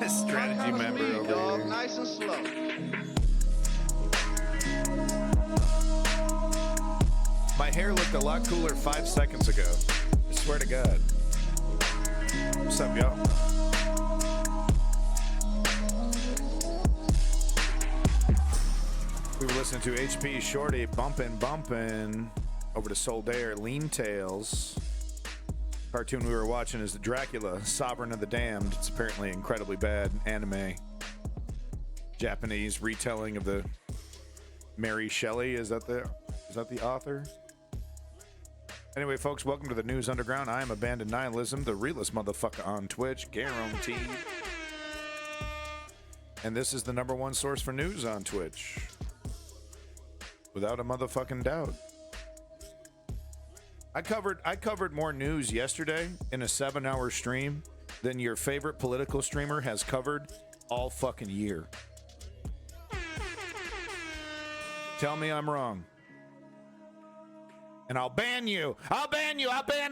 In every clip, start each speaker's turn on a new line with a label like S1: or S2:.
S1: Strategy member over
S2: dog,
S1: here.
S2: nice and slow.
S1: My hair looked a lot cooler 5 seconds ago. I swear to God. What's up, y'all? We were listening to HP Shorty bumpin'. Over to Soldair, Lean Tales. Cartoon we were watching is Dracula, Sovereign of the Damned. It's apparently incredibly bad anime. Japanese retelling of the Mary Shelley. Is that the author? Anyway, folks, welcome to the News Underground. I am Abandoned Nihilism, the realest motherfucker on Twitch, guaranteed. And this is the #1 source for news on Twitch. Without a motherfucking doubt. I covered more news yesterday in a 7-hour stream than your favorite political streamer has covered all fucking year. Tell me I'm wrong. And I'll ban you. I'll ban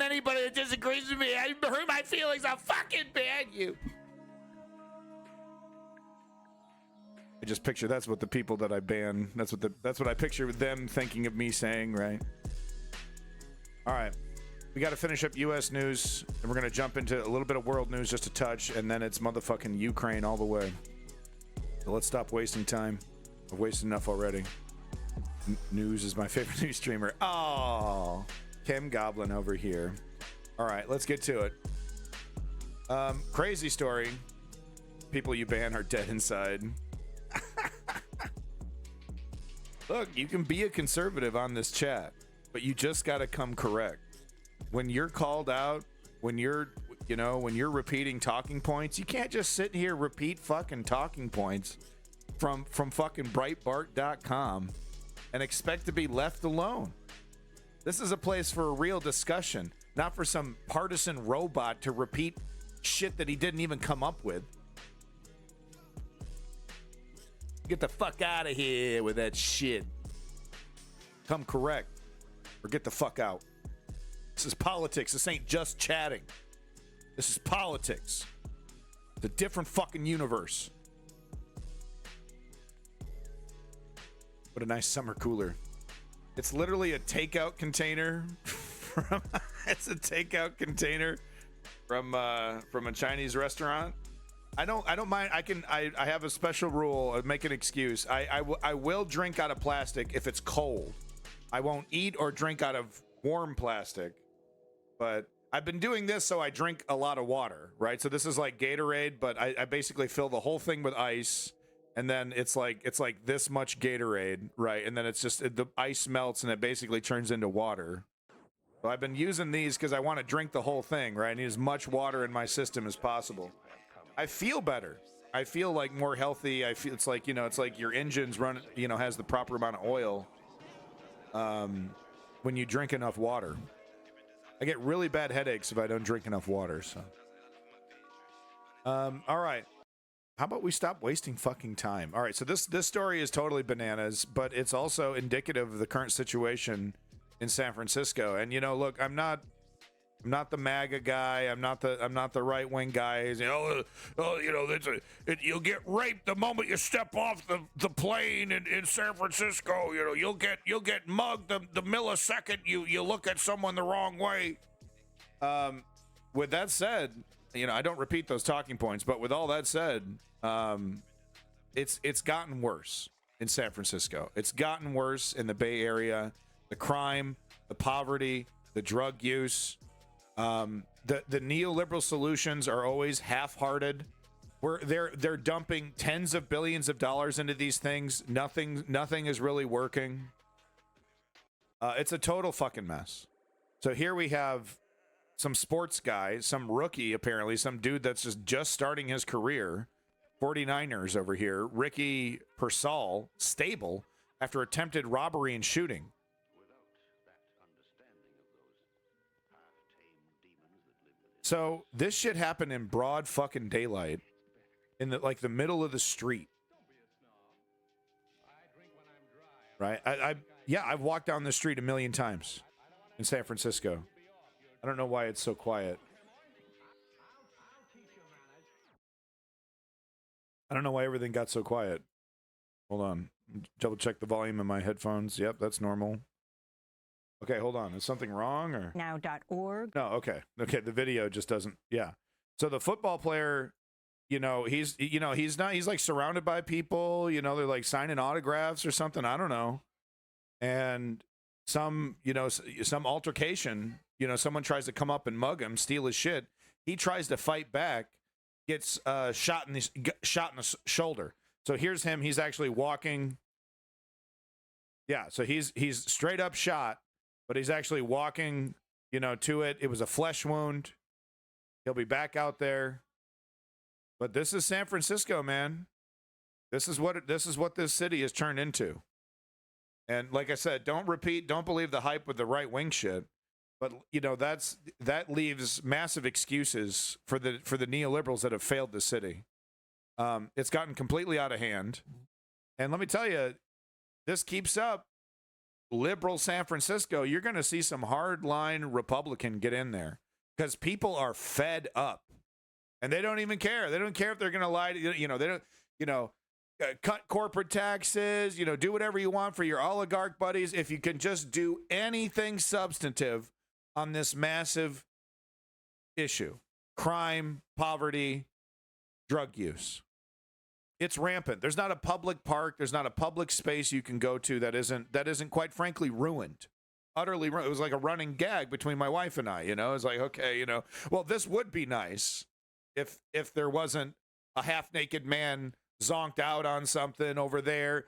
S1: anybody that disagrees with me. I hurt my feelings. I'll fucking ban you. I just picture that's what the people that I ban, that's what I picture them thinking of me saying, right? All right, we got to finish up U.S. news, and we're going to jump into a little bit of world news just a touch, and then it's motherfucking Ukraine all the way. So let's stop wasting time. I've wasted enough already. News is my favorite news streamer. Oh, Kim Goblin over here. All right, let's get to it. Crazy story. People you ban are dead inside. Look, you can be a conservative on this chat, but you just got to come correct. When you're called out, when you're repeating talking points, you can't just sit here repeat fucking talking points from fucking Breitbart.com and expect to be left alone. This is a place for a real discussion, not for some partisan robot to repeat shit that he didn't even come up with. Get the fuck out of here with that shit. Come correct. Or get the fuck out. This is politics. This ain't just chatting. This is politics. It's a different fucking universe. What a nice summer cooler. It's literally a takeout container it's a takeout container from a Chinese restaurant. I don't mind. I have a special rule. Make an excuse. I will drink out of plastic if it's cold. I won't eat or drink out of warm plastic, but I've been doing this so I drink a lot of water, right? So this is like Gatorade, but I basically fill the whole thing with ice, and then it's like this much Gatorade, right? And then it's just the ice melts and it basically turns into water. So I've been using these because I want to drink the whole thing, right? I need as much water in my system as possible. I feel better. I feel like more healthy. I feel it's like your engine's run, has the proper amount of oil. When you drink enough water. I get really bad headaches if I don't drink enough water, so. All right. How about we stop wasting fucking time? All right, so this story is totally bananas, but it's also indicative of the current situation in San Francisco. And look, I'm not the MAGA guy. I'm not the right wing guy. You'll get raped the moment you step off the plane in San Francisco. You'll get mugged the millisecond you look at someone the wrong way. With that said, I don't repeat those talking points, but with all that said, it's gotten worse in San Francisco. It's gotten worse in the Bay Area. The crime, the poverty, the drug use. The neoliberal solutions are always half-hearted. They're dumping tens of billions of dollars into these things. Nothing is really working. It's a total fucking mess. So here we have some sports guy, some rookie apparently, some dude that's just starting his career. 49ers over here, Ricky Pearsall, stable after attempted robbery and shooting. So this shit happened in broad fucking daylight, in the middle of the street. Right? I've walked down the street a million times in San Francisco. I don't know why it's so quiet. I don't know why everything got so quiet. Hold on. Double check the volume in my headphones. Yep, that's normal. Okay, hold on. Is something wrong or
S2: now.org?
S1: No, okay. Okay, the video just doesn't. Yeah. So the football player, he's like surrounded by people, they're like signing autographs or something, I don't know. And some altercation, someone tries to come up and mug him, steal his shit. He tries to fight back, gets shot in the shoulder. So here's him, he's actually walking. Yeah, so he's straight up shot. But he's actually walking, to it. It was a flesh wound. He'll be back out there. But this is San Francisco, man. This is what this city has turned into. And like I said, don't believe the hype with the right wing shit. But that leaves massive excuses for the neoliberals that have failed the city. It's gotten completely out of hand. And let me tell you, this keeps up. Liberal San Francisco, you're going to see some hardline Republican get in there because people are fed up and they don't even care. They don't care if they're going to lie. They don't, cut corporate taxes, do whatever you want for your oligarch buddies. If you can just do anything substantive on this massive issue, crime, poverty, drug use. It's rampant. There's not a public park. There's not a public space you can go to that isn't quite frankly ruined, utterly ruined. It was like a running gag between my wife and I. It's like, okay, well, this would be nice if there wasn't a half-naked man zonked out on something over there,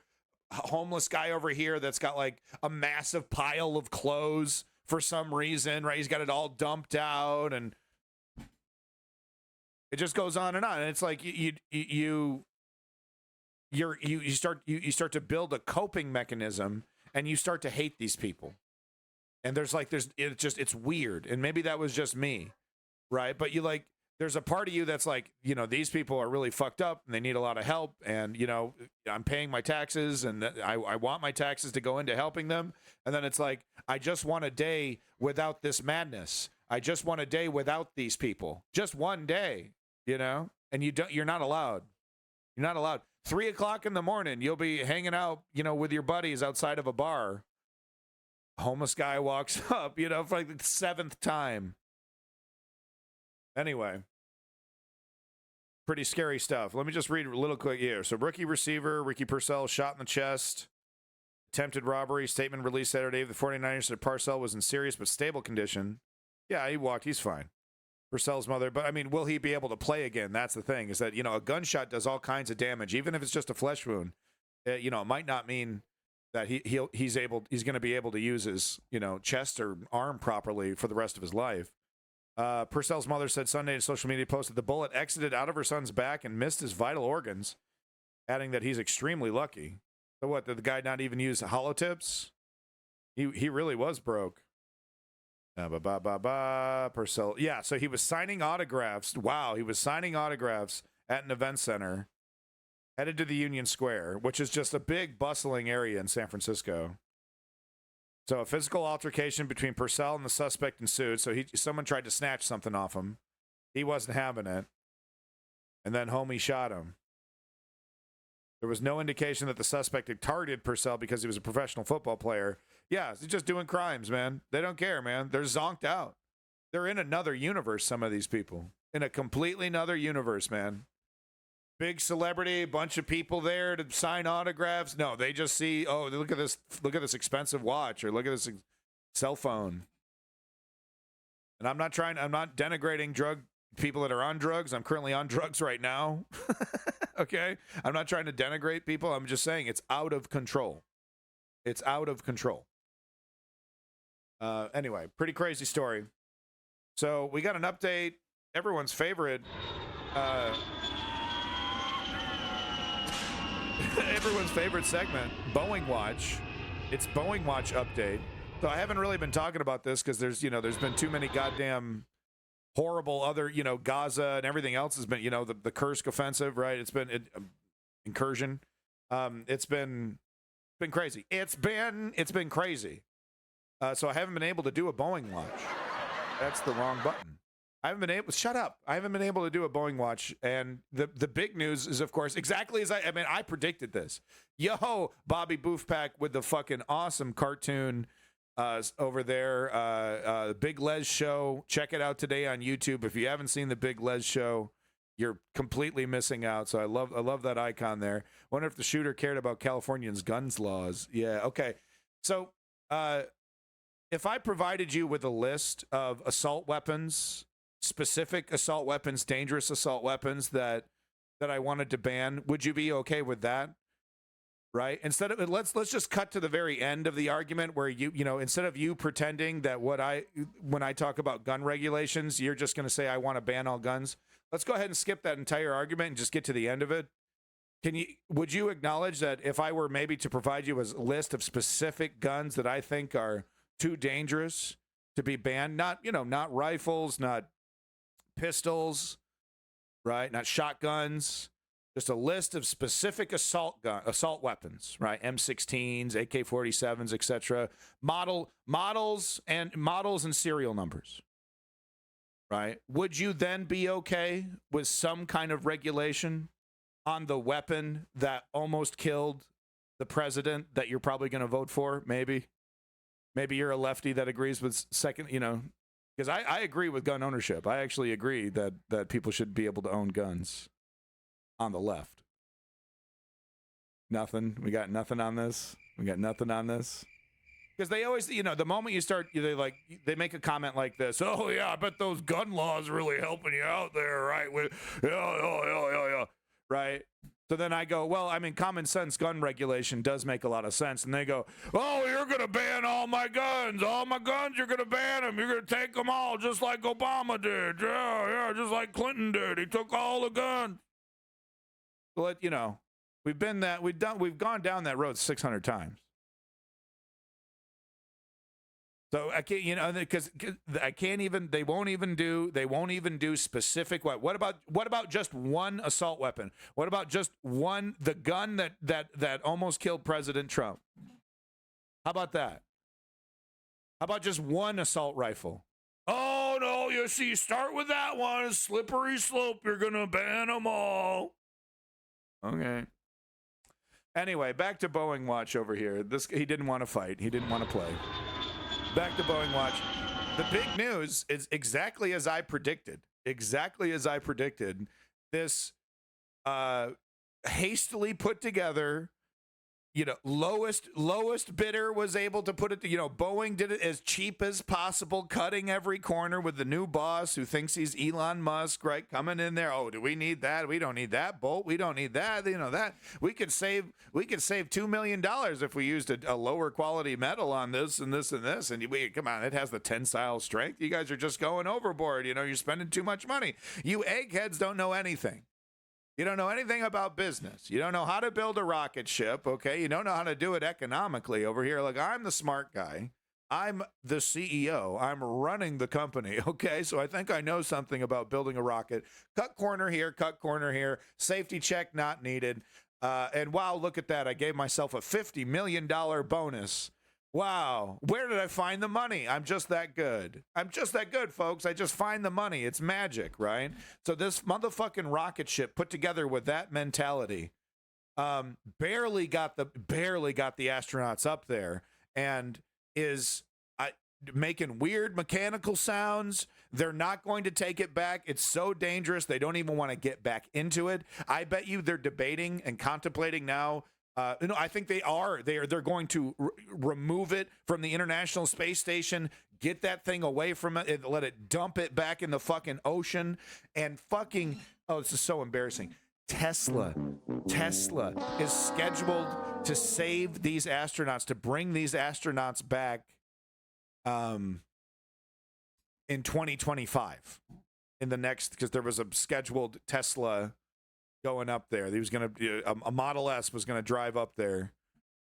S1: a homeless guy over here that's got like a massive pile of clothes for some reason, right? He's got it all dumped out, and it just goes on. And it's like you start to build a coping mechanism, and you start to hate these people. And it's weird. And maybe that was just me, right? But there's a part of you that's like, these people are really fucked up and they need a lot of help. And, I'm paying my taxes and I want my taxes to go into helping them. And then it's like, I just want a day without this madness. I just want a day without these people. Just one day, and you're not allowed. You're not allowed. 3 o'clock in the morning, you'll be hanging out, with your buddies outside of a bar. A homeless guy walks up, for like the 7th time. Anyway, pretty scary stuff. Let me just read a little quick here. So rookie receiver, Ricky Pearsall, shot in the chest. Attempted robbery. Statement released Saturday. The 49ers said Pearsall was in serious but stable condition. Yeah, he walked. He's fine. Pearsall's mother. But, will he be able to play again? That's the thing, is that, a gunshot does all kinds of damage. Even if it's just a flesh wound, it might not mean that he's going to be able to use his, chest or arm properly for the rest of his life. Pearsall's mother said Sunday in a social media post that the bullet exited out of her son's back and missed his vital organs, adding that he's extremely lucky. So what, did the guy not even use hollow tips? He really was broke. Pearsall. Yeah, so he was signing autographs. Wow, he was signing autographs at an event center, headed to the Union Square, which is just a big bustling area in San Francisco. So a physical altercation between Purcell and the suspect ensued. So someone tried to snatch something off him. He wasn't having it. And then homie shot him. There was no indication that the suspect had targeted Purcell because he was a professional football player. Yeah, he's just doing crimes, man. They don't care, man. They're zonked out. They're in another universe, some of these people. In a completely another universe, man. Big celebrity, bunch of people there to sign autographs. No, they just see, oh, look at this expensive watch, or look at this cell phone. And I'm not denigrating people that are on drugs. I'm currently on drugs right now. Okay? I'm not trying to denigrate people. I'm just saying it's out of control. It's out of control. Anyway, pretty crazy story. So we got an update. Everyone's favorite everyone's favorite segment, Boeing Watch. It's Boeing Watch update. So I haven't really been talking about this because there's been too many goddamn horrible other, Gaza and everything else has been, the Kursk offensive, right? It's been incursion. It's been crazy. It's been crazy. So I haven't been able to do a Boeing Watch. That's the wrong button. Shut up. I haven't been able to do a Boeing Watch. And the big news is, of course, exactly as I predicted this. Yo, Bobby Boofpack with the fucking awesome cartoon over there. Big Les Show. Check it out today on YouTube. If you haven't seen the Big Les Show, you're completely missing out. So I love that icon there. Wonder if the shooter cared about Californians' guns laws. Yeah, okay. So if I provided you with a list of assault weapons, specific assault weapons, dangerous assault weapons that I wanted to ban, would you be okay with that? Right? Instead of let's just cut to the very end of the argument where instead of you pretending that when I talk about gun regulations, you're just going to say I want to ban all guns. Let's go ahead and skip that entire argument and just get to the end of it. Would you acknowledge that if I were maybe to provide you a list of specific guns that I think are too dangerous to be banned, not rifles, not pistols, right? Not shotguns, just a list of specific assault weapons, right? M16s, AK-47s, etc. Models and serial numbers, right? Would you then be okay with some kind of regulation on the weapon that almost killed the president that you're probably going to vote for? Maybe you're a lefty that agrees with because I agree with gun ownership. I actually agree that people should be able to own guns on the left. Nothing. We got nothing on this. Because they always, the moment you start, they make a comment like this. Oh, yeah, I bet those gun laws are really helping you out there, right? Yeah. Right? So then I go, well, common sense gun regulation does make a lot of sense. And they go, oh, you're going to ban all my guns. All my guns, you're going to ban them. You're going to take them all just like Obama did. Yeah, just like Clinton did. He took all the guns. Well, we've gone down that road 600 times. So I can't, because I can't even. They won't even do specific. What about just one assault weapon? What about just one, the gun that almost killed President Trump? How about that? How about just one assault rifle? Oh no, you see, start with that one. Slippery slope. You're gonna ban them all. Okay. Anyway, back to Boeing Watch over here. He didn't want to fight. He didn't want to play. Back to Boeing Watch. The big news is exactly as I predicted. This hastily put together, lowest bidder was able to put it, Boeing did it as cheap as possible, cutting every corner with the new boss who thinks he's Elon Musk, right? Coming in there. Oh, do we need that? We don't need that bolt. We don't need that. That we could save $2 million if we used a lower quality metal on this and this and this. And come on, it has the tensile strength. You guys are just going overboard. You're spending too much money. You eggheads don't know anything. You don't know anything about business. You don't know how to build a rocket ship, okay? You don't know how to do it economically over here. Look, I'm the smart guy. I'm the CEO. I'm running the company, okay? So I think I know something about building a rocket. Cut corner here. Safety check not needed. And wow, look at that. I gave myself a $50 million bonus Wow. Where did I find the money? I'm just that good. I'm just that good, folks. I just find the money. It's magic, right? So this motherfucking rocket ship put together with that mentality barely got the astronauts up there and is making weird mechanical sounds. They're not going to take it back. It's so dangerous. They don't even want to get back into it. I bet you they're debating and contemplating now. I think they are. They're going to remove it from the International Space Station, get that thing away from it, and let it dump it back in the fucking ocean. And fucking, oh, this is so embarrassing. Tesla is scheduled to save these astronauts, to bring these astronauts back in 2025, in the next, because there was a scheduled Tesla going up there. He was going to, a Model S was going to drive up there.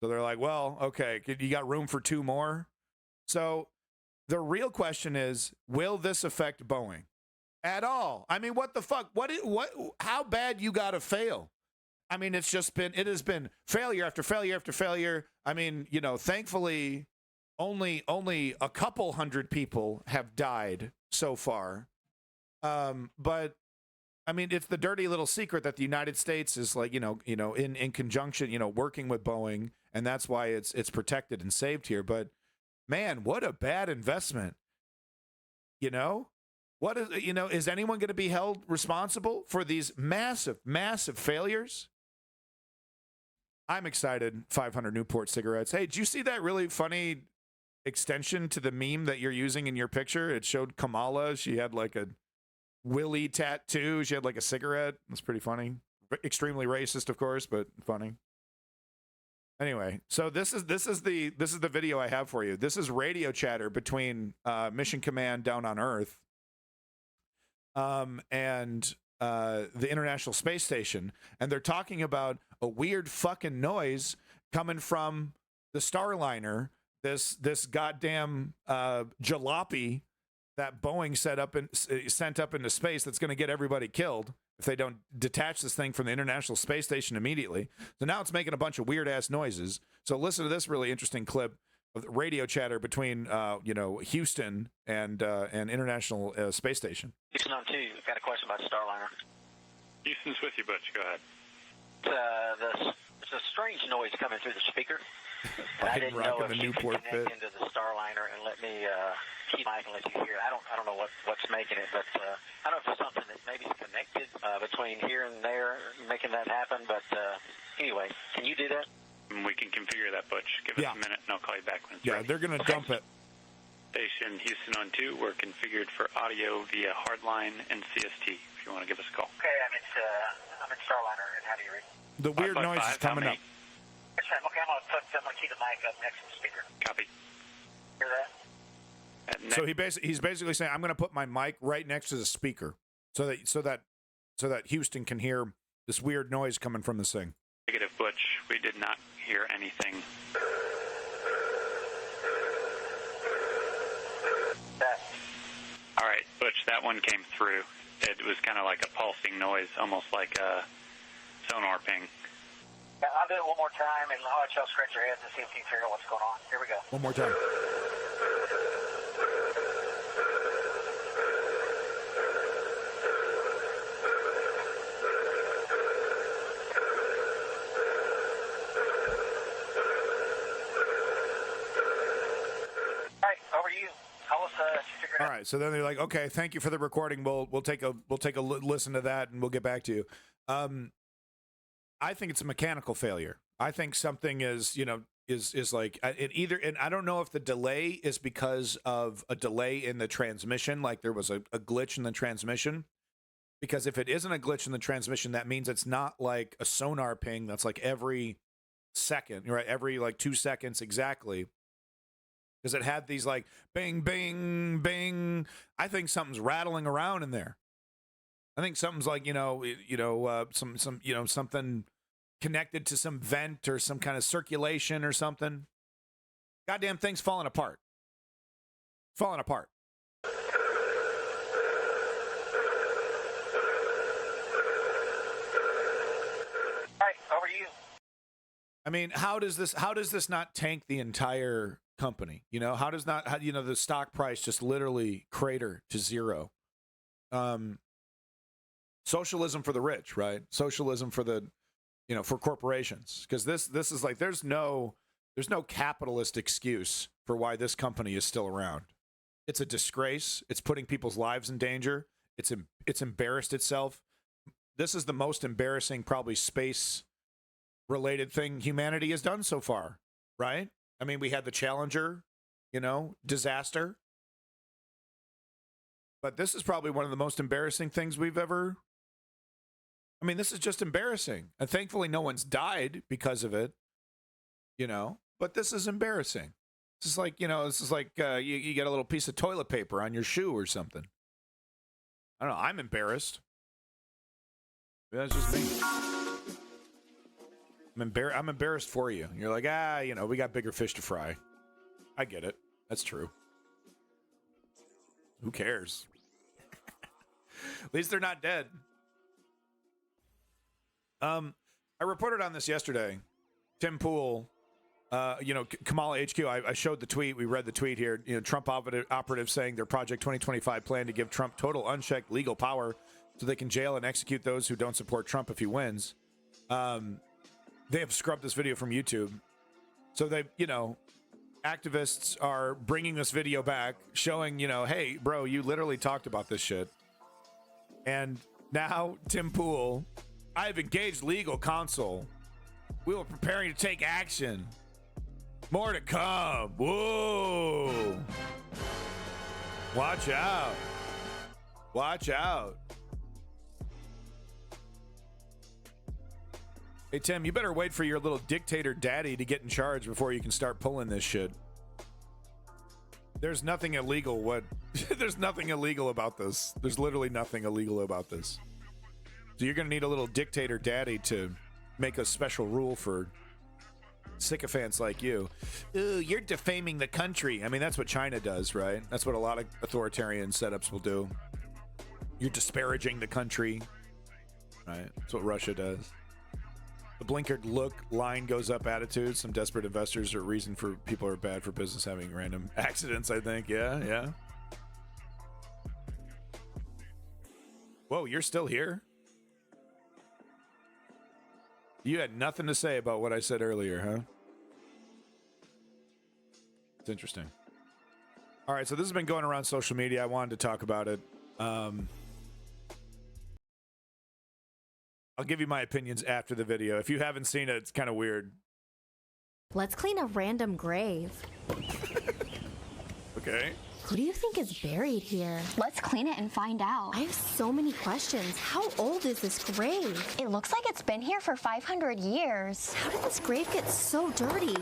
S1: So they're like, well, okay, you got room for 2 more? So the real question is, will this affect Boeing at all? I mean, what the fuck? How bad you got to fail? I mean, it has been failure after failure after failure. I mean, thankfully only a couple hundred people have died so far. But I mean, it's the dirty little secret that the United States is like, in conjunction, working with Boeing, and that's why it's protected and saved here. But man, what a bad investment. What is anyone going to be held responsible for these massive, massive failures? I'm excited. 500 Newport cigarettes. Hey, did you see that really funny extension to the meme that you're using in your picture? It showed Kamala. She had like a Willie tattoo. She had like a cigarette. It's pretty funny. Extremely racist, of course, but funny. Anyway, so this is the video I have for you. This is radio chatter between Mission Command down on Earth and the International Space Station, and they're talking about a weird fucking noise coming from the Starliner, this goddamn jalopy that Boeing sent up into space that's going to get everybody killed if they don't detach this thing from the International Space Station immediately. So now it's making a bunch of weird ass noises. So listen to this really interesting clip of radio chatter between Houston and International Space Station.
S2: Houston on 2, I've got a question about Starliner.
S3: Houston's with you, Butch. Go ahead.
S2: There's a strange noise coming through the speaker. And I didn't know if you could connect into the Starliner and let me keep mic and let you hear it. I don't know what's making it, but I don't know if it's something that maybe is connected between here and there, making that happen. But anyway, can you do that?
S3: We can configure that, Butch. Give us a minute, and I'll call you back when it's ready.
S1: They're going to dump it.
S3: Station Houston on 2. We're configured for audio via hardline and CST. If you want to give us a call.
S2: Okay, I'm in Starliner, and how do you read?
S1: The weird noise is coming up.
S2: Okay, I'm gonna keep the mic up next to the speaker.
S3: Copy.
S2: Hear that?
S1: So he's basically saying, I'm going to put my mic right next to the speaker so that Houston can hear this weird noise coming from this thing.
S3: Negative, Butch. We did not hear anything. All right, Butch, that one came through. It was kind of like a pulsing noise, almost like a sonar ping.
S2: Yeah, I'll do it one more time, and I'll let y'all scratch your heads and see if you can figure out what's going on. Here we go.
S1: One more time.
S2: All right, over to you.
S1: All right, so then they're like, okay, thank you for the recording. We'll take a listen to that, and we'll get back to you. I think it's a mechanical failure. I think something is like and I don't know if the delay is because of a delay in the transmission, like there was a glitch in the transmission. Because if it isn't a glitch in the transmission, that means it's not like a sonar ping that's like every second, right? Every like 2 seconds exactly. Because it had these like bing, bing, bing. I think something's rattling around in there. I think something's like something connected to some vent or some kind of circulation or something. Goddamn thing's falling apart. Falling apart.
S2: All right, over to you.
S1: I mean, how does this not tank the entire company? You know, how the stock price just literally crater to zero? Socialism for the rich, right? Socialism for the, for corporations. Because this is like, there's no capitalist excuse for why this company is still around. It's a disgrace. It's putting people's lives in danger. It's embarrassed itself. This is the most embarrassing, probably, space-related thing humanity has done so far, right? I mean, we had the Challenger, disaster. But this is probably one of the most embarrassing things we've ever... I mean, this is just embarrassing. And thankfully, no one's died because of it, But this is embarrassing. This is like, you get a little piece of toilet paper on your shoe or something. I don't know. I'm embarrassed. That's just me. I'm embarrassed for you. You're like, we got bigger fish to fry. I get it. That's true. Who cares? At least they're not dead. I reported on this yesterday. Tim Pool, Kamala HQ, I showed the tweet. We read the tweet here. Trump operatives saying their Project 2025 plan to give Trump total unchecked legal power so they can jail and execute those who don't support Trump if he wins. They have scrubbed this video from YouTube. So they, activists are bringing this video back, showing, hey, bro, you literally talked about this shit. And now Tim Pool, I have engaged legal counsel. We were preparing to take action. More to come. Whoa. Watch out. Watch out. Hey, Tim, you better wait for your little dictator daddy to get in charge before you can start pulling this shit. There's nothing illegal. There's nothing illegal about this. There's literally nothing illegal about this. So you're going to need a little dictator daddy to make a special rule for sycophants like you. Ooh, you're defaming the country. I mean, that's what China does, right? That's what a lot of authoritarian setups will do. You're disparaging the country, right? That's what Russia does. The blinkered look, line goes up attitude. Some desperate investors are a reason for people are bad for business having random accidents, I think. Yeah. Whoa, you're still here? You had nothing to say about what I said earlier, huh? It's interesting. All right, so this has been going around social media. I wanted to talk about it. I'll give you my opinions after the video. If you haven't seen it, it's kind of weird.
S4: Let's clean a random grave.
S1: Okay.
S4: Who do you think is buried here?
S5: Let's clean it and find out.
S4: I have so many questions. How old is this grave?
S5: It looks like it's been here for 500 years.
S4: How did this grave get so dirty?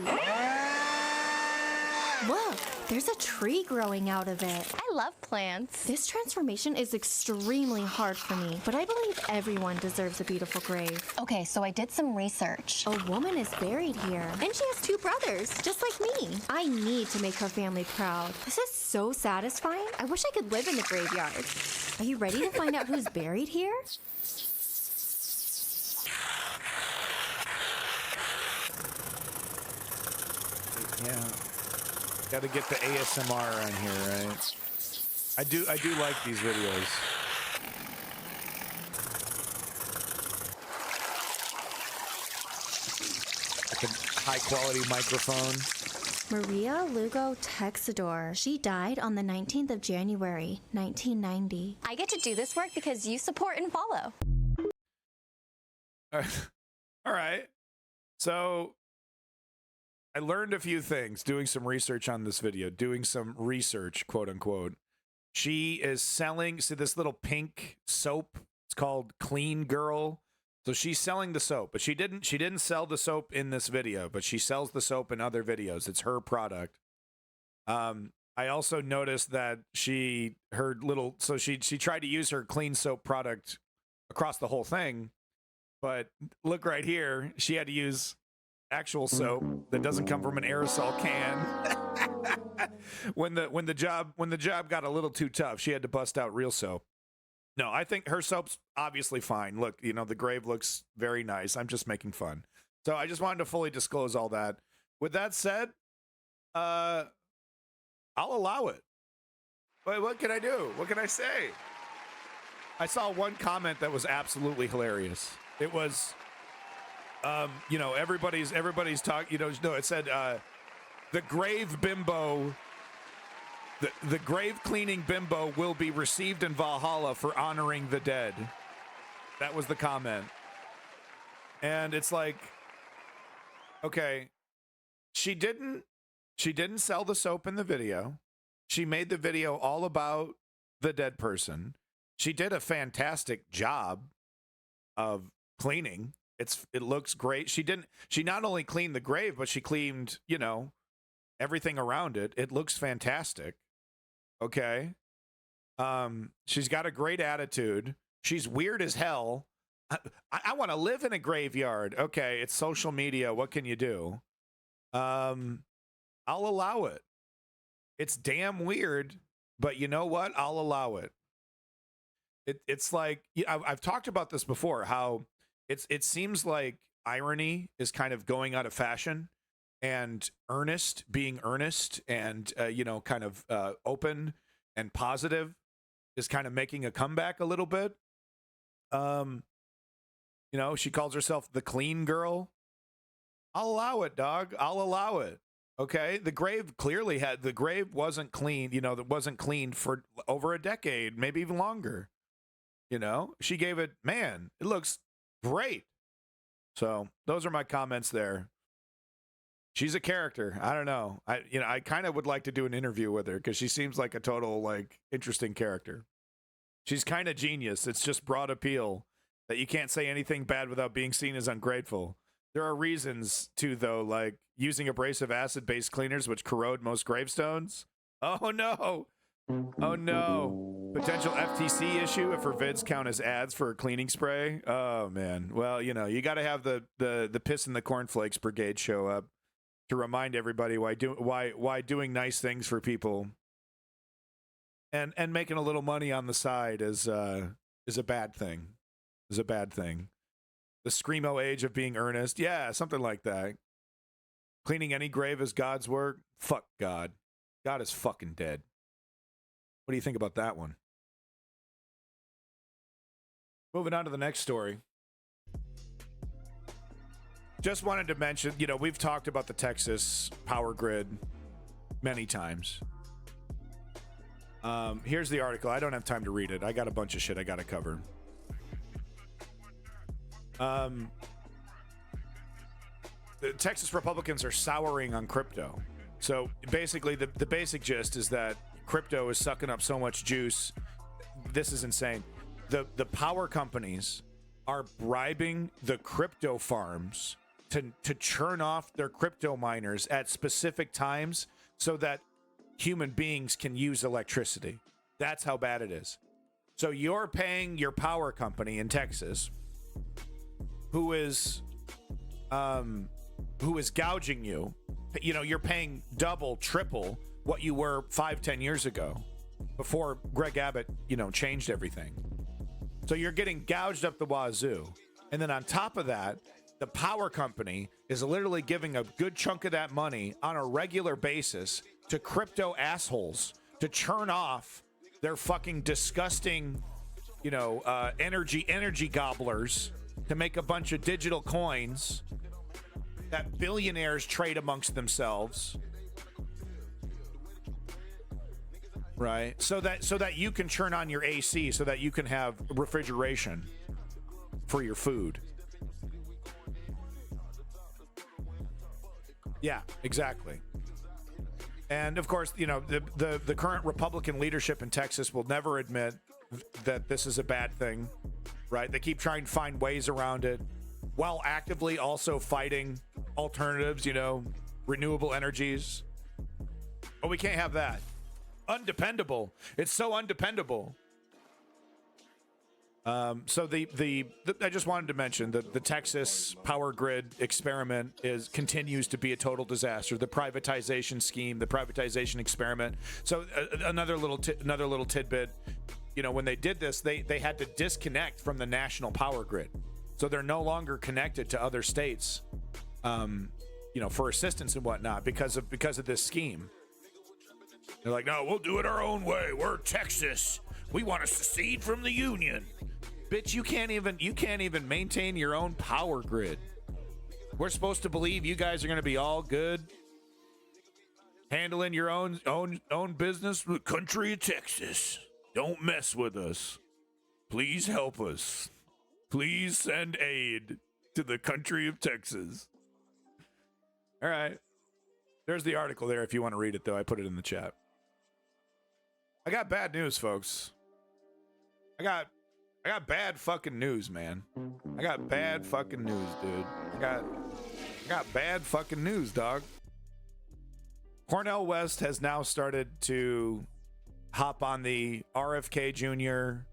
S4: Look, there's a tree growing out of it.
S5: I love plants.
S4: This transformation is extremely hard for me, but I believe everyone deserves a beautiful grave.
S5: Okay, so I did some research.
S4: A woman is buried here, and she has 2 brothers, just like me. I need to make her family proud. This is so satisfying. I wish I could live in the graveyard. Are you ready to find out who's buried here?
S1: Yeah. Got to get the ASMR on here, right? I do like these videos. Like a high quality microphone.
S4: Maria Lugo Texador. She died on the 19th of January, 1990.
S5: I get to do this work because you support and follow.
S1: All right. So I learned a few things doing some research on this video, doing some research, quote unquote. She is selling this little pink soap. It's called Clean Girl. So she's selling the soap, but she didn't sell the soap in this video, but she sells the soap in other videos. It's her product. I also noticed that she tried to use her clean soap product across the whole thing, but look right here, she had to use actual soap that doesn't come from an aerosol can. when the job got a little too tough, she had to bust out real soap. No, I think her soap's obviously fine. Look, the grave looks very nice. I'm just making fun. So I just wanted to fully disclose all that. With that said, I'll allow it. But what can I do? What can I say? I saw one comment that was absolutely hilarious. It was, you know, everybody's talking. You know, no, it said the grave bimbo. The grave cleaning bimbo will be received in Valhalla for honoring the dead. That was the comment. And it's like, okay, she didn't sell the soap in the video. She made the video all about the dead person. She did a fantastic job of cleaning. It looks great. She not only cleaned the grave, but she cleaned, you know, everything around it. It looks fantastic. Okay. She's got a great attitude. She's weird as hell. I want to live in a graveyard. Okay, it's social media. What can you do? I'll allow it. It's damn weird, but you know what? I'll allow it. It's like, I've talked about this before, how it seems like irony is kind of going out of fashion, and being earnest and, you know, kind of open and positive is kind of making a comeback a little bit. You know, she calls herself the clean girl. I'll allow it, dog. I'll allow it. Okay. The grave wasn't clean. You know, that wasn't cleaned for over a decade, maybe even longer. You know, she gave it, man, it looks great. So those are my comments there. She's a character. I don't know. I kind of would like to do an interview with her because she seems like a total, like, interesting character. She's kind of genius. It's just broad appeal that you can't say anything bad without being seen as ungrateful. There are reasons too, though, like using abrasive acid-based cleaners which corrode most gravestones. Oh no. Oh no. Potential FTC issue if her vids count as ads for a cleaning spray. Oh man. Well, you know, you got to have the piss in the cornflakes brigade show up to remind everybody why doing nice things for people and making a little money on the side is a bad thing. Is a bad thing. The screamo age of being earnest. Yeah, something like that. Cleaning any grave is God's work. Fuck God. God is fucking dead. What do you think about that one? Moving on to the next story. Just wanted to mention, you know, we've talked about the Texas power grid many times. Here's the article. I don't have time to read it. I got a bunch of shit I got to cover. The Texas Republicans are souring on crypto. So basically, the basic gist is that crypto is sucking up so much juice. This is insane. The power companies are bribing the crypto farms to churn off their crypto miners at specific times so that human beings can use electricity. That's how bad it is. So you're paying your power company in Texas, who is gouging you. You know, you're paying double, triple what you were 5-10 years ago before Greg Abbott, you know, changed everything. So you're getting gouged up the wazoo. And then on top of that, the power company is literally giving a good chunk of that money on a regular basis to crypto assholes to churn off their fucking disgusting, you know, energy gobblers to make a bunch of digital coins that billionaires trade amongst themselves. Right? So that you can turn on your AC, so that you can have refrigeration for your food. Yeah, exactly. And of course, you know, the current Republican leadership in Texas will never admit that this is a bad thing, right? They keep trying to find ways around it while actively also fighting alternatives, you know, renewable energies. But we can't have that. Undependable. It's so undependable. So I just wanted to mention that the Texas power grid experiment continues to be a total disaster. The privatization scheme, the privatization experiment. So another little tidbit. You know, when they did this, they had to disconnect from the national power grid, so they're no longer connected to other states. for assistance and whatnot because of this scheme. They're like, no, we'll do it our own way. We're Texas. We want to secede from the Union. Bitch, you can't even maintain your own power grid. We're supposed to believe you guys are going to be all good, handling your own business. The country of Texas. Don't mess with us. Please help us. Please send aid to the country of Texas. All right. There's the article there if you want to read it, though. I put it in the chat. I got bad news, folks. I got bad fucking news, man. I got bad fucking news, dude. I got bad fucking news, dog. Cornel West has now started to hop on the RFK Jr.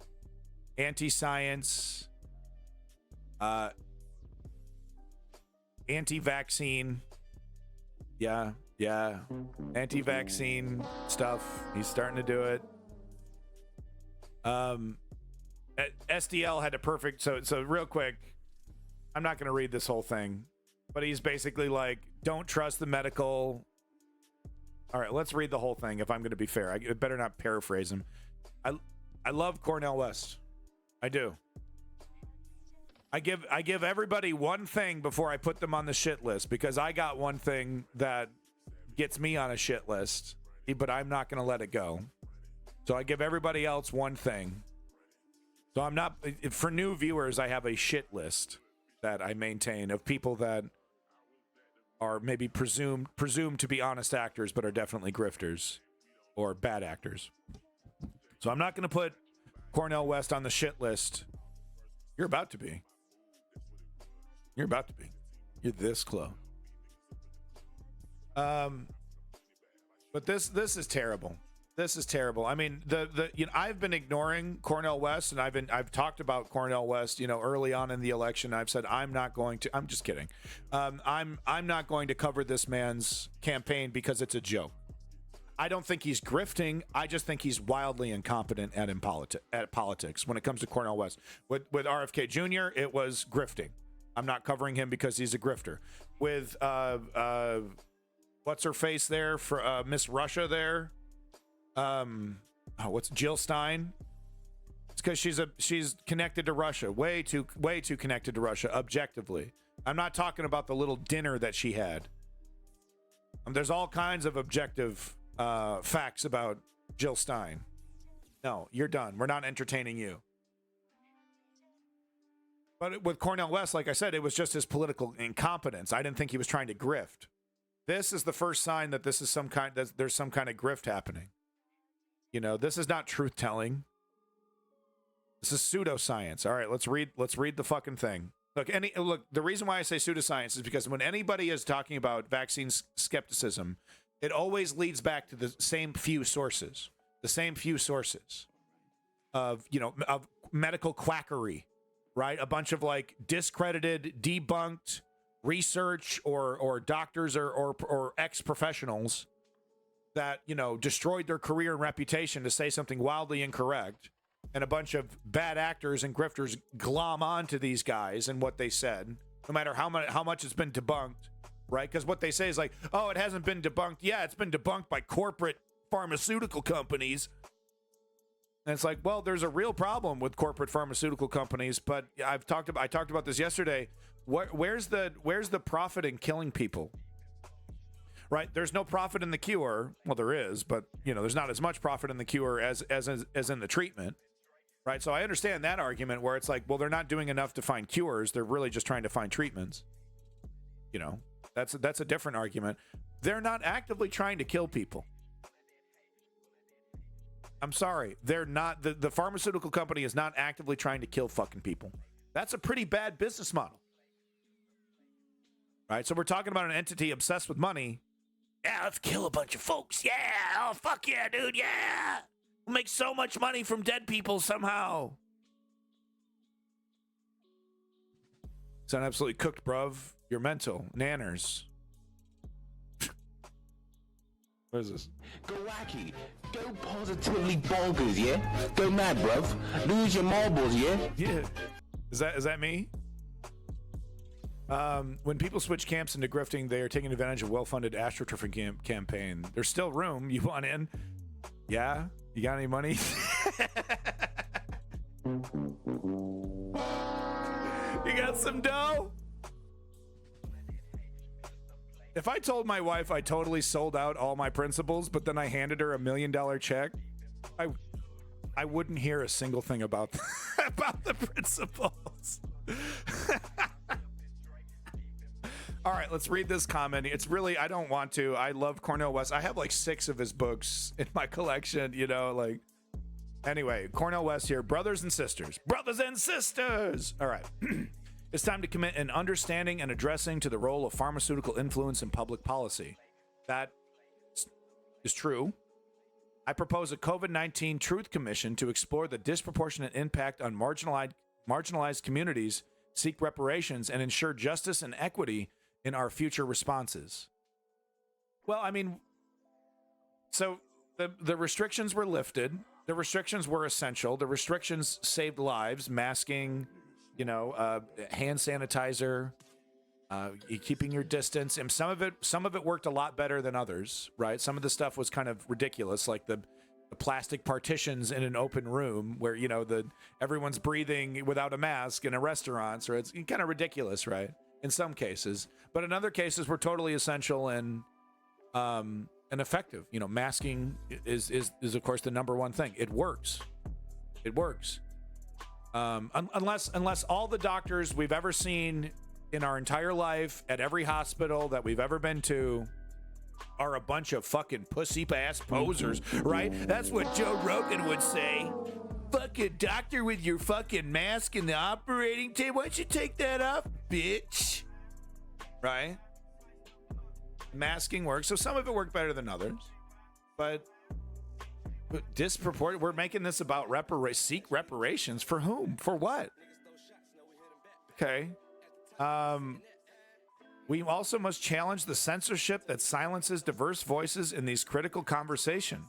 S1: anti-science, anti-vaccine. Yeah. Anti-vaccine stuff. He's starting to do it. SDL had a perfect, so real quick, I'm not going to read this whole thing, but he's basically like, don't trust the medical. All right, let's read the whole thing if I'm going to be fair. I better not paraphrase him. I love Cornel West. I do. I give everybody one thing before I put them on the shit list, because I got one thing that gets me on a shit list, but I'm not going to let it go. So I give everybody else one thing. So I'm not, for new viewers, I have a shit list that I maintain of people that are maybe presumed to be honest actors, but are definitely grifters or bad actors. So I'm not going to put Cornel West on the shit list. You're about to be. You're about to be. You're this close. But this is terrible. This is terrible. I mean, I've been ignoring Cornel West, and I've talked about Cornel West, early on in the election. I've said I'm just kidding. I'm not going to cover this man's campaign because it's a joke. I don't think he's grifting. I just think he's wildly incompetent at politics when it comes to Cornel West. With RFK Jr., it was grifting. I'm not covering him because he's a grifter. With what's her face there for Miss Russia there? What's Jill Stein? It's because she's connected to Russia, way too connected to Russia, objectively. I'm not talking about the little dinner that she had. There's all kinds of objective facts about Jill Stein. No, you're done. We're not entertaining you. But with Cornel West, like I said, it was just his political incompetence. I didn't think he was trying to grift. This is the first sign that there's some kind of grift happening. This is not truth telling. This is pseudoscience. All right, let's read the fucking thing. Look, the reason why I say pseudoscience is because when anybody is talking about vaccine skepticism, it always leads back to the same few sources. The same few sources of medical quackery, right? A bunch of discredited, debunked research or doctors or ex-professionals that destroyed their career and reputation to say something wildly incorrect, and a bunch of bad actors and grifters glom onto these guys and what they said, no matter how much it's been debunked, right? Because what they say is like, oh, it hasn't been debunked. Yeah, it's been debunked by corporate pharmaceutical companies. And it's like, well, there's a real problem with corporate pharmaceutical companies, but I talked about this yesterday. Where's the profit in killing people? Right? There's no profit in the cure. Well, there is, but there's not as much profit in the cure as in the treatment. Right? So I understand that argument where it's like, well, they're not doing enough to find cures. They're really just trying to find treatments. That's a different argument. They're not actively trying to kill people. I'm sorry. They're not. The pharmaceutical company is not actively trying to kill fucking people. That's a pretty bad business model. Right? So we're talking about an entity obsessed with money. Yeah, let's kill a bunch of folks. Yeah. Oh, fuck yeah, dude. Yeah. We'll make so much money from dead people somehow. Sound absolutely cooked, bruv. You're mental. Nanners. What is this?
S6: Go wacky. Go positively bonkers, yeah? Go mad, bruv. Lose your marbles, yeah?
S1: Yeah. Is that me? When people switch camps into grifting, they are taking advantage of well-funded astroturfing campaign. There's still room. You want in? Yeah? You got any money? You got some dough? If I told my wife I totally sold out all my principles, but then I handed her $1 million check, I wouldn't hear a single thing about about the principles. All right, let's read this comment. It's really, I don't want to. I love Cornel West. I have like 6 of his books in my collection, you know, like. Anyway, Cornel West here. Brothers and sisters. Brothers and sisters! All right. It's time to commit an understanding and addressing to the role of pharmaceutical influence in public policy. That is true. I propose a COVID-19 Truth Commission to explore the disproportionate impact on marginalized communities, seek reparations, and ensure justice and equity in our future responses. Well, I mean, so the restrictions were lifted. The restrictions were essential. The restrictions saved lives, masking, you know, hand sanitizer, keeping your distance. And some of it worked a lot better than others, right? Some of the stuff was kind of ridiculous, like the plastic partitions in an open room where, you know, everyone's breathing without a mask in a restaurant. So it's kind of ridiculous, right? In some cases, but in other cases were totally essential and effective. You know, masking is of course the number one thing. It works. It works. Unless all the doctors we've ever seen in our entire life at every hospital that we've ever been to are a bunch of fucking pussy ass posers, right? That's what Joe Rogan would say. Fucking doctor with your fucking mask in the operating table. Why don't you take that off, bitch? Right? Masking works. So some of it worked better than others. But disproportionate. We're making this about seek reparations for whom? For what? Okay. We also must challenge the censorship that silences diverse voices in these critical conversations.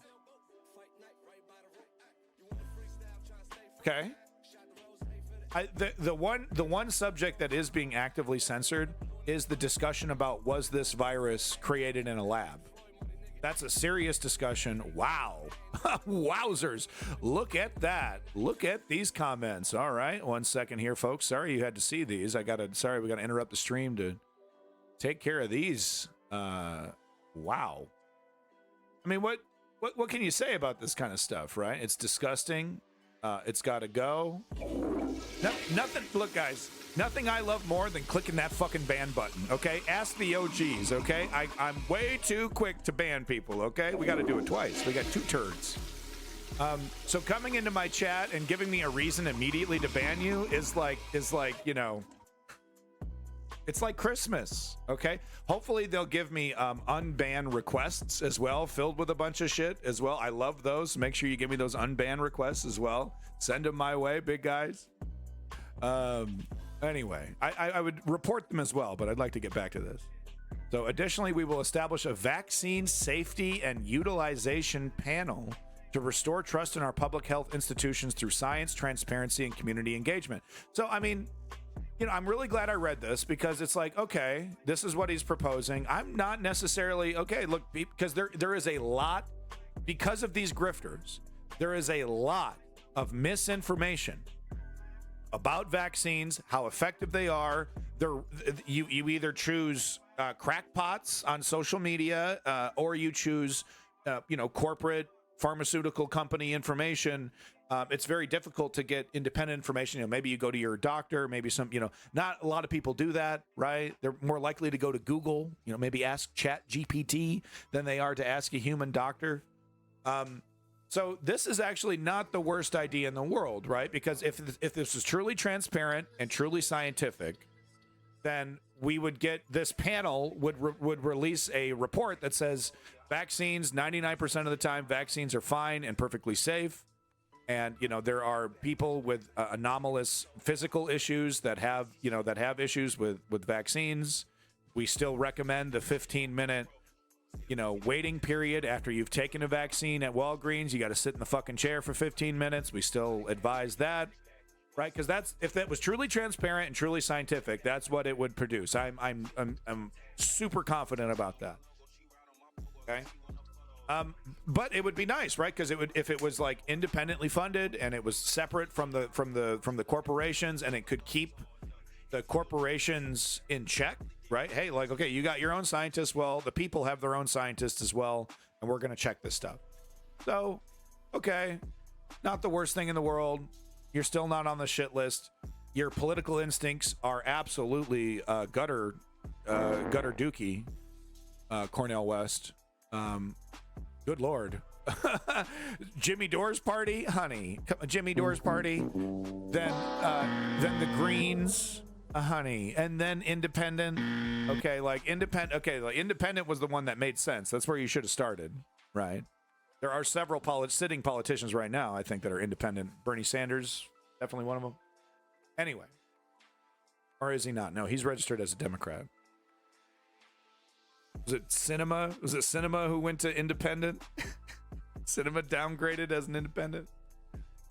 S1: Okay. The one subject that is being actively censored is the discussion about, was this virus created in a lab? That's a serious discussion. Wow. Wowzers. Look at that. Look at these comments. All right. 1 second here, folks. Sorry you had to see these. Sorry, we got to interrupt the stream to take care of these. Wow. I mean, what can you say about this kind of stuff, right? It's disgusting. It's got to go. Nothing. Look, guys, nothing I love more than clicking that fucking ban button, okay? Ask the OGs, okay? I'm way too quick to ban people, okay? We got to do it twice. We got 2 turds. So coming into my chat and giving me a reason immediately to ban you is like, you know, it's like Christmas, okay? Hopefully they'll give me unban requests as well, filled with a bunch of shit as well. I love those. Make sure you give me those unban requests as well. Send them my way, big guys. Anyway, I would report them as well, but I'd like to get back to this. So additionally, we will establish a vaccine safety and utilization panel to restore trust in our public health institutions through science, transparency, and community engagement. So, I mean, you know, I'm really glad I read this because it's like, okay, this is what he's proposing. I'm not necessarily, okay, look, because there is a lot, because of these grifters, there is a lot of misinformation about vaccines, how effective they are. You either choose crackpots on social media or you choose, corporate pharmaceutical company information. It's very difficult to get independent information. You know, maybe you go to your doctor, maybe not a lot of people do that, right? They're more likely to go to Google, maybe ask ChatGPT than they are to ask a human doctor. So this is actually not the worst idea in the world, right? Because if this is truly transparent and truly scientific, then we would get, this panel would release a report that says vaccines, 99% of the time, vaccines are fine and perfectly safe. And, there are people with anomalous physical issues that have issues with vaccines. We still recommend the 15-minute, waiting period after you've taken a vaccine at Walgreens. You got to sit in the fucking chair for 15 minutes. We still advise that. right? Because that's if that was truly transparent and truly scientific, that's what it would produce. I'm super confident about that. Okay. But it would be nice, right? Because it would, if it was like independently funded and it was separate from the corporations, and it could keep the corporations in check, right? Hey, like, okay, you got your own scientists. Well, the people have their own scientists as well, and we're going to check this stuff. So, okay, not the worst thing in the world. You're still not on the shit list. Your political instincts are absolutely gutter dookie, Cornel West. Good Lord. Jimmy Dore's party, honey. Jimmy Dore's party. Then the Greens, honey. And then Independent. Okay, like Independent. Okay, like Independent was the one that made sense. That's where you should have started, right? There are several sitting politicians right now, I think, that are independent. Bernie Sanders, definitely one of them. Anyway. Or is he not? No, he's registered as a Democrat. Was it Cinema? Was it Cinema who went to independent? Cinema downgraded as an independent?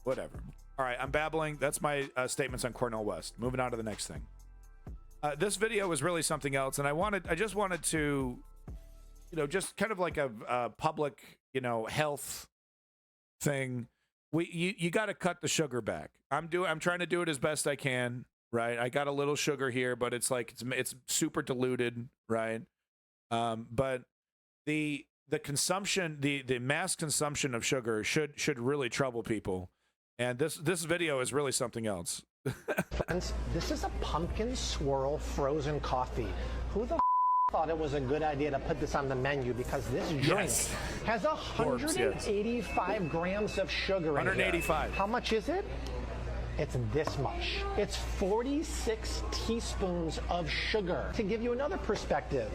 S1: Whatever. All right, I'm babbling. That's my statements on Cornel West. Moving on to the next thing. This video was really something else, and I just wanted to, just kind of like a public, health thing. You got to cut the sugar back. I'm trying to do it as best I can, right? I got a little sugar here, but it's like it's super diluted, right? But the consumption, the mass consumption of sugar should really trouble people. And this video is really something else.
S7: Friends, this is a pumpkin swirl frozen coffee. Who the thought it was a good idea to put this on the menu? Because this drink has 185 grams of sugar in it.
S1: 185.
S7: How much is it? It's this much. It's 46 teaspoons of sugar. To give you another perspective,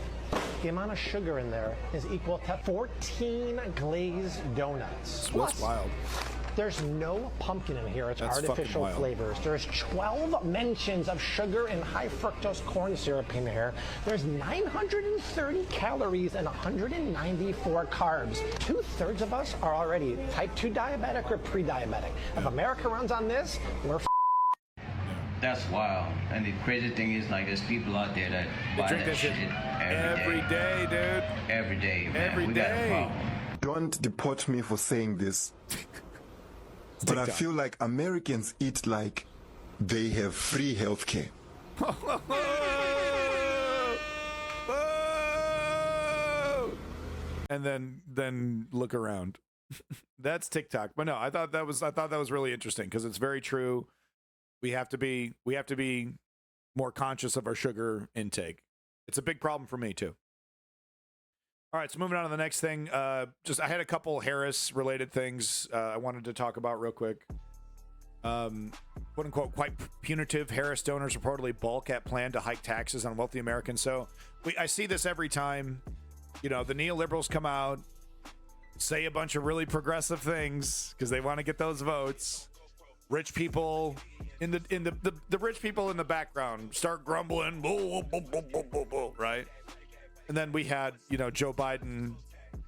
S7: the amount of sugar in there is equal to 14 glazed donuts.
S1: That's wild.
S7: There's no pumpkin in here. It's
S1: That's
S7: artificial flavors. There's 12 mentions of sugar and high fructose corn syrup in here. There's 930 calories and 194 carbs. 2/3 of us are already type 2 diabetic or pre-diabetic. If America runs on this, we're
S8: That's wild. And the crazy thing is, like, there's people out there that buy that shit every day,
S1: dude.
S8: Every day, man.
S1: Every
S8: we
S1: day.
S8: got a problem.
S9: Don't deport me for saying this. But I feel like Americans eat like they have free healthcare.
S1: And then look around. That's TikTok. But no, I thought that was really interesting because it's very true. We have to be more conscious of our sugar intake. It's a big problem for me too. All right, so moving on to the next thing. I had a couple Harris-related things I wanted to talk about real quick. Quote-unquote, quite punitive Harris donors reportedly balk at plan to hike taxes on wealthy Americans. So I see this every time. The neoliberals come out, say a bunch of really progressive things because they want to get those votes. Rich people the rich people in the background start grumbling, right? And then we had, Joe Biden.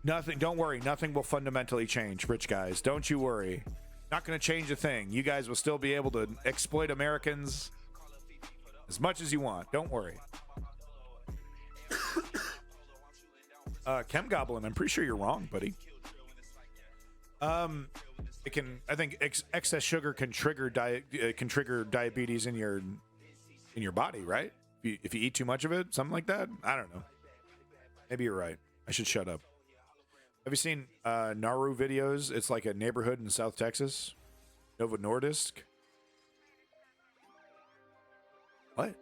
S1: Don't worry, nothing will fundamentally change, rich guys. Don't you worry. Not going to change a thing. You guys will still be able to exploit Americans as much as you want. Don't worry. Chem Goblin, I'm pretty sure you're wrong, buddy. I think excess sugar can trigger diabetes in your body, right? If you eat too much of it, something like that. I don't know. Maybe you're right. I should shut up. Have you seen Nauru videos? It's like a neighborhood in South Texas. Novo Nordisk. What?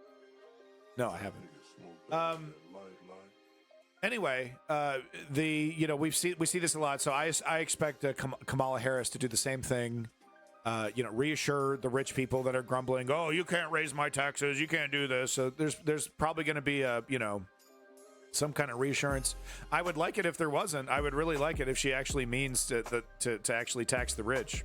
S1: No, I haven't. Anyway, we see this a lot. So I expect Kamala Harris to do the same thing. Reassure the rich people that are grumbling. Oh, you can't raise my taxes. You can't do this. So there's probably going to be some kind of reassurance. I would like it if there wasn't. I would really like it if she actually means to actually tax the rich.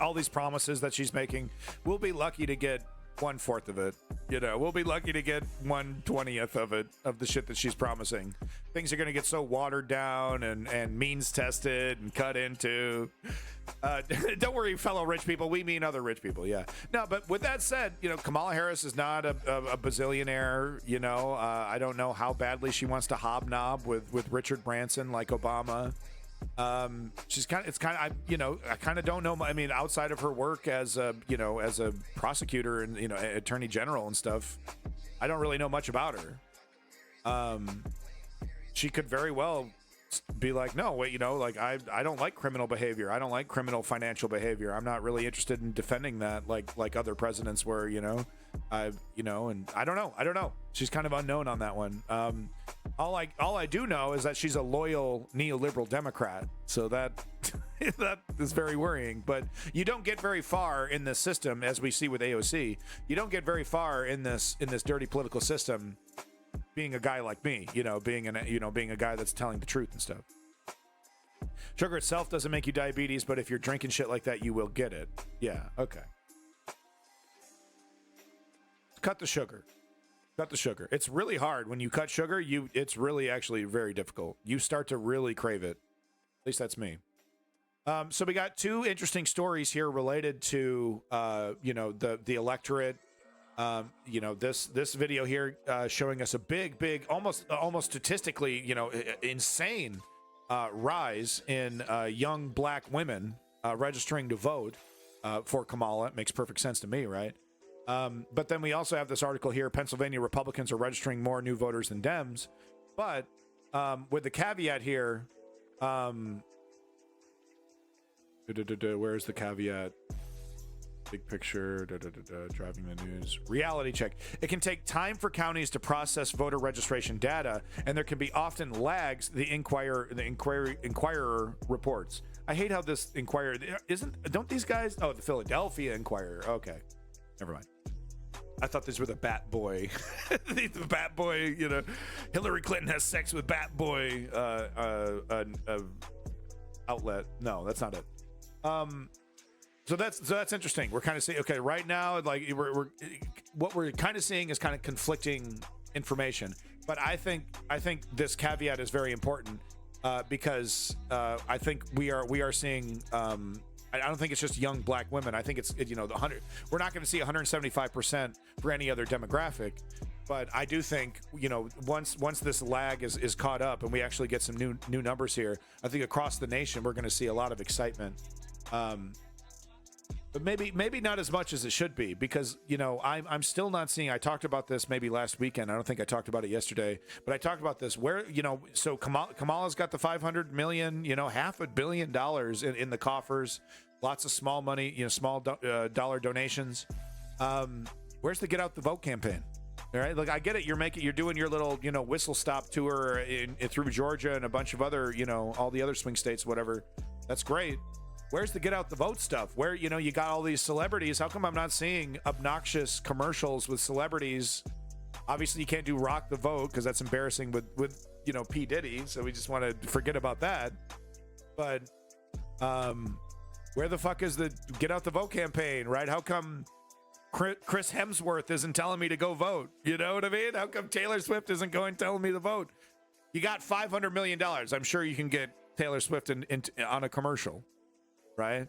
S1: All these promises that she's making, we'll be lucky to get 1/4 of it. You know, we'll be lucky to get 1/20th of it, of the shit that she's promising. Things are going to get so watered down and means tested and cut into. Don't worry, fellow rich people. We mean other rich people. Yeah. No, but with that said, you know, Kamala Harris is not a bazillionaire. You know, I don't know how badly she wants to hobnob with Richard Branson like Obama. She's kind of, I kind of don't know. I mean, outside of her work as a prosecutor and, you know, attorney general and stuff, I don't really know much about her. She could very well be like, no, wait, you know, like I don't like criminal behavior. I don't like criminal financial behavior. I'm not really interested in defending that like other presidents were, you know. And I don't know. She's kind of unknown on that one. All I do know is that she's a loyal neoliberal Democrat. So that is very worrying. But you don't get very far in this system, as we see with AOC. You don't get very far in this dirty political system being a guy like me, you know, being a guy that's telling the truth and stuff. Sugar itself doesn't make you diabetes, but if you're drinking shit like that, you will get it. Yeah, okay. Cut the sugar. It's really hard when you cut sugar. It's really actually very difficult. You start to really crave it. At least that's me. So we got two interesting stories here related to the electorate. This video here showing us a big almost statistically, you know, insane rise in young black women registering to vote for Kamala. It makes perfect sense to me, right? But then we also have this article here: Pennsylvania Republicans are registering more new voters than Dems. But with the caveat here, where's the caveat? Big picture, driving the news. Reality check. It can take time for counties to process voter registration data, and there can be often lags, the Inquirer reports. I hate how this Inquirer don't these guys? Oh, the Philadelphia Inquirer. Okay. Never mind. I thought these were the Bat Boy. the Bat Boy, you know, Hillary Clinton has sex with Bat Boy outlet. No, that's not it. So that's interesting. We're kind of saying, okay, right now, like what we're kind of seeing is kind of conflicting information. But I think this caveat is very important because I think we are seeing. I don't think it's just young black women. I think it's, you know, we're not going to see 175% for any other demographic. But I do think, you know, once this lag is caught up and we actually get some new numbers here, I think across the nation we're going to see a lot of excitement. But maybe not as much as it should be, because, you know, I'm still not seeing. I talked about this maybe last weekend. I don't think I talked about it yesterday, but I talked about this where, you know, so Kamala's got the $500 million, you know, $500 million in the coffers, lots of small money, you know, small dollar donations. Where's the Get Out the Vote campaign? All right, look, I get it. You're doing your little, you know, whistle stop tour through Georgia and a bunch of other, you know, all the other swing states, whatever. That's great. Where's the Get Out the Vote stuff? Where, you know, you got all these celebrities. How come I'm not seeing obnoxious commercials with celebrities? Obviously, you can't do Rock the Vote because that's embarrassing with you know, P. Diddy. So we just want to forget about that. But where the fuck is the Get Out the Vote campaign, right? How come Chris Hemsworth isn't telling me to go vote? You know what I mean? How come Taylor Swift isn't telling me to vote? You got $500 million. I'm sure you can get Taylor Swift on a commercial. Right?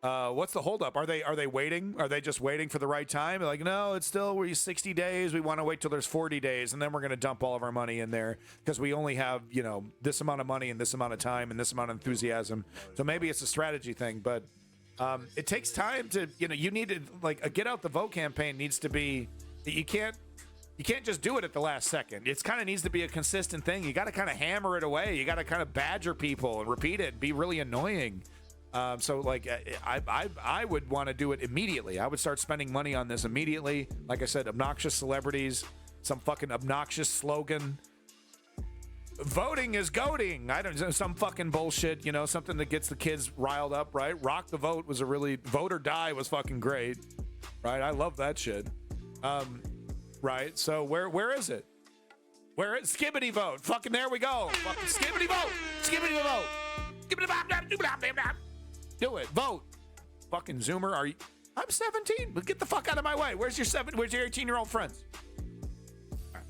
S1: What's the holdup? Are they waiting? Are they just waiting for the right time? Like, no, it's still 60 days. We want to wait till there's 40 days, and then we're going to dump all of our money in there because we only have, you know, this amount of money and this amount of time and this amount of enthusiasm. So maybe it's a strategy thing, but it takes time to, you know, you need to, like, a Get Out the Vote campaign needs to be, you can't just do it at the last second. It kind of needs to be a consistent thing. You got to kind of hammer it away. You got to kind of badger people and repeat it and be really annoying. So like I would want to do it immediately. I would start spending money on this immediately. Like I said, obnoxious celebrities, some fucking obnoxious slogan. Voting is goading. I don't know, some fucking bullshit, you know, something that gets the kids riled up, right? Rock the Vote was a really, Vote or Die was fucking great, right? I love that shit. Right? So where is it? Where is Skibbity Vote? Fucking there we go. Fucking Skibbity Vote. Skibbity Vote. Do it. Vote. Fucking Zoomer. I'm 17. But get the fuck out of my way. Where's your 18-year-old friends? Right.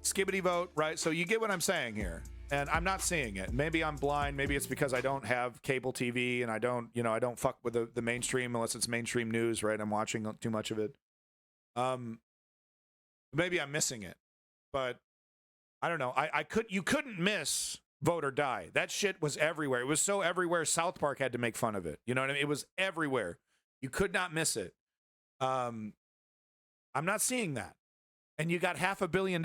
S1: Skibbity vote, right? So you get what I'm saying here. And I'm not seeing it. Maybe I'm blind. Maybe it's because I don't have cable TV and I don't fuck with the mainstream unless it's mainstream news, right? I'm watching too much of it. Maybe I'm missing it. But I don't know. You couldn't miss Vote or Die. That shit was everywhere. It was so everywhere. South Park had to make fun of it. You know what I mean? It was everywhere. You could not miss it. I'm not seeing that. And you got $500 million.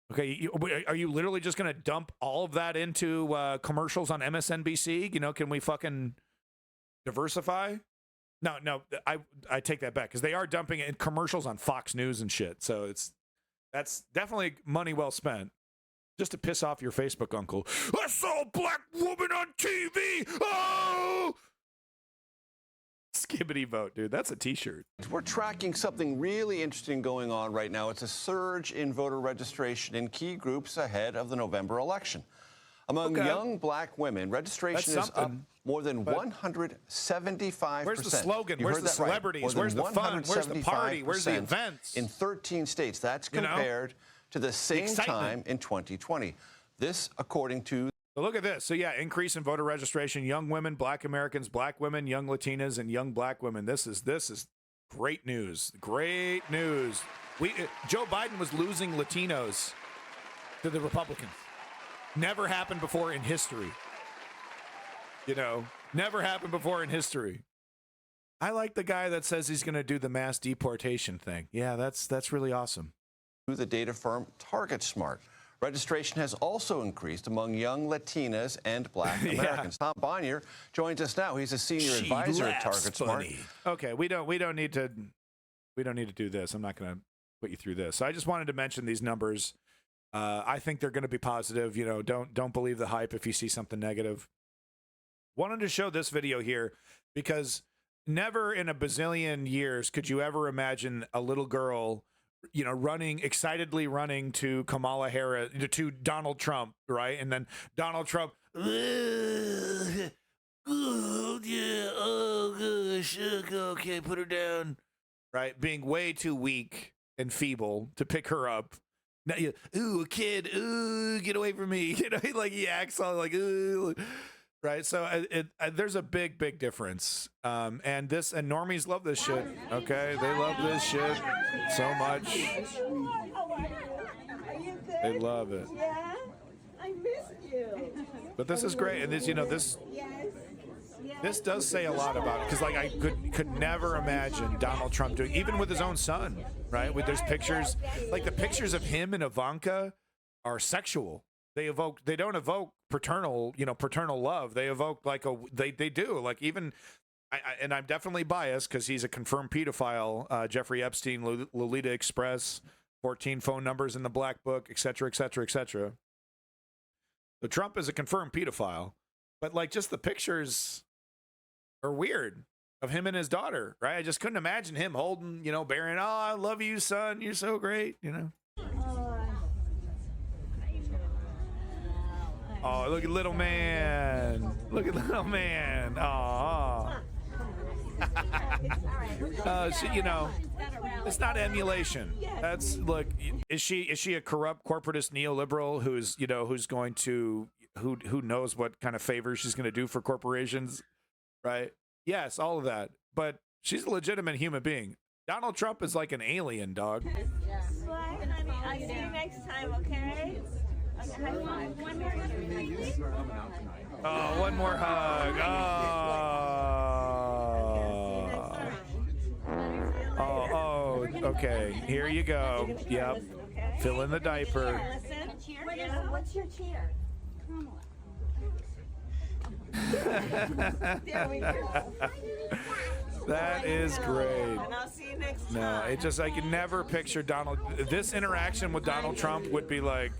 S1: Okay, are you literally just going to dump all of that into commercials on MSNBC? You know, can we fucking diversify? No, I take that back because they are dumping it in commercials on Fox News and shit. So that's definitely money well spent. Just to piss off your Facebook uncle. I saw a black woman on TV. Oh! Skibbity vote, dude. That's a t-shirt.
S10: We're tracking something really interesting going on right now. It's a surge in voter registration in key groups ahead of the November election. Among young black women, registration is up more than 175%.
S1: Where's the slogan? Where's the celebrities? Where's the fun? Where's the party? Where's the events?
S10: In 13 states. That's compared to the same time in 2020. This, according to...
S1: So look at this. So yeah, increase in voter registration, young women, black Americans, black women, young Latinas, and young black women. This is great news. Great news. Joe Biden was losing Latinos to the Republicans. Never happened before in history. You know, never happened before in history. I like the guy that says he's going to do the mass deportation thing. Yeah, that's really awesome.
S10: The data firm TargetSmart. Registration has also increased among young Latinas and black Americans. Tom Bonier joins us now. He's a senior advisor at TargetSmart.
S1: Okay, we don't need to do this. I'm not going to put you through this. So I just wanted to mention these numbers. I think they're going to be positive. You know, don't believe the hype if you see something negative. Wanted to show this video here because never in a bazillion years could you ever imagine a little girl, you know, excitedly running to Kamala Harris, to Donald Trump, right? And then Donald Trump, oh, yeah, oh, gosh, okay, put her down, right? Being way too weak and feeble to pick her up. Now you, ooh, a kid, ooh, get away from me. You know, like he acts all like, ooh, right? So there's a big difference. And normies love this shit. Okay, they love this shit so much. They love it.
S11: Yeah, I missed you.
S1: But this is great, and this does say a lot about it because, like, I could never imagine Donald Trump doing, even with his own son, right? There's pictures, like the pictures of him and Ivanka are sexual. They don't evoke paternal love. They evoke they do like even. And I'm definitely biased because he's a confirmed pedophile. Jeffrey Epstein, Lolita Express, 14 phone numbers in the black book, et cetera, et cetera, et cetera. So Trump is a confirmed pedophile, but like just the pictures are weird of him and his daughter, right? I just couldn't imagine him holding, bearing, oh, I love you, son. You're so great, Oh, look at little man. Look at little man. Oh. It's not emulation. That's look. Is she a corrupt corporatist neoliberal who knows what kind of favors she's going to do for corporations, right? Yes, all of that. But she's a legitimate human being. Donald Trump is like an alien, dog.
S11: I'll see you next time, okay?
S1: Oh, one more hug. Oh, okay. Here you go. Yep. Fill in the diaper.
S11: What's your cheer? There we go.
S1: That is great.
S11: And I'll see you next time.
S1: No, I can never picture this interaction with Donald Trump would be like,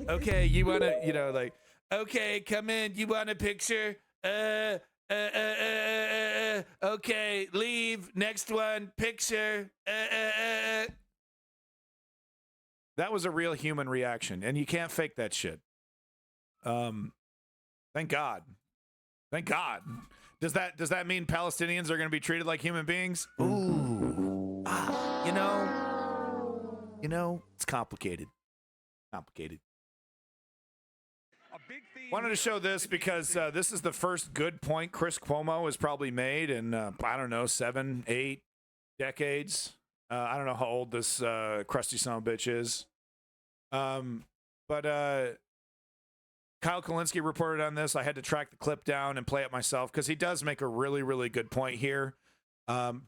S1: okay, you want to, okay, come in, you want a picture? Okay, leave, next one, picture. That was a real human reaction, and you can't fake that shit. Thank God. Thank God. Does that mean Palestinians are going to be treated like human beings? Ooh. You know, it's complicated. Wanted to show this because this is the first good point Chris Cuomo has probably made in, I don't know, 7, 8 decades. I don't know how old this crusty son of a bitch is. But Kyle Kulinski reported on this. I had to track the clip down and play it myself because he does make a really, really good point here.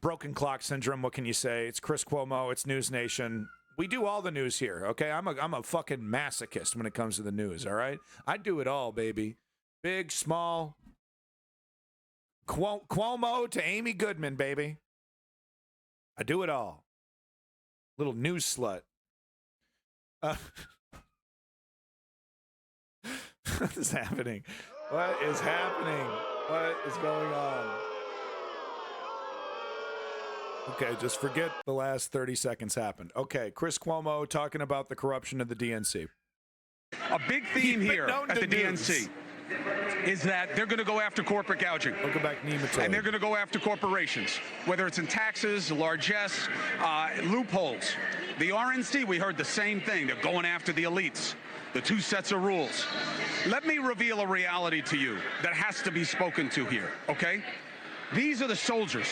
S1: Broken clock syndrome, what can you say? It's Chris Cuomo, it's News Nation. We do all the news here, okay? I'm a fucking masochist when it comes to the news, all right? I do it all, baby. Big, small. Cuomo to Amy Goodman, baby. I do it all. Little news slut. What is happening? What is happening? What is going on? Okay, just forget the last 30 seconds happened. Okay, Chris Cuomo talking about the corruption of the DNC.
S12: A big theme here at the DNC is that they're going to go after corporate gouging.
S1: Welcome back, Nematoid.
S12: And they're going to go after corporations, whether it's in taxes, largesse, loopholes. The RNC, we heard the same thing. They're going after the elites, the two sets of rules. Let me reveal a reality to you that has to be spoken to here, okay? These are the soldiers.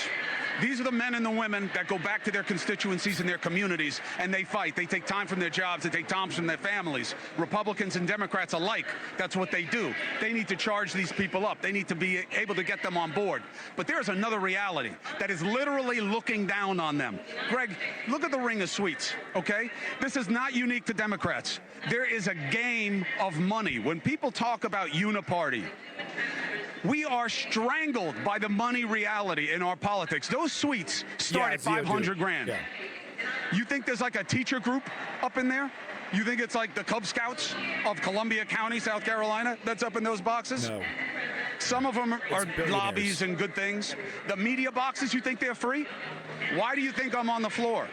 S12: These are the men and the women that go back to their constituencies and their communities, and they fight. They take time from their jobs. They take time from their families. Republicans and Democrats alike, that's what they do. They need to charge these people up. They need to be able to get them on board. But there's another reality that is literally looking down on them. Greg, look at the ring of sweets, okay? This is not unique to Democrats. There is a game of money. When people talk about uniparty, we are strangled by the money reality in our politics. Those suites start at 500 grand. Yeah. You think there's like a teacher group up in there? You think it's like the Cub Scouts of Columbia County, South Carolina, that's up in those boxes?
S1: No.
S12: Some of them are lobbies and good things. The media boxes, you think they're free? Why do you think I'm on the floor?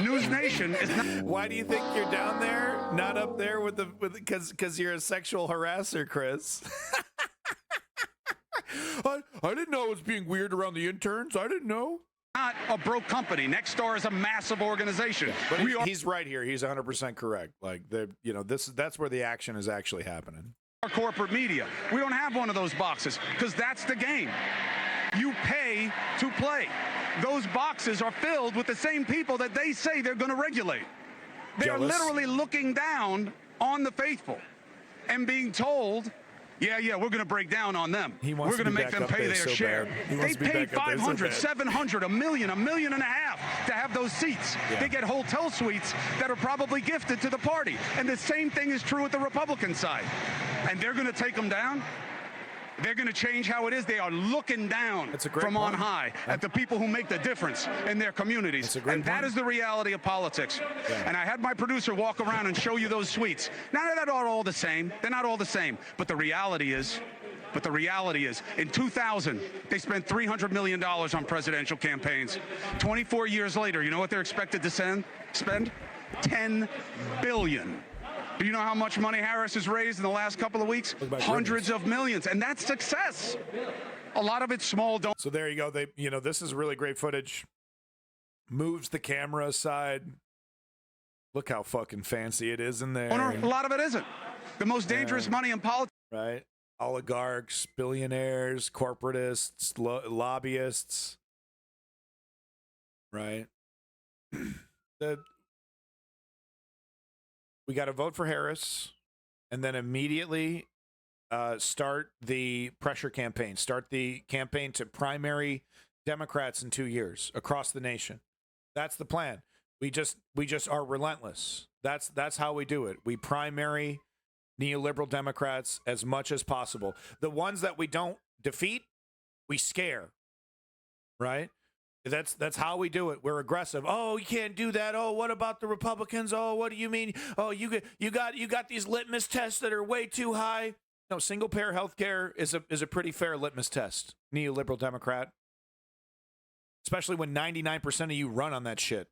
S12: News Nation is not.
S1: Why do you think you're down there, not up there with because you're a sexual harasser, Chris? I didn't know it was being weird around the interns. I didn't know.
S12: Not a broke company. Nexstar is a massive organization.
S1: Yeah, but he's right here. He's 100% correct. Like that's where the action is actually happening.
S12: Our corporate media. We don't have one of those boxes because that's the game. You pay to play. Those boxes are filled with the same people that they say they're going to regulate. They are literally looking down on the faithful and being told, yeah, we're going to break down on them. We're going to make them pay their share. They paid $500, $700, $1 million, $1.5 million to have those seats. Yeah. They get hotel suites that are probably gifted to the party. And the same thing is true with the Republican side. And they're going to take them down. They're going to change how it is. They are looking down from on high at the people who make the difference in their communities. And that is the reality of politics. Yeah. And I had my producer walk around and show you those suites. Now, they're not all the same. They're not all the same. But the reality is, in 2000, they spent $300 million on presidential campaigns. 24 years later, you know what they're expected to spend? $10 billion. Do you know how much money Harris has raised in the last couple of weeks? Hundreds of millions, and that's success. A lot of it's small.
S1: So there you go. This is really great footage. Moves the camera aside. Look how fucking fancy it is in there.
S12: A lot of it isn't. The most dangerous money in politics.
S1: Right. Oligarchs, billionaires, corporatists, lobbyists. Right. We got to vote for Harris and then immediately start the pressure campaign, start the campaign to primary Democrats in 2 years across the nation. That's the plan. We just are relentless. That's how we do it. We primary neoliberal Democrats as much as possible. The ones that we don't defeat, we scare. Right? That's how we do it. We're aggressive. Oh, you can't do that. Oh, what about the Republicans? Oh, what do you mean? Oh, you got these litmus tests that are way too high. No, single payer health care is a pretty fair litmus test, neoliberal Democrat. Especially when 99% of you run on that shit.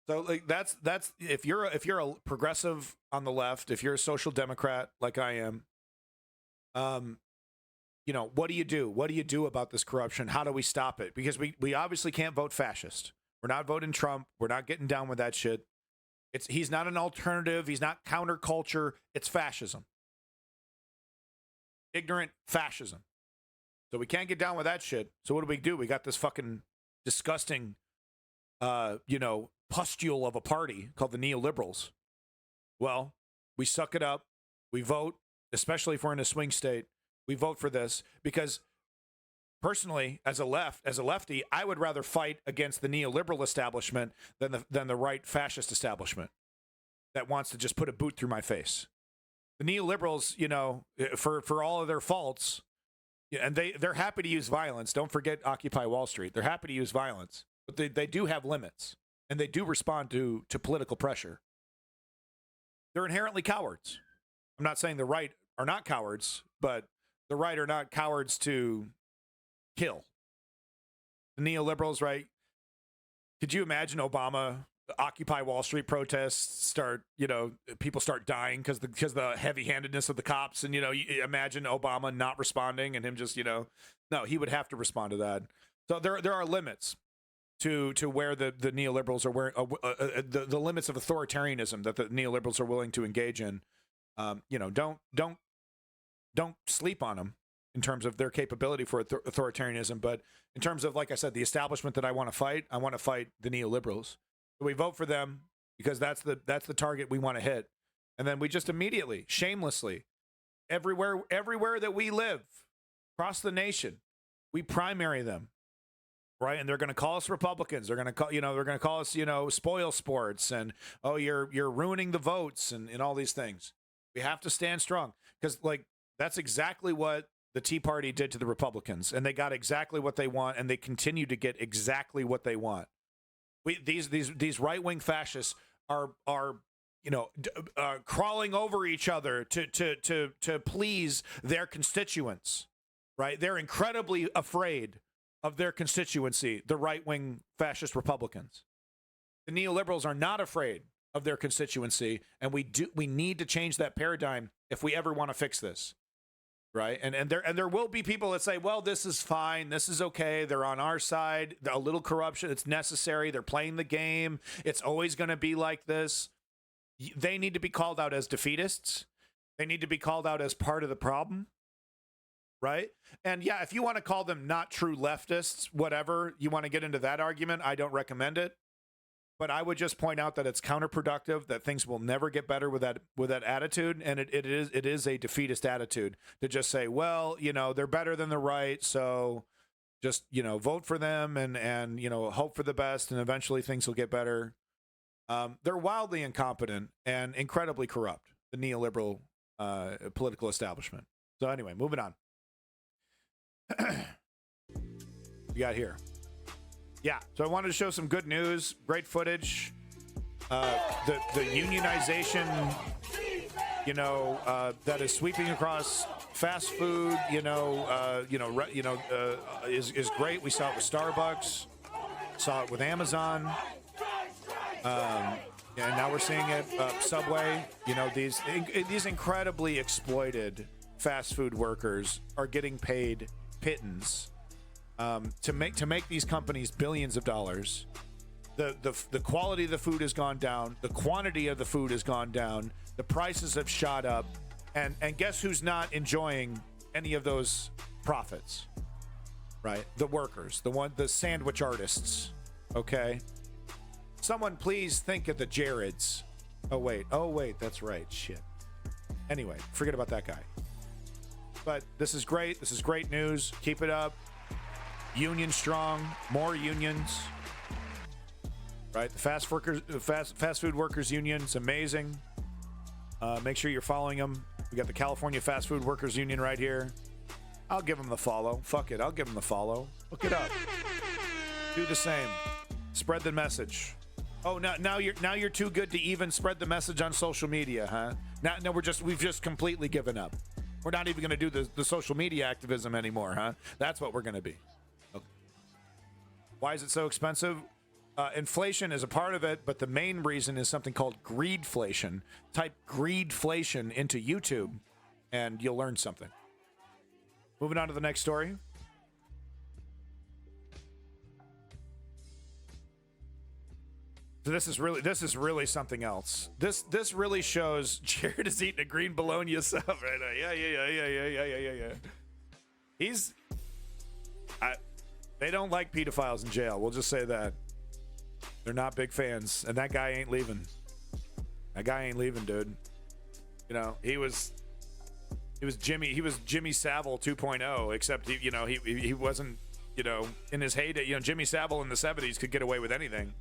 S1: So like that's if you're a progressive on the left, if you're a social democrat like I am, you know, what do you do? What do you do about this corruption? How do we stop it? Because we obviously can't vote fascist. We're not voting Trump. We're not getting down with that shit. He's not an alternative. He's not counterculture. It's fascism. Ignorant fascism. So we can't get down with that shit. So what do? We got this fucking disgusting, you know, pustule of a party called the neoliberals. Well, we suck it up. We vote, especially if we're in a swing state. We vote for this because personally, as a lefty, I would rather fight against the neoliberal establishment than the right fascist establishment that wants to just put a boot through my face. The neoliberals, you know, for all of their faults, and they're happy to use violence. Don't forget Occupy Wall Street. They're happy to use violence, but they do have limits, and they do respond to political pressure. They're inherently cowards. I'm not saying the right are not cowards, but the right are not cowards to kill. The neoliberals, right? Could you imagine Obama, Occupy Wall Street protests start, you know, people start dying because the heavy-handedness of the cops, and, you know, you imagine Obama not responding and him just, you know, no, he would have to respond to that. So there are limits to where the neoliberals are, where the limits of authoritarianism that the neoliberals are willing to engage in. You know, don't sleep on them in terms of their capability for authoritarianism. But in terms of, like I said, the establishment that I want to fight the neoliberals. So we vote for them because that's the target we want to hit. And then we just immediately, shamelessly, everywhere that we live, across the nation, we primary them. Right, and they're going to call us Republicans. They're going to call us, you know, spoil sports, and oh, you're ruining the votes, and all these things. We have to stand strong because, like, that's exactly what the Tea Party did to the Republicans, and they got exactly what they want, and they continue to get exactly what they want. These right wing fascists are you know crawling over each other to please their constituents. Right, they're incredibly afraid of their constituency, the right-wing fascist Republicans. The neoliberals are not afraid of their constituency, and we need to change that paradigm if we ever want to fix this, right? And there will be people that say, well, this is fine, this is okay, they're on our side, a little corruption, it's necessary, they're playing the game, it's always going to be like this. They need to be called out as defeatists. They need to be called out as part of the problem. Right? And yeah, if you want to call them not true leftists, whatever, you want to get into that argument, I don't recommend it. But I would just point out that it's counterproductive, that things will never get better with that attitude. And it is a defeatist attitude to just say, well, you know, they're better than the right, so just, you know, vote for them and you know, hope for the best, and eventually things will get better. They're wildly incompetent and incredibly corrupt, the neoliberal political establishment. So anyway, moving on. We got here. Yeah, so I wanted to show some good news, great footage. The unionization, you know, that is sweeping across fast food, is great. We saw it with Starbucks, saw it with Amazon, and now we're seeing it Subway. You know, these incredibly exploited fast food workers are getting paid pittance to make these companies billions of dollars. The quality of the food has gone down. The quantity of the food has gone down. The prices have shot up. And guess who's not enjoying any of those profits? Right? The workers, the sandwich artists. Okay? Someone please think of the Jareds. Oh wait, that's right. Shit. Anyway, forget about that guy. But this is great. This is great news. Keep it up. Union strong. More unions. Right? The fast food workers union is amazing. Make sure you're following them. We got the California Fast Food Workers Union right here. I'll give them the follow. Fuck it. I'll give them the follow. Look it up. Do the same. Spread the message. Oh, now you're too good to even spread the message on social media, huh? Now we've just completely given up. We're not even going to do the social media activism anymore, huh? That's what we're going to be. Okay. Why is it so expensive? Inflation is a part of it, but the main reason is something called greedflation. Type greedflation into YouTube, and you'll learn something. Moving on to the next story. So this is really something else. This really shows Jared is eating a green bologna sub right now. Yeah. They don't like pedophiles in jail. We'll just say that. They're not big fans, and that guy ain't leaving. That guy ain't leaving, dude. You know, he was Jimmy Savile 2.0, except he wasn't, in his heyday. Jimmy Savile in the 70s could get away with anything.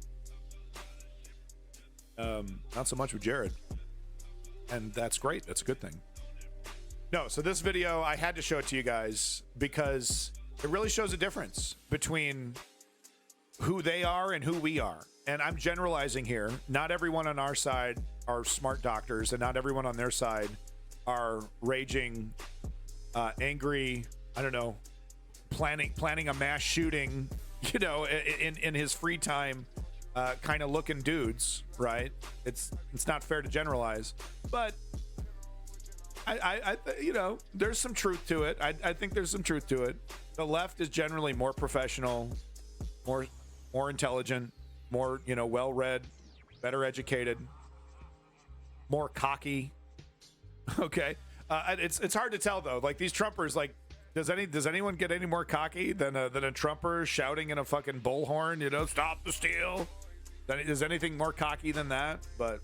S1: Not so much with Jared, and that's great. That's a good thing. No, so this video, I had to show it to you guys because it really shows a difference between who they are and who we are. And I'm generalizing here. Not everyone on our side are smart doctors, and not everyone on their side are raging, angry, I don't know, planning a mass shooting, in his free time, kind of looking dudes, right? It's not fair to generalize, but I there's some truth to it. I think there's some truth to it. The left is generally more professional, more intelligent, more well-read, better educated, more cocky. Okay, it's hard to tell though. Like these Trumpers, like does anyone get any more cocky than a Trumper shouting in a fucking bullhorn? Stop the steal. Is anything more cocky than that? But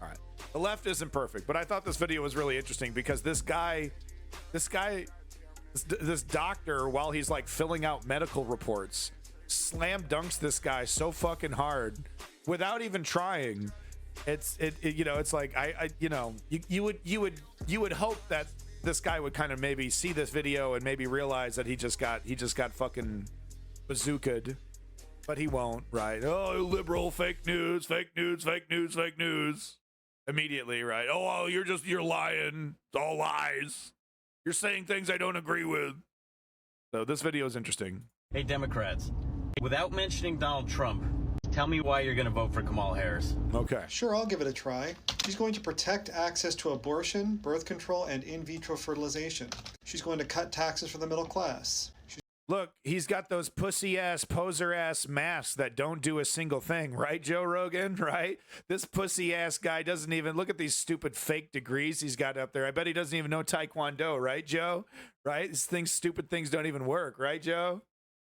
S1: all right, the left isn't perfect. But I thought this video was really interesting because this doctor, while he's like filling out medical reports, slam dunks this guy so fucking hard without even trying. It's like you would hope that this guy would kind of maybe see this video and maybe realize that he just got fucking bazookaed, but he won't, right? Oh, liberal, fake news immediately, right? Oh, you're lying. It's all lies. You're saying things I don't agree with. So this video is interesting.
S13: Hey, Democrats, without mentioning Donald Trump, tell me why you're going to vote for Kamala Harris.
S1: Okay.
S14: Sure, I'll give it a try. She's going to protect access to abortion, birth control, and in vitro fertilization. She's going to cut taxes for the middle class.
S1: Look, he's got those pussy-ass, poser-ass masks that don't do a single thing, right, Joe Rogan, right? This pussy-ass guy doesn't even, look at these stupid fake degrees he's got up there. I bet he doesn't even know Taekwondo, right, Joe? Right? These stupid things don't even work, right, Joe?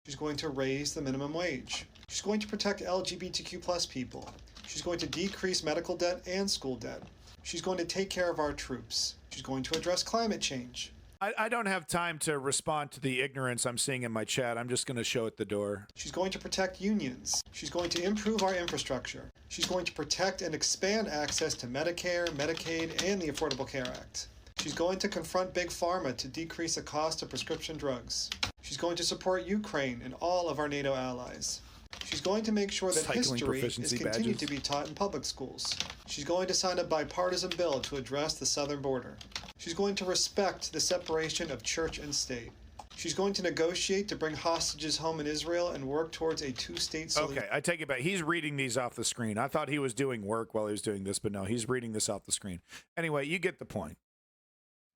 S14: She's going to raise the minimum wage. She's going to protect LGBTQ plus people. She's going to decrease medical debt and school debt. She's going to take care of our troops. She's going to address climate change.
S1: I don't have time to respond to the ignorance I'm seeing in my chat. I'm just going to show it the door.
S14: She's going to protect unions. She's going to improve our infrastructure. She's going to protect and expand access to Medicare, Medicaid, and the Affordable Care Act. She's going to confront Big Pharma to decrease the cost of prescription drugs. She's going to support Ukraine and all of our NATO allies. She's going to make sure that history is continued to be taught in public schools. She's going to sign a bipartisan bill to address the southern border. She's going to respect the separation of church and state. She's going to negotiate to bring hostages home in Israel and work towards a two-state solution.
S1: Okay, I take it back. He's reading these off the screen. I thought he was doing work while he was doing this, but no, he's reading this off the screen. Anyway, you get the point.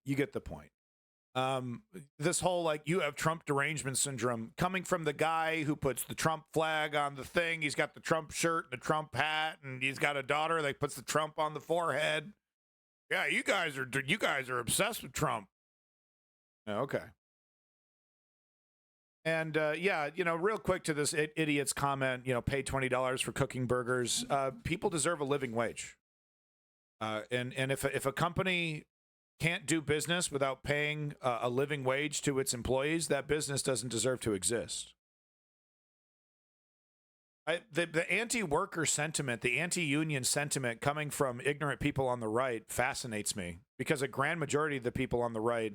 S1: You get the point. This whole, like, you have Trump derangement syndrome coming from the guy who puts the Trump flag on the thing. He's got the Trump shirt and the Trump hat, and he's got a daughter that puts the Trump on the forehead. Yeah, you guys are obsessed with Trump. Okay. And yeah, real quick to this idiot's comment, pay $20 for cooking burgers. People deserve a living wage. And if a company can't do business without paying a living wage to its employees, that business doesn't deserve to exist. The anti-worker sentiment, the anti-union sentiment coming from ignorant people on the right fascinates me, because a grand majority of the people on the right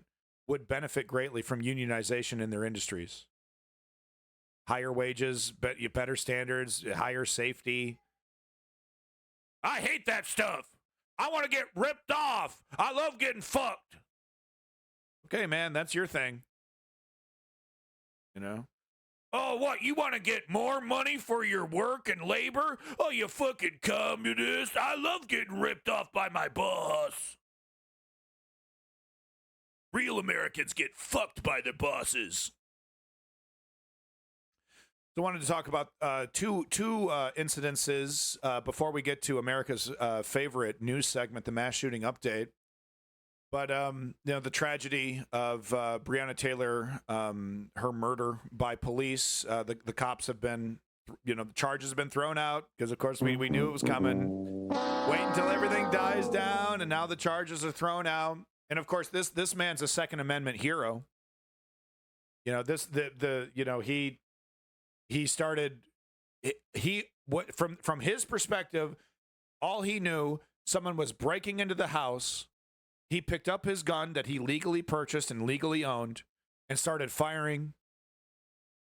S1: would benefit greatly from unionization in their industries. Higher wages, better standards, higher safety. I hate that stuff. I want to get ripped off. I love getting fucked. Okay, man, that's your thing. Oh, what? You want to get more money for your work and labor? Oh, you fucking communist. I love getting ripped off by my boss. Real Americans get fucked by their bosses. So I wanted to talk about two incidences before we get to America's favorite news segment, the mass shooting update. But the tragedy of Breonna Taylor, her murder by police. The cops have been, the charges have been thrown out because, of course, we knew it was coming. Wait until everything dies down, and now the charges are thrown out. And of course, this man's a Second Amendment hero. He started, from his perspective, all he knew, someone was breaking into the house. He picked up his gun that he legally purchased and legally owned and started firing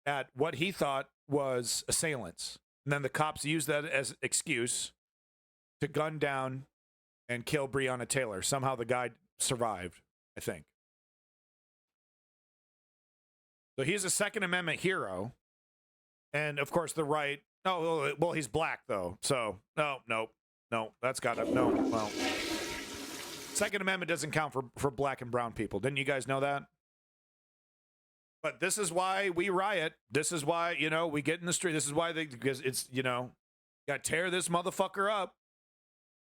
S1: at what he thought was assailants. And then the cops used that as excuse to gun down and kill Breonna Taylor. Somehow the guy survived, I think. So he's a Second Amendment hero. And, of course, the right, no, well, he's black, though. So, no, that's got to, no, well. Second Amendment doesn't count for black and brown people. Didn't you guys know that? But this is why we riot. This is why, we get in the street. This is why because it's, got to tear this motherfucker up.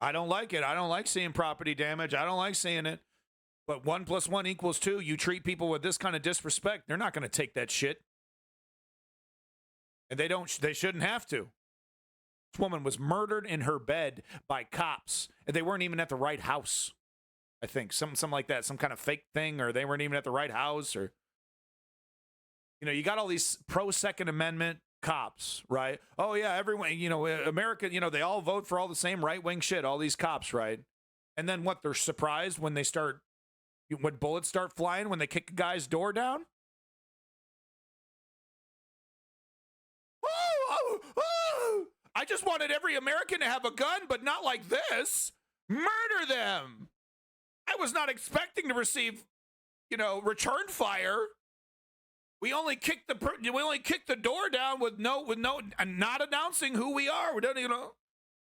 S1: I don't like it. I don't like seeing property damage. I don't like seeing it. But 1 + 1 = 2. You treat people with this kind of disrespect, they're not going to take that shit. And they shouldn't have to. This woman was murdered in her bed by cops, and they weren't even at the right house. I think something like that, some kind of fake thing, or they weren't even at the right house, or you got all these pro Second Amendment cops, right? Oh yeah, everyone, America, they all vote for all the same right-wing shit, all these cops, right? And then what? They're surprised when when bullets start flying when they kick a guy's door down? I just wanted every American to have a gun, but not like this. Murder them. I was not expecting to receive, return fire. We only kicked the door down with no, and not announcing who we are. We don't even know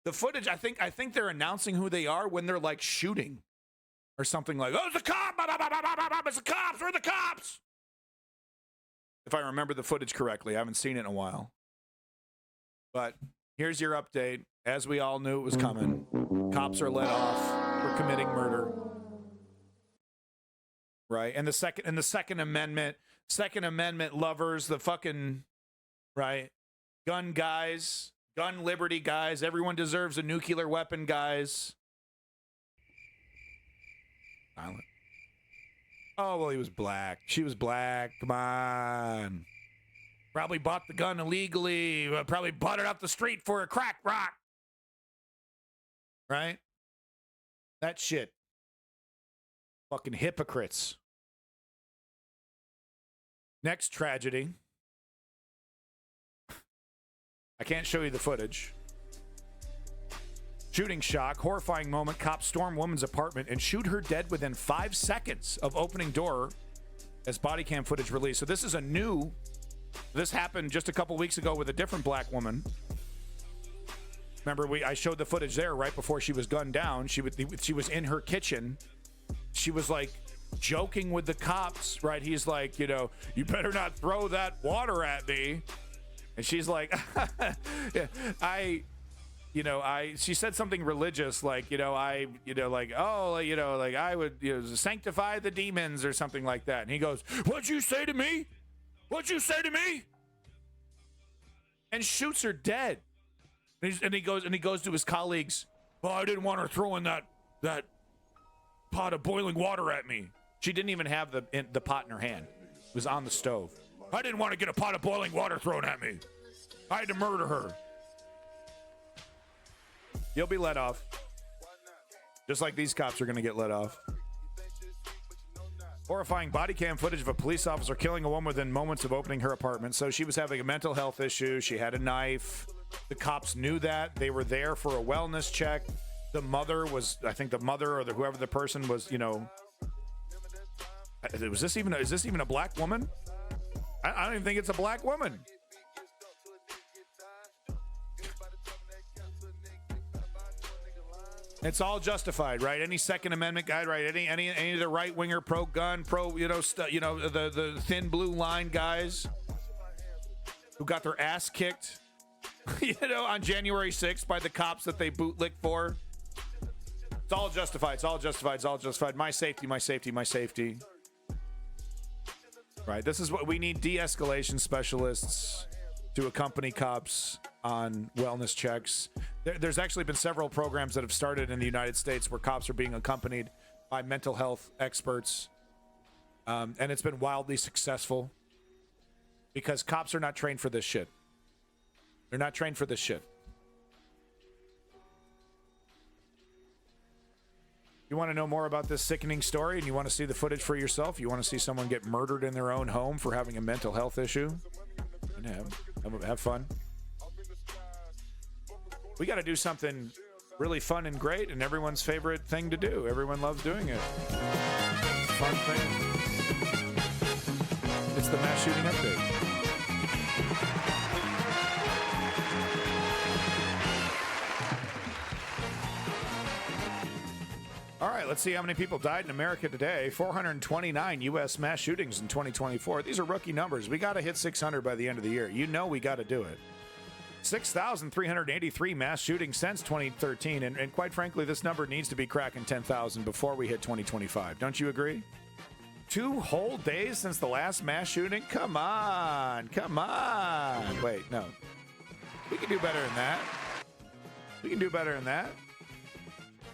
S1: the footage. I think they're announcing who they are when they're like shooting, or something like, "Oh, it's the cop! It's the cops! We're the cops!" If I remember the footage correctly, I haven't seen it in a while. But here's your update. As we all knew it was coming, cops are let off for committing murder. Right? And the Second Amendment lovers, the fucking, right? Gun guys, gun liberty guys, everyone deserves a nuclear weapon guys. Silent. Oh, well, he was black. She was black. Come on. Probably bought the gun illegally. Probably bought it off the street for a crack rock. Right? That shit. Fucking hypocrites. Next tragedy. I can't show you the footage. Shooting shock, horrifying moment. Cops storm woman's apartment and shoot her dead within 5 seconds of opening door as body cam footage released. So this happened just a couple weeks ago with a different black woman. Remember, I showed the footage there right before she was gunned down. She was in her kitchen. She was like joking with the cops, right? He's like, you better not throw that water at me. And she's like, she said something religious, like, I would, sanctify the demons or something like that. And he goes, "What'd you say to me? What'd you say to me?" And shoots her dead. And he goes to his colleagues, "Well, I didn't want her throwing that pot of boiling water at me." She didn't even have the pot in her hand. It was on the stove. "I didn't want to get a pot of boiling water thrown at me. I had to murder her." You'll be let off. Just like these cops are going to get let off. Horrifying body cam footage of a police officer killing a woman within moments of opening her apartment. So she was having a mental health issue. She had a knife. The cops knew that. They were there for a wellness check. The mother was, I think the mother or whoever the person was, is this even a black woman? I don't even think it's a black woman. It's all justified, right? Any Second Amendment guy, right? Any of the right winger, pro gun, pro, the thin blue line guys who got their ass kicked, on January 6th by the cops that they bootlicked for. It's all justified. It's all justified. It's all justified. My safety, my safety, my safety. Right. This is what we need: de-escalation specialists to accompany cops on wellness checks. There's actually been several programs that have started in the United States where cops are being accompanied by mental health experts. And it's been wildly successful because cops are not trained for this shit. They're not trained for this shit. You want to know more about this sickening story and you want to see the footage for yourself? You want to see someone get murdered in their own home for having a mental health issue? Have fun. We got to do something really fun and great and everyone's favorite thing to do. Everyone loves doing it. Fun thing. It's the mass shooting update. All right, let's see how many people died in America today. 429 U.S. mass shootings in 2024. These are rookie numbers. We got to hit 600 by the end of the year. We got to do it. 6,383 mass shootings since 2013. And quite frankly, this number needs to be cracking 10,000 before we hit 2025. Don't you agree? 2 whole days since the last mass shooting? Come on. Come on. Wait, no. We can do better than that. We can do better than that.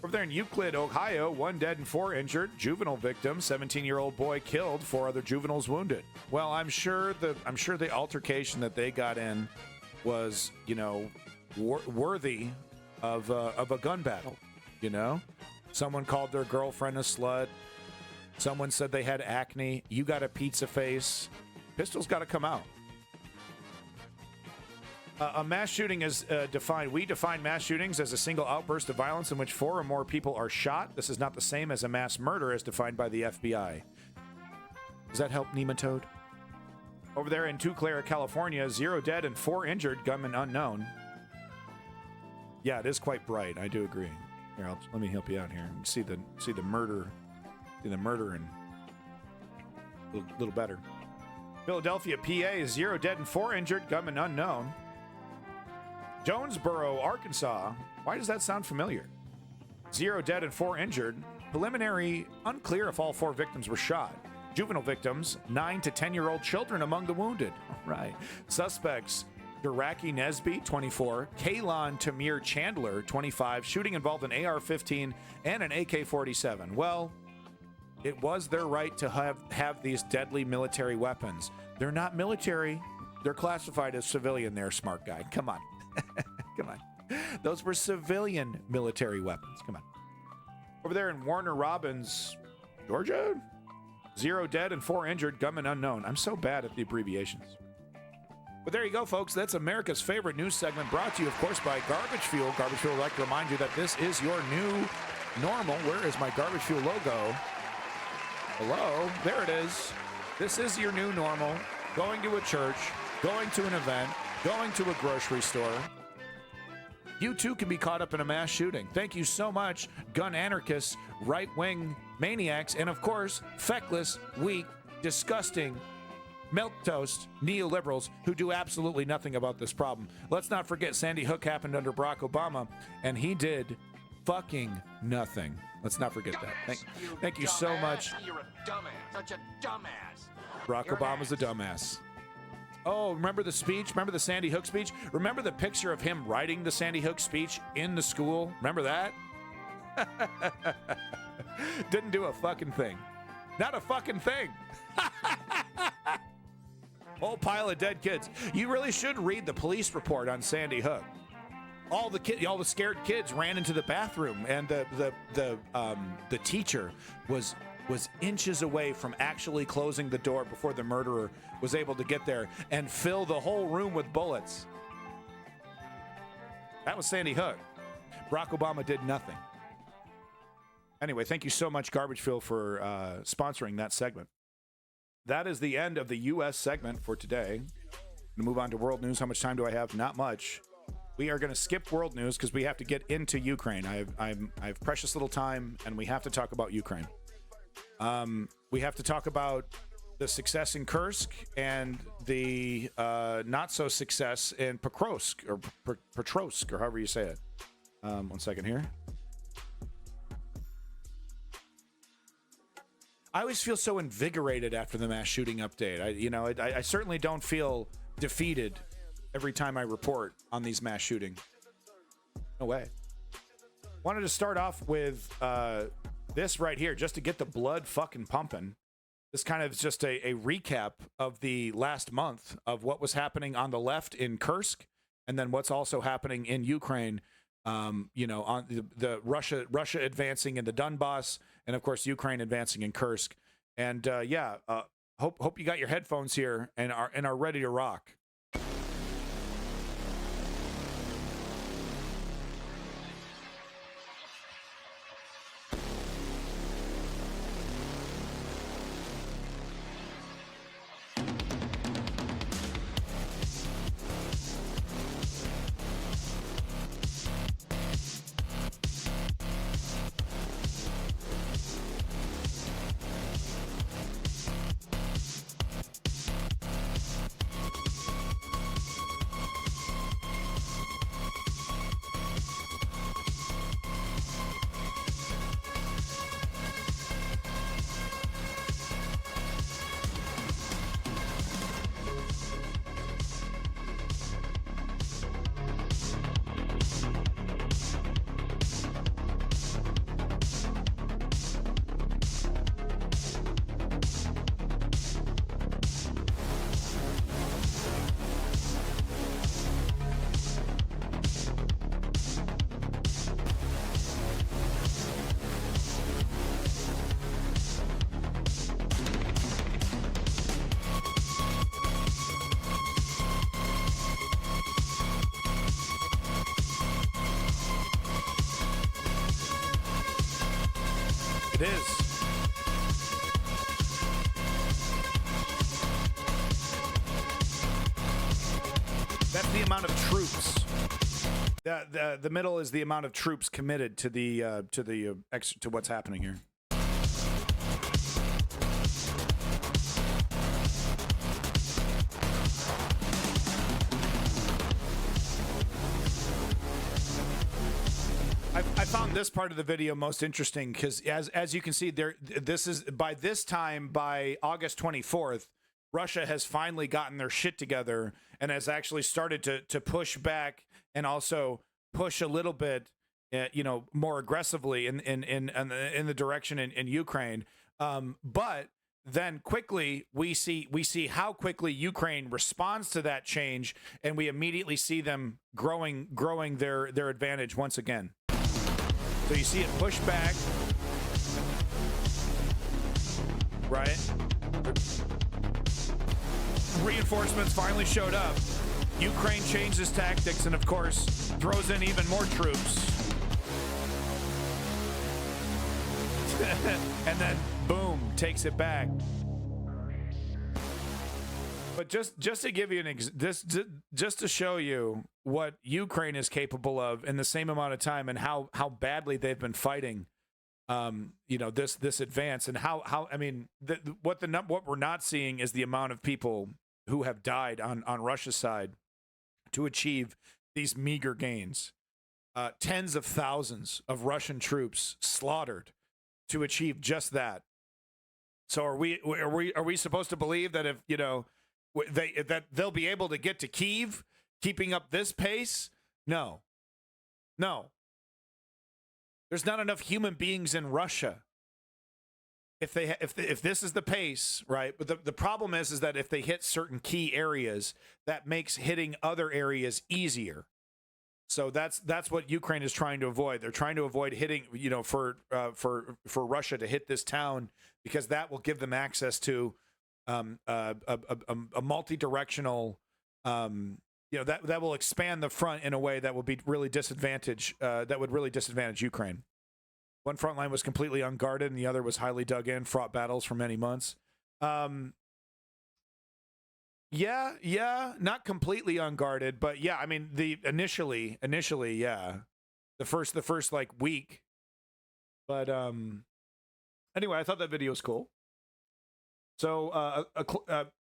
S1: Over there in Euclid, Ohio, 1 dead and 4 injured. Juvenile victim, 17-year-old boy killed, 4 other juveniles wounded. Well, I'm sure the altercation that they got in was, worthy of a gun battle. Someone called their girlfriend a slut. Someone said they had acne. You got a pizza face. Pistol's got to come out. A mass shooting is defined. We define mass shootings as a single outburst of violence in which 4 or more people are shot. This is not the same as a mass murder as defined by the FBI. Does that help, Nematode? Over there in Tuclair, California, 0 dead and 4 injured, gunman unknown. Yeah, it is quite bright. I do agree. Here, let me help you out here. See the murder, and a little better. Philadelphia, PA, 0 dead and 4 injured, gunman unknown. Jonesboro, Arkansas. Why does that sound familiar? 0 dead and 4 injured. Preliminary, unclear if all 4 victims were shot. Juvenile victims, 9 to 10-year-old children among the wounded. All right. Suspects, Duraki Nesby, 24. Kaylon Tamir Chandler, 25. Shooting involved an AR-15 and an AK-47. Well, it was their right to have these deadly military weapons. They're not military. They're classified as civilian there, smart guy. Come on. Come on. Those were civilian military weapons. Come on. Over there in Warner Robins, Georgia, 0 dead and 4 injured, gunman unknown. I'm so bad at the abbreviations. But there you go, folks. That's America's favorite news segment, brought to you, of course, by Garbage Fuel. Garbage Fuel would like to remind you that this is your new normal. Where is my Garbage Fuel logo? Hello? There it is. This is your new normal. Going to a church, going to an event, going to a grocery store. You too can be caught up in a mass shooting. Thank you so much, gun anarchists, right-wing maniacs, and of course, feckless, weak, disgusting, milquetoast neoliberals who do absolutely nothing about this problem. Let's not forget Sandy Hook happened under Barack Obama, and he did fucking nothing. Let's not forget that. Thank you so much.
S6: You're a dumbass. Such a dumbass.
S1: Barack Obama's a dumbass. Oh, remember the speech? Remember the Sandy Hook speech? Remember the picture of him writing the Sandy Hook speech in the school? Remember that? Didn't do a fucking thing. Not a fucking thing. Whole pile of dead kids. You really should read the police report on Sandy Hook. All the scared kids ran into the bathroom, and the teacher was inches away from actually closing the door before the murderer was able to get there and fill the whole room with bullets. That was Sandy Hook. Barack Obama did nothing. Anyway, thank you so much, Garbage Fuel, for sponsoring that segment. That is the end of the U.S. segment for today. I'm going to move on to world news. How much time do I have? Not much. we are going to skip world news because we have to get into Ukraine. I have precious little time, and we have to talk about Ukraine. We have to talk about the success in Kursk and the not so success in Pokrovsk or Petrovsk or however you say it. 1 second here. I always feel so invigorated after the mass shooting update. I certainly don't feel defeated every time I report on these mass shootings. No way. Wanted to start off with this right here just to get the blood fucking pumping. This kind of is just a recap of the last month of what was happening on the left in Kursk, and then what's also happening in Ukraine. On the Russia advancing in the Donbass, and of course Ukraine advancing in Kursk. And hope you got your headphones here and are ready to rock. It is. That's the amount of troops. The middle is the amount of troops committed to what's happening here. I found this part of the video most interesting because, as you can see, this is by August 24th, Russia has finally gotten their shit together and has actually started to push back and also push a little bit, more aggressively in the direction in Ukraine. But then quickly we see how quickly Ukraine responds to that change, and we immediately see them growing their advantage once again. So you see it push back, right? Reinforcements finally showed up. Ukraine changes tactics and, of course, throws in even more troops. And then, boom, takes it back. But just to give you just to show you what Ukraine is capable of in the same amount of time and how badly they've been fighting, this advance, and how I mean, what we're not seeing is the amount of people who have died on Russia's side to achieve these meager gains. Tens of thousands of Russian troops slaughtered to achieve just that. So are we supposed to believe that if that they'll be able to get to Kyiv keeping up this pace? No. There's not enough human beings in Russia. If this is the pace, right? But the problem is that if they hit certain key areas, that makes hitting other areas easier. So that's what Ukraine is trying to avoid. They're trying to avoid hitting, for Russia to hit this town, because that will give them access to a multi-directional, that will expand the front in a way that will be really disadvantage Ukraine. One front line was completely unguarded, and the other was highly dug in, fought battles for many months. Yeah, not completely unguarded, but yeah, I mean the initially, yeah, the first like week, but anyway, I thought that video was cool. So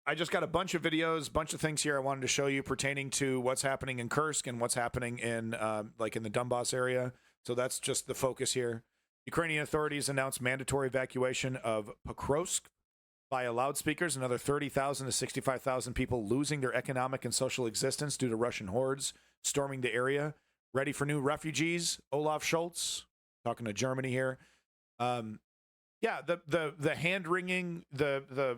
S1: I just got a bunch of videos, bunch of things here I wanted to show you pertaining to what's happening in Kursk and what's happening in like in the Donbass area. So that's just the focus here. Ukrainian authorities announced mandatory evacuation of Pokrovsk via loudspeakers. Another 30,000 to 65,000 people losing their economic and social existence due to Russian hordes storming the area. Ready for new refugees? Olaf Scholz, talking to Germany here. Yeah, the hand wringing, we're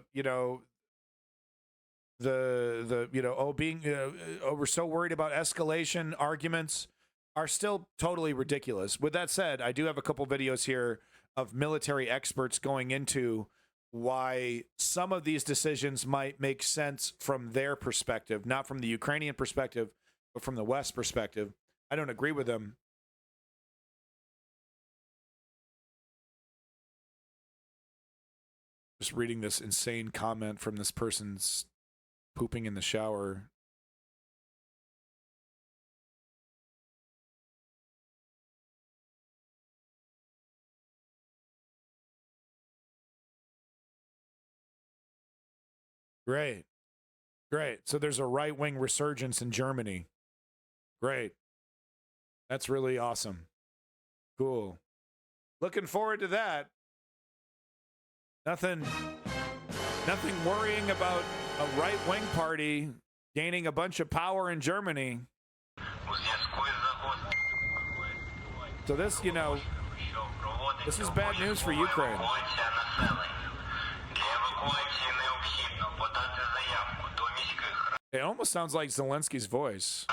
S1: so worried about escalation arguments are still totally ridiculous. With that said, I do have a couple videos here of military experts going into why some of these decisions might make sense from their perspective, not from the Ukrainian perspective, but from the West perspective. I don't agree with them. Just reading this insane comment from this person's pooping in the shower. Great. So there's a right-wing resurgence in Germany. Great. That's really awesome. Cool. Looking forward to that. Nothing worrying about a right-wing party gaining a bunch of power in Germany. So this, this is bad news for Ukraine. It almost sounds like Zelensky's voice.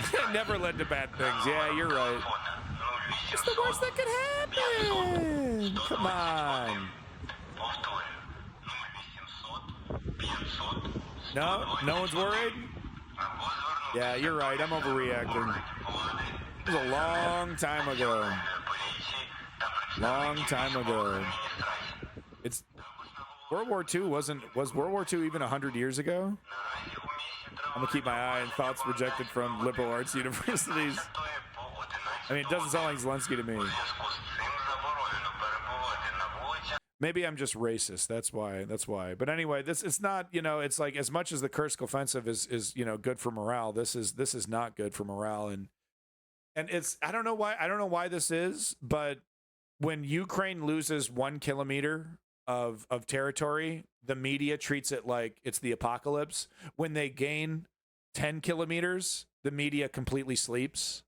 S1: It never led to bad things. Yeah, you're right. It's the worst that could happen. Come on. No one's worried? Yeah, you're right. I'm overreacting. It was a long time ago. It's World War II was World War II even 100 years ago? I'm gonna keep my eye on thoughts projected from liberal arts universities. I mean, it doesn't sound like Zelensky to me. Maybe I'm just racist. That's why. But anyway, it's not, it's like as much as the Kursk offensive is good for morale, this is not good for morale. And it's, I don't know why this is, but when Ukraine loses 1 kilometer of territory, the media treats it like it's the apocalypse. When they gain 10 kilometers, the media completely sleeps.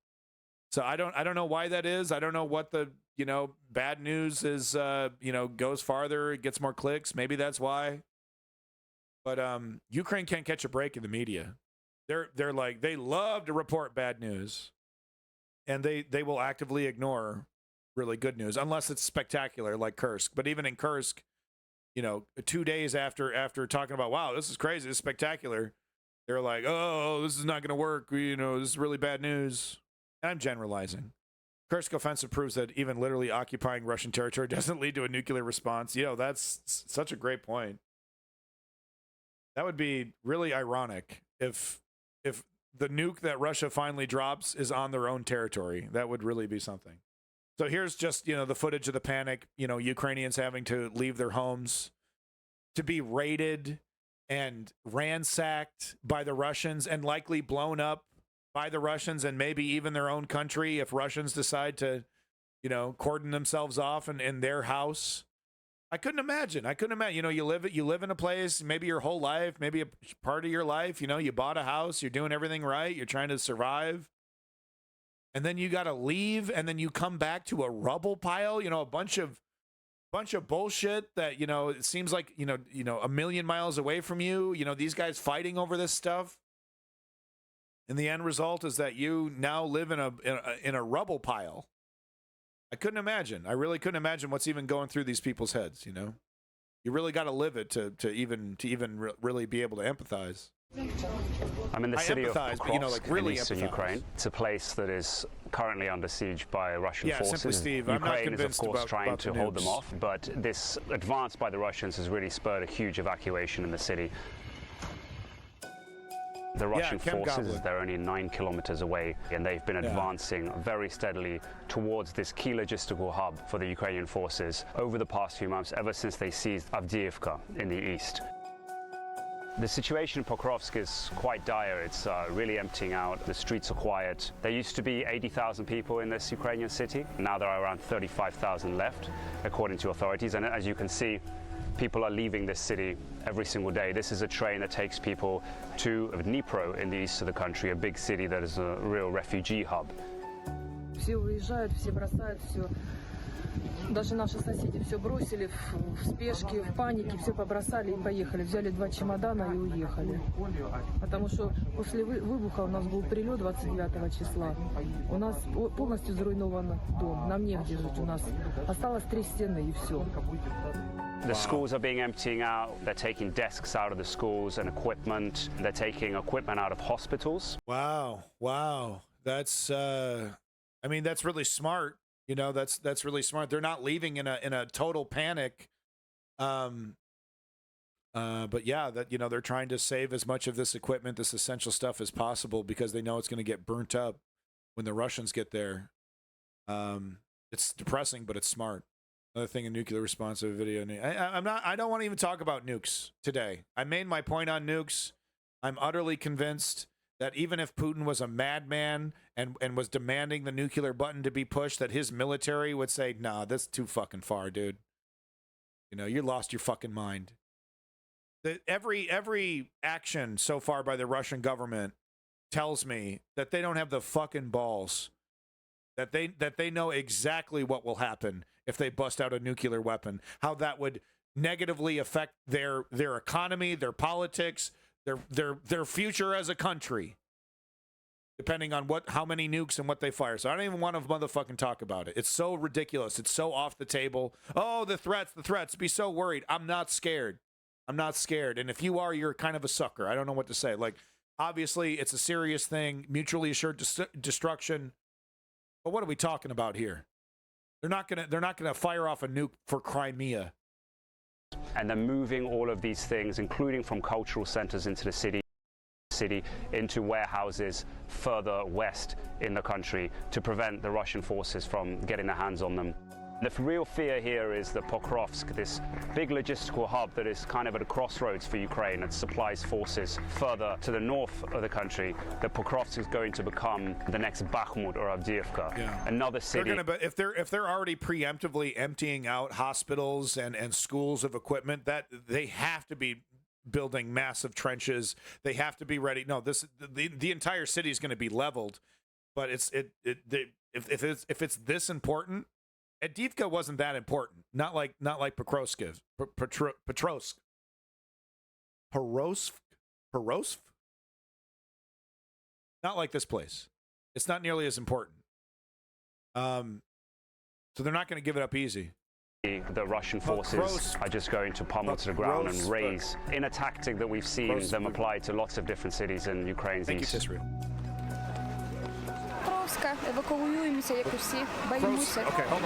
S1: So I don't know why that is. I don't know what the, bad news is, goes farther, it gets more clicks. Maybe that's why. But Ukraine can't catch a break in the media. They're like, they love to report bad news. And they will actively ignore really good news unless it's spectacular like Kursk. But even in Kursk, 2 days after talking about, wow, this is crazy, this is spectacular, they're like, oh, this is not going to work, this is really bad news. And I'm generalizing. Kursk offensive proves that even literally occupying Russian territory doesn't lead to a nuclear response. That's such a great point. That would be really ironic if the nuke that Russia finally drops is on their own territory. That would really be something. So here's just, the footage of the panic, Ukrainians having to leave their homes, to be raided and ransacked by the Russians and likely blown up by the Russians and maybe even their own country if Russians decide to, cordon themselves off in their house. I couldn't imagine. You live in a place, maybe your whole life, maybe a part of your life, you bought a house, you're doing everything right, you're trying to survive. And then you got to leave, and then you come back to a rubble pile, a bunch of bullshit that, it seems like, a million miles away from you, these guys fighting over this stuff. And the end result is that you now live in a rubble pile. I couldn't imagine. I really couldn't imagine what's even going through these people's heads, You really got to live it to even really be able to empathize.
S15: I'm in the city of Pokrovsk,
S1: really
S15: in eastern Ukraine. It's a place that is currently under siege by Russian forces.
S1: Simply, Steve,
S15: Ukraine is, of course, trying to hold them off, but this advance by the Russians has really spurred a huge evacuation in the city. The Russian forces, they're only 9 kilometers away, and they've been advancing very steadily towards this key logistical hub for the Ukrainian forces over the past few months, ever since they seized Avdiivka in the east. The situation in Pokrovsk is quite dire. It's really emptying out. The streets are quiet. There used to be 80,000 people in this Ukrainian city. Now there are around 35,000 left, according to authorities. And as you can see, people are leaving this city every single day. This is a train that takes people to Dnipro in the east of the country, a big city that is a real refugee hub.
S16: Все уезжают, все бросают все. Даже наши соседи все бросили в спешке, в панике, все побросали и поехали. Взяли 2 чемодана и уехали. Потому что после выбуха у нас был прилет 29 числа. У нас полностью заруйнован дом. Нам негде жить у нас. Осталось 3 стены и все.
S15: The schools are being emptying out. They're taking desks out of the schools and equipment. They're taking equipment out of hospitals.
S1: Wow. That's I mean, that's really smart. You know, that's really smart. They're not leaving in a total panic. But yeah, that, you know, they're trying to save as much of this equipment, this essential stuff as possible, because they know it's going to get burnt up when the Russians get there. It's depressing, but it's smart. Another thing in nuclear responsive video. I don't want to even talk about nukes today. I made my point on nukes. I'm utterly convinced that even if Putin was a madman and was demanding the nuclear button to be pushed, that his military would say, nah, that's too fucking far, dude. You know, you lost your fucking mind. Every action so far by the Russian government tells me that they don't have the fucking balls, that they know exactly what will happen if they bust out a nuclear weapon, how that would negatively affect their economy, their politics, their future as a country, depending on how many nukes and what they fire. So I don't even want to motherfucking talk about it. It's so ridiculous. It's so off the table. Oh, the threats. Be so worried. I'm not scared. And if you are, you're kind of a sucker. I don't know what to say. Like, obviously, it's a serious thing. Mutually assured destruction. But what are we talking about here? They're not gonna fire off a nuke for Crimea.
S15: And they're moving all of these things, including from cultural centers into the city into warehouses further west in the country to prevent the Russian forces from getting their hands on them. The real fear here is that Pokrovsk, this big logistical hub that is kind of at a crossroads for Ukraine that supplies forces further to the north of the country, that Pokrovsk is going to become the next Bakhmut or Avdiivka, another city.
S1: If they're already preemptively emptying out hospitals and schools of equipment, that they have to be building massive trenches. They have to be ready. No, the entire city is going to be leveled, but if it's this important. Avdiivka wasn't that important. Not like Pokrovsk. Perovsk. Not like this place. It's not nearly as important. So they're not going to give it up easy.
S15: The Russian forces are just going to pummel to the ground and raise in a tactic that we've seen them apply to lots of different cities in Ukraine's east.
S1: Israel.
S16: Евакуюємося, як усі. Боїмося.
S1: Okay, hold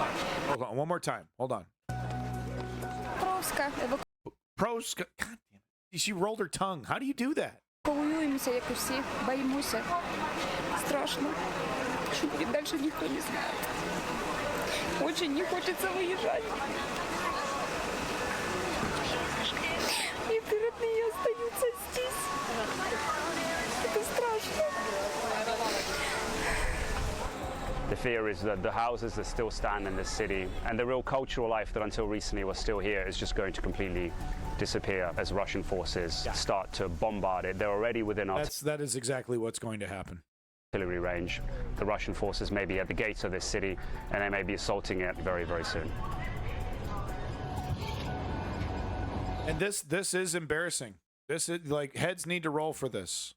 S1: on. One more time. Hold on. God damn it. She rolled her tongue. How do you do that?
S16: Евакуюємося, як усі. Боїмося. Страшно. Що буде далі, ніхто не знає. Очень не хочеться виїжджати. І родные остаются здесь. Это страшно.
S15: The fear is that the houses that still stand in this city and the real cultural life that until recently was still here is just going to completely disappear as Russian forces start to bombard it. They're already within our
S1: that is exactly what's going to happen.
S15: Artillery range. The Russian forces may be at the gates of this city and they may be assaulting it very, very soon.
S1: And this is embarrassing. This is like, heads need to roll for this.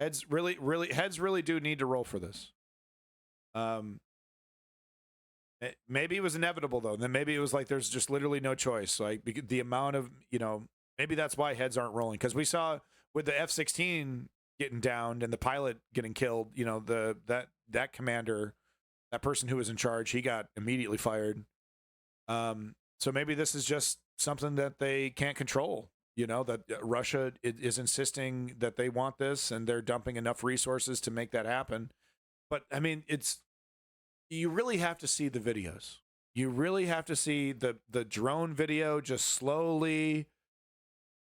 S1: Heads really do need to roll for this. Maybe it was inevitable though. Then maybe it was like there's just literally no choice. Like the amount of, you know, maybe that's why heads aren't rolling, because we saw with the F-16 getting downed and the pilot getting killed, you know, that commander, that person who was in charge, he got immediately fired. So maybe this is just something that they can't control. you know, that Russia is insisting that they want this and they're dumping enough resources to make that happen. But I mean, you really have to see the videos. You really have to see the drone video, just slowly,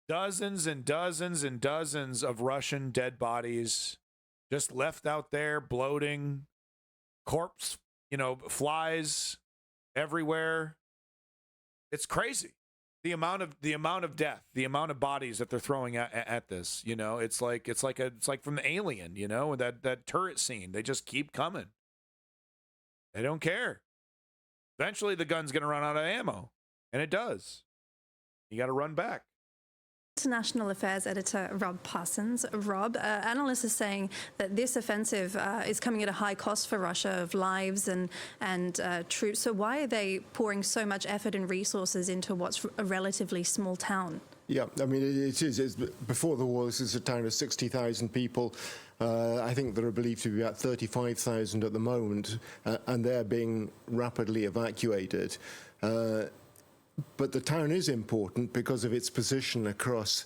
S1: dozens and dozens and dozens of Russian dead bodies just left out there bloating, corpse, you know, flies everywhere. It's crazy. The amount of death, the amount of bodies that they're throwing at this, you know, it's like from the Alien, you know, that turret scene. They just keep coming. They don't care. Eventually, the gun's going to run out of ammo, and it does. You got to run back.
S17: International Affairs editor Rob Parsons. Rob, analysts are saying that this offensive is coming at a high cost for Russia of lives and troops. So why are they pouring so much effort and resources into what's a relatively small town?
S18: Yeah, I mean, it is. Before the war, this is a town of 60,000 people. I think there are believed to be about 35,000 at the moment, and they're being rapidly evacuated. But the town is important because of its position across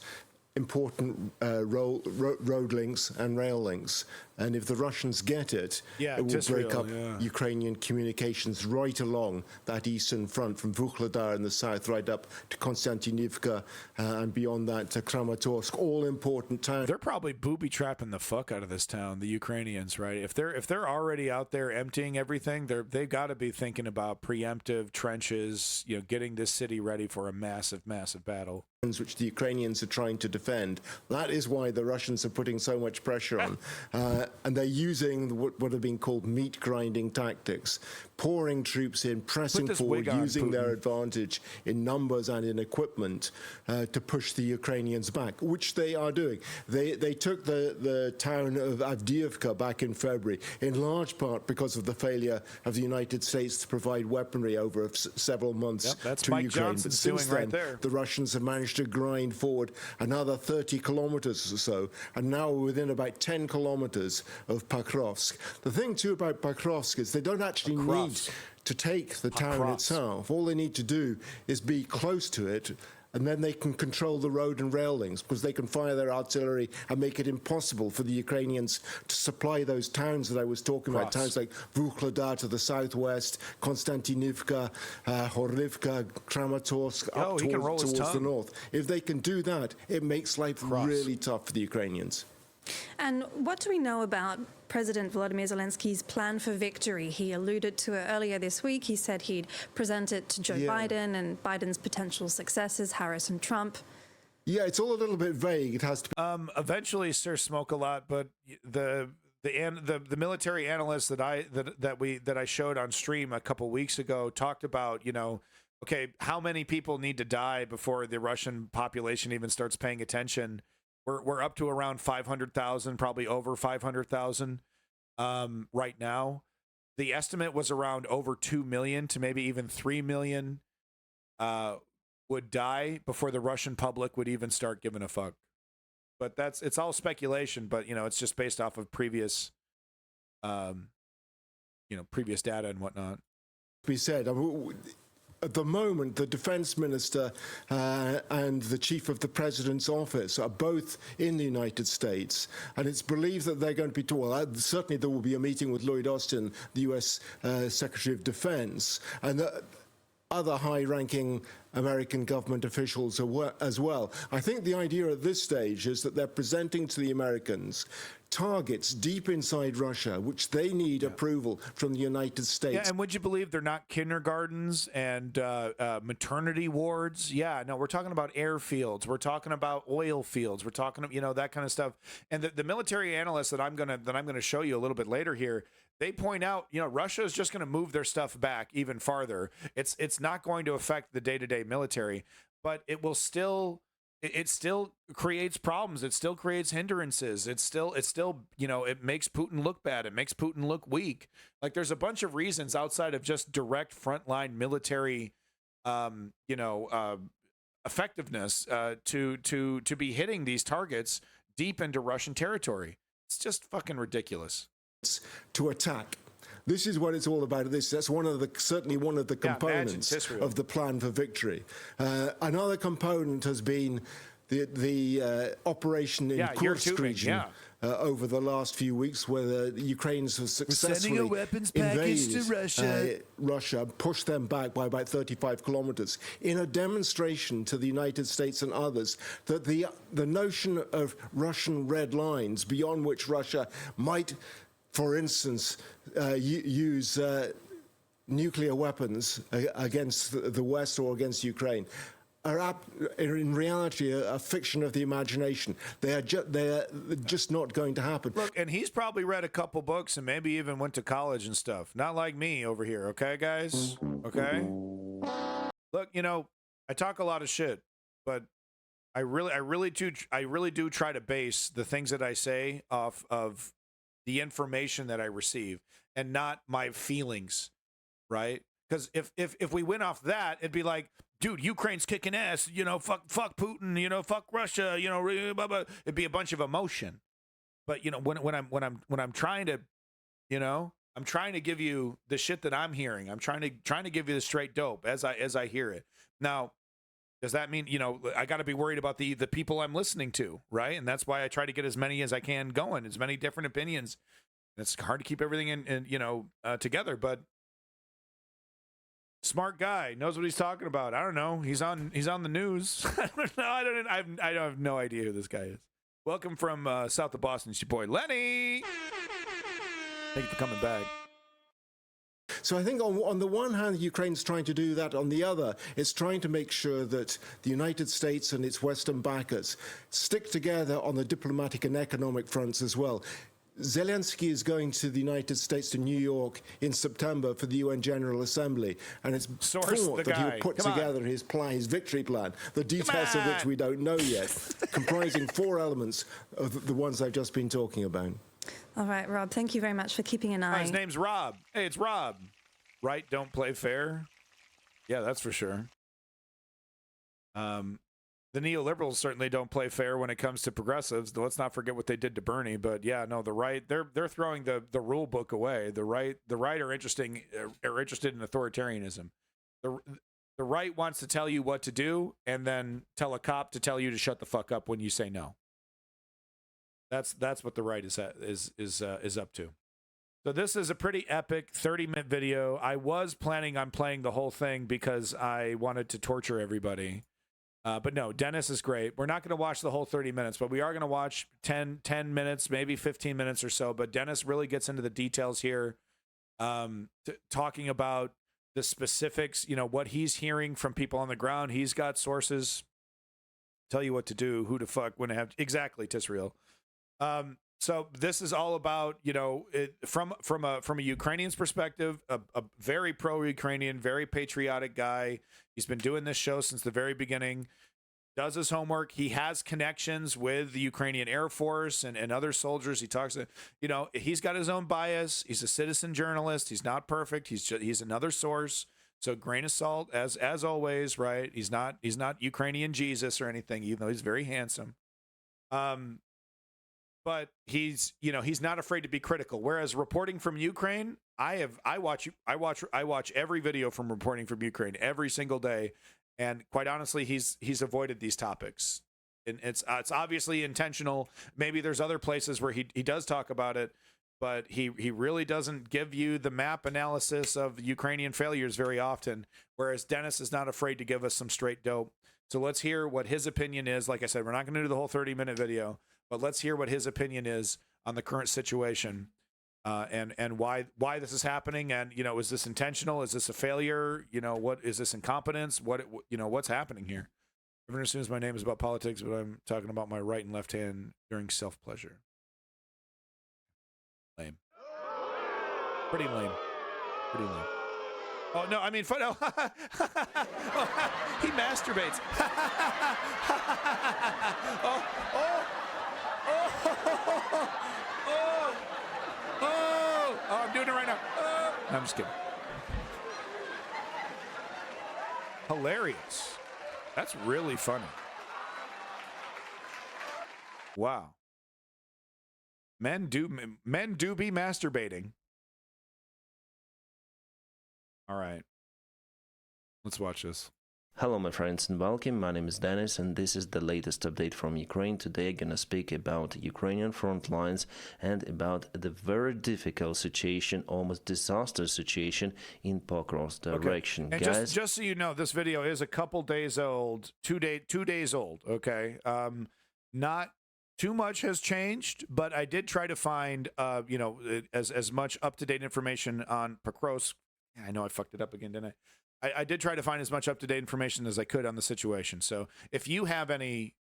S18: important road links and rail links. And if the Russians get it, it will break up Ukrainian communications right along that eastern front from Vuhledar in the south right up to Konstantinivka and beyond that to Kramatorsk, all important towns.
S1: They're probably booby-trapping the fuck out of this town, the Ukrainians, right? If they're already out there emptying everything, they've got to be thinking about preemptive trenches, you know, getting this city ready for a massive, massive battle.
S18: Which the Ukrainians are trying to defend. That is why the Russians are putting so much pressure on. And they're using what have been called meat grinding tactics, pouring troops in, pressing forward, using their advantage in numbers and in equipment to push the Ukrainians back, which they are doing. They took the town of Avdiivka back in February, in large part because of the failure of the United States to provide weaponry over several months to
S1: Mike
S18: Ukraine.
S1: Johnson's
S18: but since
S1: doing
S18: then,
S1: right there.
S18: the Russians have managed to grind forward another 30 kilometers or so, and now we're within about 10 kilometers of Pakrovsk. The thing, too, about Pakrovsk is they don't actually need to take the town itself. All they need to do is be close to it, and then they can control the road and rail links because they can fire their artillery and make it impossible for the Ukrainians to supply those towns that I was talking about, towns like Vuhledar to the southwest, Konstantinivka, Horlivka, Kramatorsk, up towards the north. If they can do that, it makes life really tough for the Ukrainians.
S17: And what do we know about President Volodymyr Zelensky's plan for victory? He alluded to it earlier this week. He said he'd present it to Joe Biden and Biden's potential successors, Harris and Trump.
S18: Yeah, it's all a little bit vague. It has to be.
S1: Eventually, Sir Smoke a lot, but the military analysts that I showed on stream a couple weeks ago talked about, you know, okay, how many people need to die before the Russian population even starts paying attention? We're up to around 500,000, probably over 500,000 right now. The estimate was around over 2 million to maybe even 3 million would die before the Russian public would even start giving a fuck. But it's all speculation, but you know, it's just based off of previous previous data and whatnot.
S18: We said at the moment, the defense minister and the chief of the president's office are both in the United States, and it's believed that they're going to be certainly there will be a meeting with Lloyd Austin, the U.S. Secretary of Defense, and other high-ranking American government officials as well. I think the idea at this stage is that they're presenting to the Americans targets deep inside Russia, which they need approval from the United States.
S1: Yeah, and would you believe they're not kindergartens and maternity wards? Yeah, no, we're talking about airfields. We're talking about oil fields. We're talking, you know, that kind of stuff. And the military analysts that I'm gonna show you a little bit later here, they point out, you know, Russia is just going to move their stuff back even farther. It's not going to affect the day-to-day military, but it will still. It still creates problems. It still creates hindrances. It's still, you know, it makes Putin look bad. It makes Putin look weak. Like there's a bunch of reasons outside of just direct frontline military, effectiveness to be hitting these targets deep into Russian territory. It's just fucking ridiculous.
S18: To attack. This is what it's all about. That's certainly one of the components of the plan for victory. Another component has been the operation in Kursk region over the last few weeks, where the Ukrainians have successfully invaded Russia, pushed them back by about 35 kilometers, in a demonstration to the United States and others that the notion of Russian red lines beyond which Russia might, for instance, use nuclear weapons against the West or against Ukraine, are in reality a fiction of the imagination. They're just not going to happen.
S1: Look, and he's probably read a couple books and maybe even went to college and stuff. Not like me over here, okay, guys? Okay? Look, you know, I talk a lot of shit, but I really do try to base the things that I say off of the information that I receive and not my feelings, right? Because if we went off that, it'd be like, dude, Ukraine's kicking ass, you know, fuck Putin, you know, fuck Russia, you know, blah, blah. It'd be a bunch of emotion. But you know, when I'm trying to, you know, I'm trying to give you the shit that I'm hearing. I'm trying to give you the straight dope as I hear it. Now, does that mean, you know, I got to be worried about the people I'm listening to, right? And that's why I try to get as many as I can going, as many different opinions. It's hard to keep everything in you know, together, but smart guy, knows what he's talking about. I don't know. He's on the news. I have no idea who this guy is. Welcome from south of Boston. It's your boy Lenny. Thank you for coming back.
S18: So I think on the one hand, Ukraine's trying to do that. On the other, it's trying to make sure that the United States and its Western backers stick together on the diplomatic and economic fronts as well. Zelensky is going to the United States, to New York, in September for the UN General Assembly, and it's thought that he will put together his plan, his victory plan, the details of which we don't know yet, comprising 4 elements of the ones I've just been talking about.
S17: All right, Rob, thank you very much for keeping an eye.
S1: His name's Rob. Hey, it's Rob. Right, don't play fair. Yeah, that's for sure. The neoliberals certainly don't play fair when it comes to progressives. Let's not forget what they did to Bernie. But yeah, no, the right, they're throwing the rule book away. The right are interested in authoritarianism. The right wants to tell you what to do and then tell a cop to tell you to shut the fuck up when you say no. That's what the right is up to. So this is a pretty epic 30-minute video. I was planning on playing the whole thing because I wanted to torture everybody. But no, Dennis is great. We're not going to watch the whole 30 minutes, but we are going to watch 10 minutes, maybe 15 minutes or so. But Dennis really gets into the details here, talking about the specifics, you know, what he's hearing from people on the ground. He's got sources, tell you what to do, who to fuck, when to have. Exactly, Tisrael. So this is all about, you know, from a Ukrainian's perspective, a very pro-Ukrainian, very patriotic guy. He's been doing this show since the very beginning, does his homework. He has connections with the Ukrainian Air Force and other soldiers. He talks to, you know, he's got his own bias. He's a citizen journalist. He's not perfect. He's another source. So grain of salt, as always, right? He's not Ukrainian Jesus or anything, even though he's very handsome. But he's not afraid to be critical. Whereas reporting from Ukraine, I watch every video from reporting from Ukraine every single day, and quite honestly, he's avoided these topics, and it's obviously intentional. Maybe there's other places where he does talk about it, but he really doesn't give you the map analysis of Ukrainian failures very often. Whereas Dennis is not afraid to give us some straight dope. So let's hear what his opinion is. Like I said, we're not going to do the whole 30-minute video. But let's hear what his opinion is on the current situation, and why this is happening. And, you know, is this intentional? Is this a failure? You know, what is this incompetence? What's happening here? Everyone assumes my name is about politics, but I'm talking about my right and left hand during self-pleasure. Lame. Pretty lame. Pretty lame. Oh, no, I mean, oh, he masturbates. Oh, I'm doing it right now. No, I'm just kidding. Hilarious. That's really funny. Wow. Men do be masturbating. All right. Let's watch this.
S19: Hello my friends and welcome, my name is Dennis and this is the latest update from Ukraine. Today I'm gonna speak about Ukrainian front lines and about the very difficult situation, almost disaster situation in Pokrovsk direction.
S1: And
S19: Guys,
S1: just so you know, this video is a couple days old, 2 days old, okay? Not too much has changed, but I did try to find, you know, as much up-to-date information on Pokrovsk. I know I fucked it up again, didn't I? I did try to find as much up-to-date information as I could on the situation. So if you have anything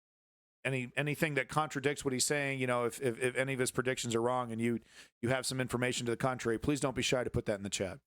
S1: that contradicts what he's saying, you know, if any of his predictions are wrong and you have some information to the contrary, please don't be shy to put that in the chat.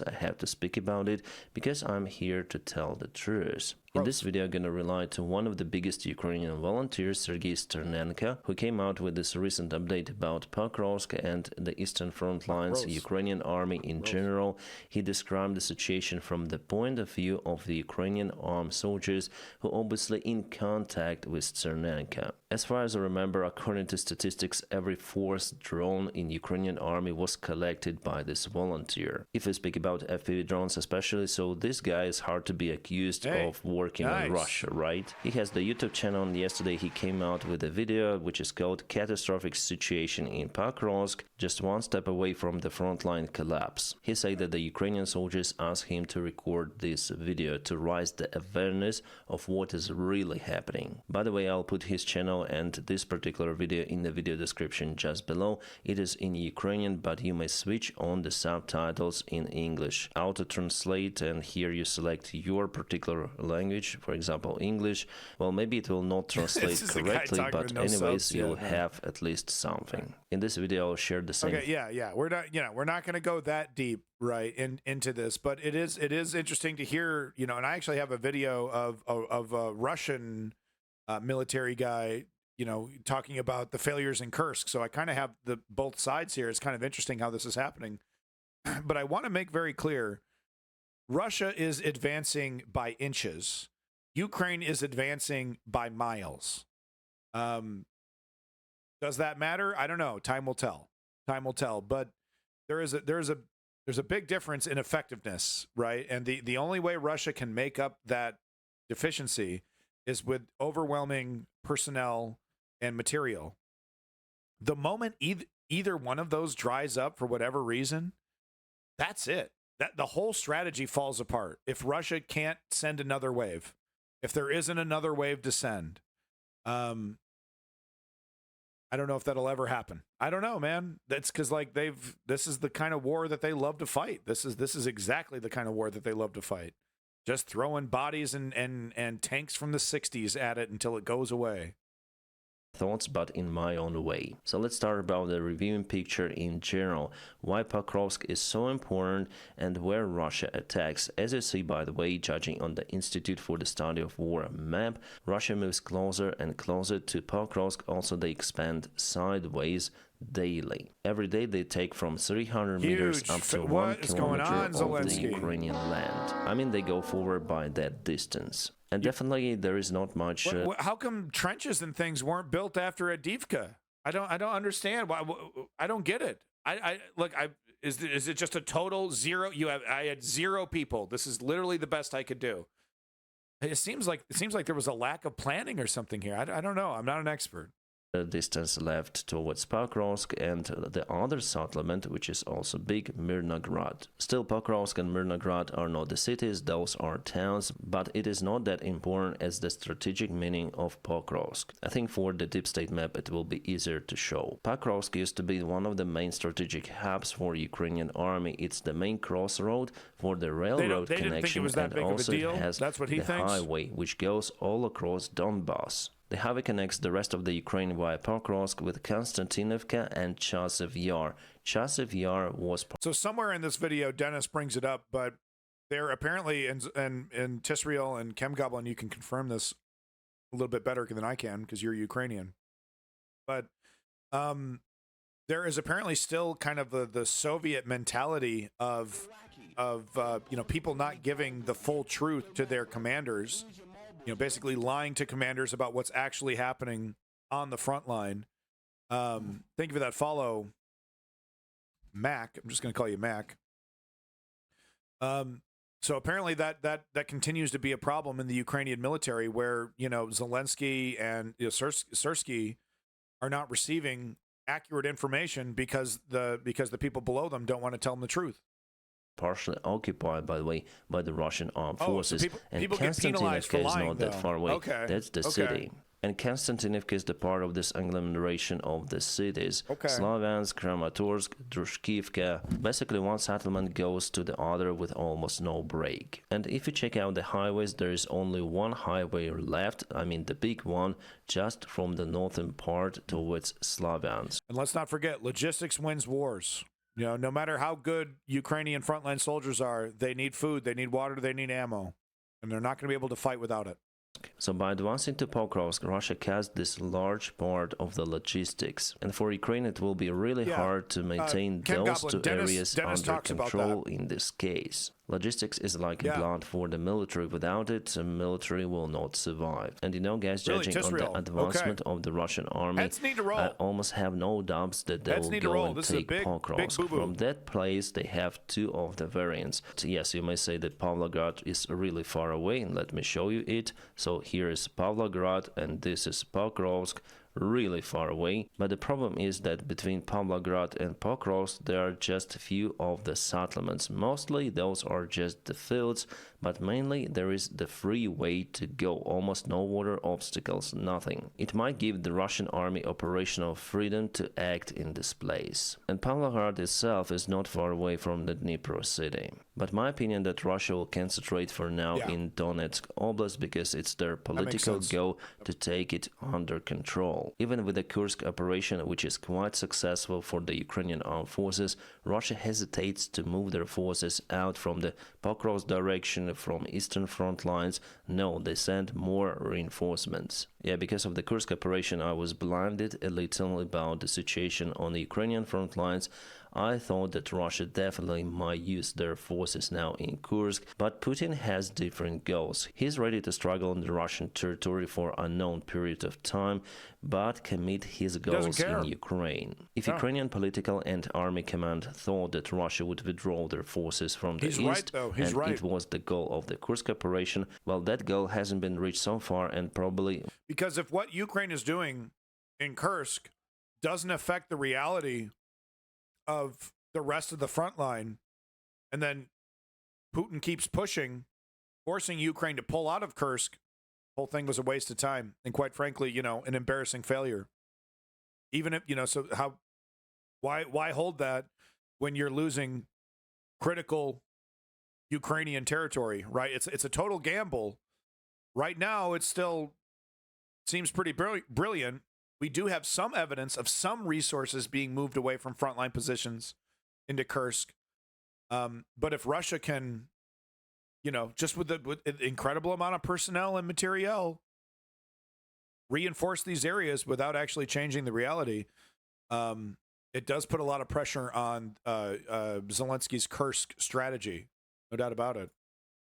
S19: I have to speak about it because I'm here to tell the truth. In this video, I'm gonna rely to one of the biggest Ukrainian volunteers, Sergei Sternenko, who came out with this recent update about Pokrovsk and the Eastern Front lines, Ukrainian army in general. He described the situation from the point of view of the Ukrainian armed soldiers who obviously in contact with Sternenko. As far as I remember, according to statistics, every fourth drone in Ukrainian army was collected by this volunteer. If we speak about FPV drones especially, so this guy is hard to be accused of working in Russia, right? He has the YouTube channel and yesterday he came out with a video which is called Catastrophic Situation in Pokrovsk, just one step away from the frontline collapse. He said that the Ukrainian soldiers asked him to record this video to raise the awareness of what is really happening. By the way, I'll put his channel and this particular video in the video description just below. It is in Ukrainian, but you may switch on the subtitles in English. Auto-translate, and here you select your particular language, for example English. Well, maybe it will not translate correctly, but anyways you'll have at least something. In this video I'll share the same.
S1: Okay, yeah, we're not going to go that deep into this, but it is interesting to hear, you know, and I actually have a video of a Russian military guy, you know, talking about the failures in Kursk. So I kind of have both sides here. It's kind of interesting how this is happening. But I want to make very clear, Russia is advancing by inches. Ukraine is advancing by miles. Does that matter? I don't know. Time will tell. Time will tell. But there's a big difference in effectiveness, right? And the only way Russia can make up that deficiency is with overwhelming personnel and material. The moment either one of those dries up for whatever reason, that's it. That the whole strategy falls apart. If Russia can't send another wave, if there isn't another wave to send, I don't know if that'll ever happen. I don't know, man. That's because like this is the kind of war that they love to fight. This is exactly the kind of war that they love to fight. Just throwing bodies and tanks from the 60s at it until it goes away.
S19: Thoughts, but in my own way. So let's start about the reviewing picture in general, why Pokrovsk is so important and where Russia attacks. As you see, by the way, judging on the Institute for the Study of War map, Russia moves closer and closer to Pokrovsk. Also they expand sideways daily. Every day they take from 300 meters up to 1 kilometer of the Ukrainian land. I mean, they go forward by that distance. And definitely there is not much...
S1: how come trenches and things weren't built after Avdiivka? I don't understand. Why? I don't get it. Is it just a total zero? I had 0 people. This is literally the best I could do. It seems like there was a lack of planning or something here. I don't know. I'm not an expert.
S19: Distance left towards Pokrovsk and the other settlement, which is also big, Mirnograd. Still, Pokrovsk and Mirnograd are not the cities, those are towns, but it is not that important as the strategic meaning of Pokrovsk. I think for the deep state map it will be easier to show. Pokrovsk used to be one of the main strategic hubs for Ukrainian army. It's the main crossroad for the railroad connection, and also it has the highway which goes all across Donbass. The highway connects the rest of the Ukraine via Pokrovsk with Konstantinovka and Chasiv Yar. Chasiv Yar was...
S1: So somewhere in this video, Dennis brings it up, but they're apparently in Tisrael and Chemgoblin, you can confirm this a little bit better than I can because you're Ukrainian. But there is apparently still kind of the Soviet mentality of you know, people not giving the full truth to their commanders. You know, basically lying to commanders about what's actually happening on the front line. Thank you for that follow, Mac. I'm just going to call you Mac. So apparently that continues to be a problem in the Ukrainian military, where Zelensky and Syrskyi are not receiving accurate information because the people below them don't want to tell them the truth.
S19: Partially occupied, by the way, by the Russian armed forces.
S1: So people get penalized for
S19: is
S1: lying,
S19: not that
S1: though.
S19: far away.
S1: Okay.
S19: That's the city. And Konstantinivka is the part of this agglomeration of the cities. Slavyansk, Kramatorsk, Drushkivka. Basically, one settlement goes to the other with almost no break. And if you check out the highways, there is only one highway left, I mean the big one, just from the northern part towards Slavyansk.
S1: And let's not forget, logistics wins wars. No matter how good Ukrainian frontline soldiers are, they need food, they need water, they need ammo. And they're not going to be able to fight without it.
S19: So by advancing to Pokrovsk, Russia cuts this large part of the logistics. And for Ukraine, it will be really hard to maintain those two areas under control in this case. Logistics is like blood for the military. Without it, the military will not survive. And guys, judging on the advancement of the Russian army, I almost have no doubts that they will go and take Pokrovsk. From that place, they have two of the variants. Yes, you may say that Pavlograd is really far away, and let me show you it. So here is Pavlograd, and this is Pokrovsk. Really far away, but the problem is that between Pavlograd and Pokrovsk there are just a few of the settlements. Mostly those are just the fields, but mainly there is the free way to go, almost no water obstacles, nothing. It might give the Russian army operational freedom to act in this place. And Pavlograd itself is not far away from the Dnipro city. But my opinion that Russia will concentrate for now in Donetsk Oblast because it's their political goal to take it under control. Even with the Kursk operation, which is quite successful for the Ukrainian armed forces, Russia hesitates to move their forces out from the Pokrovsk direction from eastern front lines. No, they send more reinforcements. Yeah, because of the Kursk operation, I was blinded a little about the situation on the Ukrainian front lines. I thought that Russia definitely might use their forces now in Kursk, but Putin has different goals. He's ready to struggle on the Russian territory for an unknown period of time, but commit his goals in Ukraine. If Ukrainian political and army command thought that Russia would withdraw their forces from the east, it was the goal of the Kursk operation, well, that goal hasn't been reached so far, and probably...
S1: Because if what Ukraine is doing in Kursk doesn't affect the reality of the rest of the front line, and then Putin keeps pushing, forcing Ukraine to pull out of Kursk, the whole thing was a waste of time. And quite frankly, an embarrassing failure. Even if, so why hold that when you're losing critical Ukrainian territory, right? It's a total gamble. Right now, it still seems pretty brilliant. We do have some evidence of some resources being moved away from frontline positions into Kursk. But if Russia can, just with an incredible amount of personnel and materiel, reinforce these areas without actually changing the reality, it does put a lot of pressure on Zelensky's Kursk strategy. No doubt about it.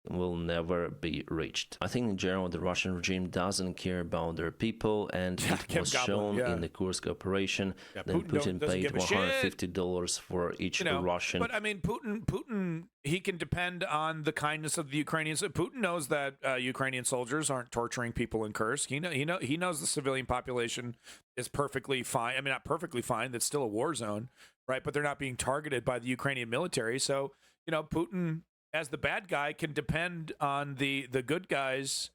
S19: Will never be reached. I think in general the Russian regime doesn't care about their people, and it was shown in the Kursk operation. Then Putin paid $150 for each Russian.
S1: But I mean, Putin, he can depend on the kindness of the Ukrainians. Putin knows that Ukrainian soldiers aren't torturing people in Kursk. He knows the civilian population is perfectly fine. I mean, not perfectly fine. That's still a war zone, right? But they're not being targeted by the Ukrainian military. So Putin, as the bad guy, can depend on the good guys,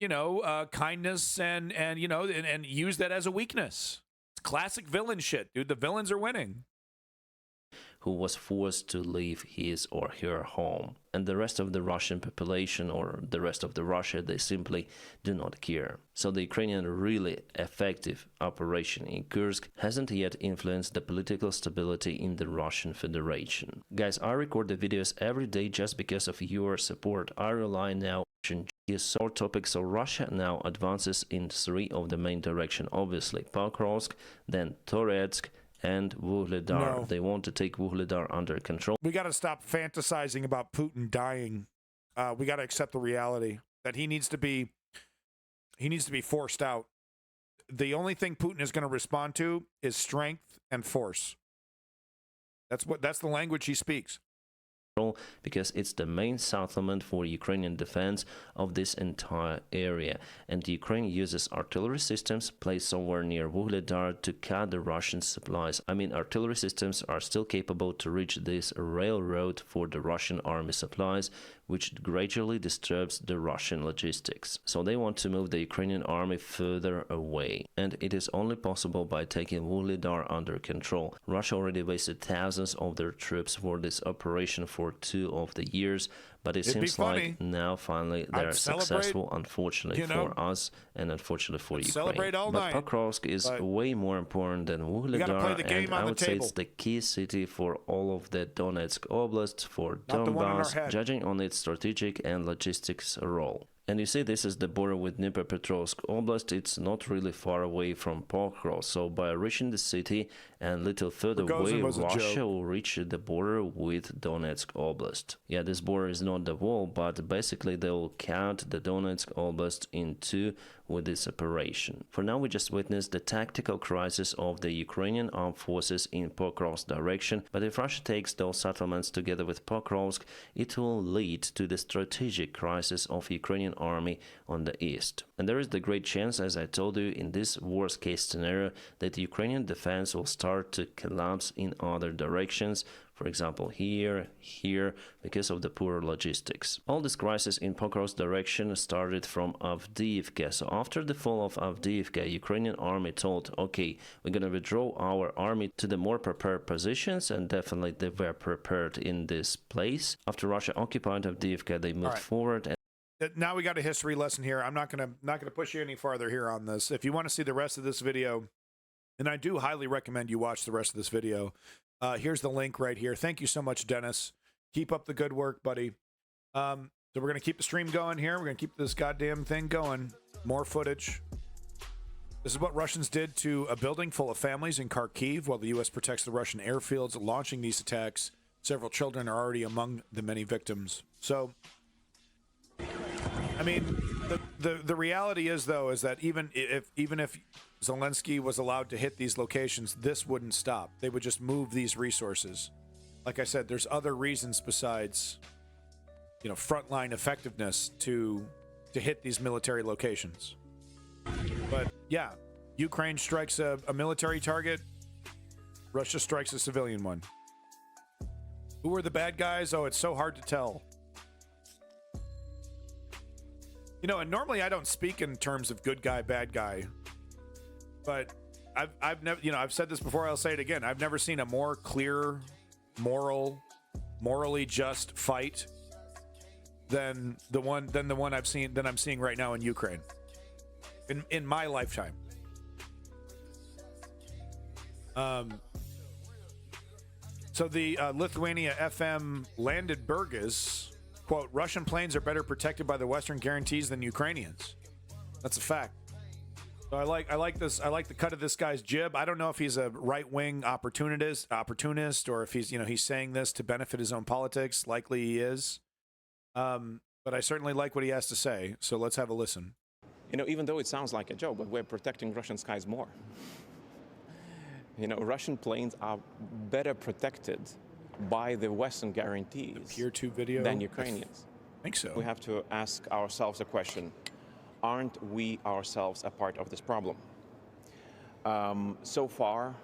S1: kindness and use that as a weakness. It's classic villain shit, dude. The villains are winning.
S19: Who was forced to leave his or her home. And the rest of the Russian population, or the rest of the Russia, they simply do not care. So the Ukrainian really effective operation in Kursk hasn't yet influenced the political stability in the Russian Federation. Guys, I record the videos every day just because of your support. I rely now on our topic. So Russia now advances in three of the main direction. Obviously Pokrovsk, then Toretsk, and Vuhledar. No. They want to take Vuhledar under control.
S1: We got to stop fantasizing about Putin dying. We got to accept the reality that he needs to be forced out. The only thing Putin is going to respond to is strength and force. That's the language he speaks.
S19: because it's the main settlement for Ukrainian defense of this entire area, and Ukraine uses artillery systems placed somewhere near Vuhledar to cut the Russian supplies. I mean, artillery systems are still capable to reach this railroad for the Russian army supplies, which gradually disturbs the Russian logistics. So they want to move the Ukrainian army further away, and it is only possible by taking Vuhledar under control. Russia already wasted thousands of their troops for this operation for 2 of the years, but it seems like now finally they're successful, unfortunately for us and unfortunately for Ukraine.
S1: Celebrate all night.
S19: Pokrovsk is way more important than Vuhledar, and I would say it's the key city for all of the Donetsk Oblast, for Donbass, judging on its strategic and logistics role. And you see, this is the border with Dnipropetrovsk Oblast. It's not really far away from Pokrovsk, so by reaching the city and little further away, Russia will reach the border with Donetsk Oblast. Yeah, this border is not the wall, but basically they will count the Donetsk Oblast in 2 with this operation. For now, we just witnessed the tactical crisis of the Ukrainian armed forces in Pokrovsk direction, but if Russia takes those settlements together with Pokrovsk, it will lead to the strategic crisis of Ukrainian army on the east. And there is the great chance, as I told you, in this worst case scenario, that the Ukrainian defense will start to collapse in other directions, for example here, because of the poor logistics. All this crisis in Pokrovsk direction started from Avdiivka. So after the fall of Avdiivka, Ukrainian army told, okay, we're gonna withdraw our army to the more prepared positions, and definitely they were prepared in this place. After Russia occupied Avdiivka, they moved forward. And
S1: now we got a history lesson here. I'm not gonna push you any farther here on this. If you want to see the rest of this video, and I do highly recommend you watch the rest of this video, here's the link right here. Thank you so much, Dennis. Keep up the good work, buddy. So we're going to keep the stream going here. We're going to keep this goddamn thing going. More footage. This is what Russians did to a building full of families in Kharkiv while the U.S. protects the Russian airfields launching these attacks. Several children are already among the many victims. So, I mean, the reality is, though, is that even if Zelensky was allowed to hit these locations, this wouldn't stop. They would just move these resources. Like I said, there's other reasons besides, you know, frontline effectiveness to hit these military locations. But yeah, Ukraine strikes a military target. Russia strikes a civilian one. Who are the bad guys? Oh, it's so hard to tell. You know, and normally I don't speak in terms of good guy, bad guy. But I've never, you know, I've said this before, I'll say it again. I've never seen a more clear, morally just fight than the one I'm seeing right now in Ukraine. In my lifetime. So the Lithuania FM landed Burgas, quote, Russian planes are better protected by the Western guarantees than Ukrainians. That's a fact. So I like this. I like the cut of this guy's jib. I don't know if he's a right-wing opportunist, or if he's saying this to benefit his own politics. Likely he is. But I certainly like what he has to say. So let's have a listen.
S20: You know, even though it sounds like a joke, but we're protecting Russian skies more. You know, Russian planes are better protected by the Western guarantees than Ukrainians.
S1: I think so.
S20: We have to ask ourselves a question. Aren't we ourselves a part of this problem? So far,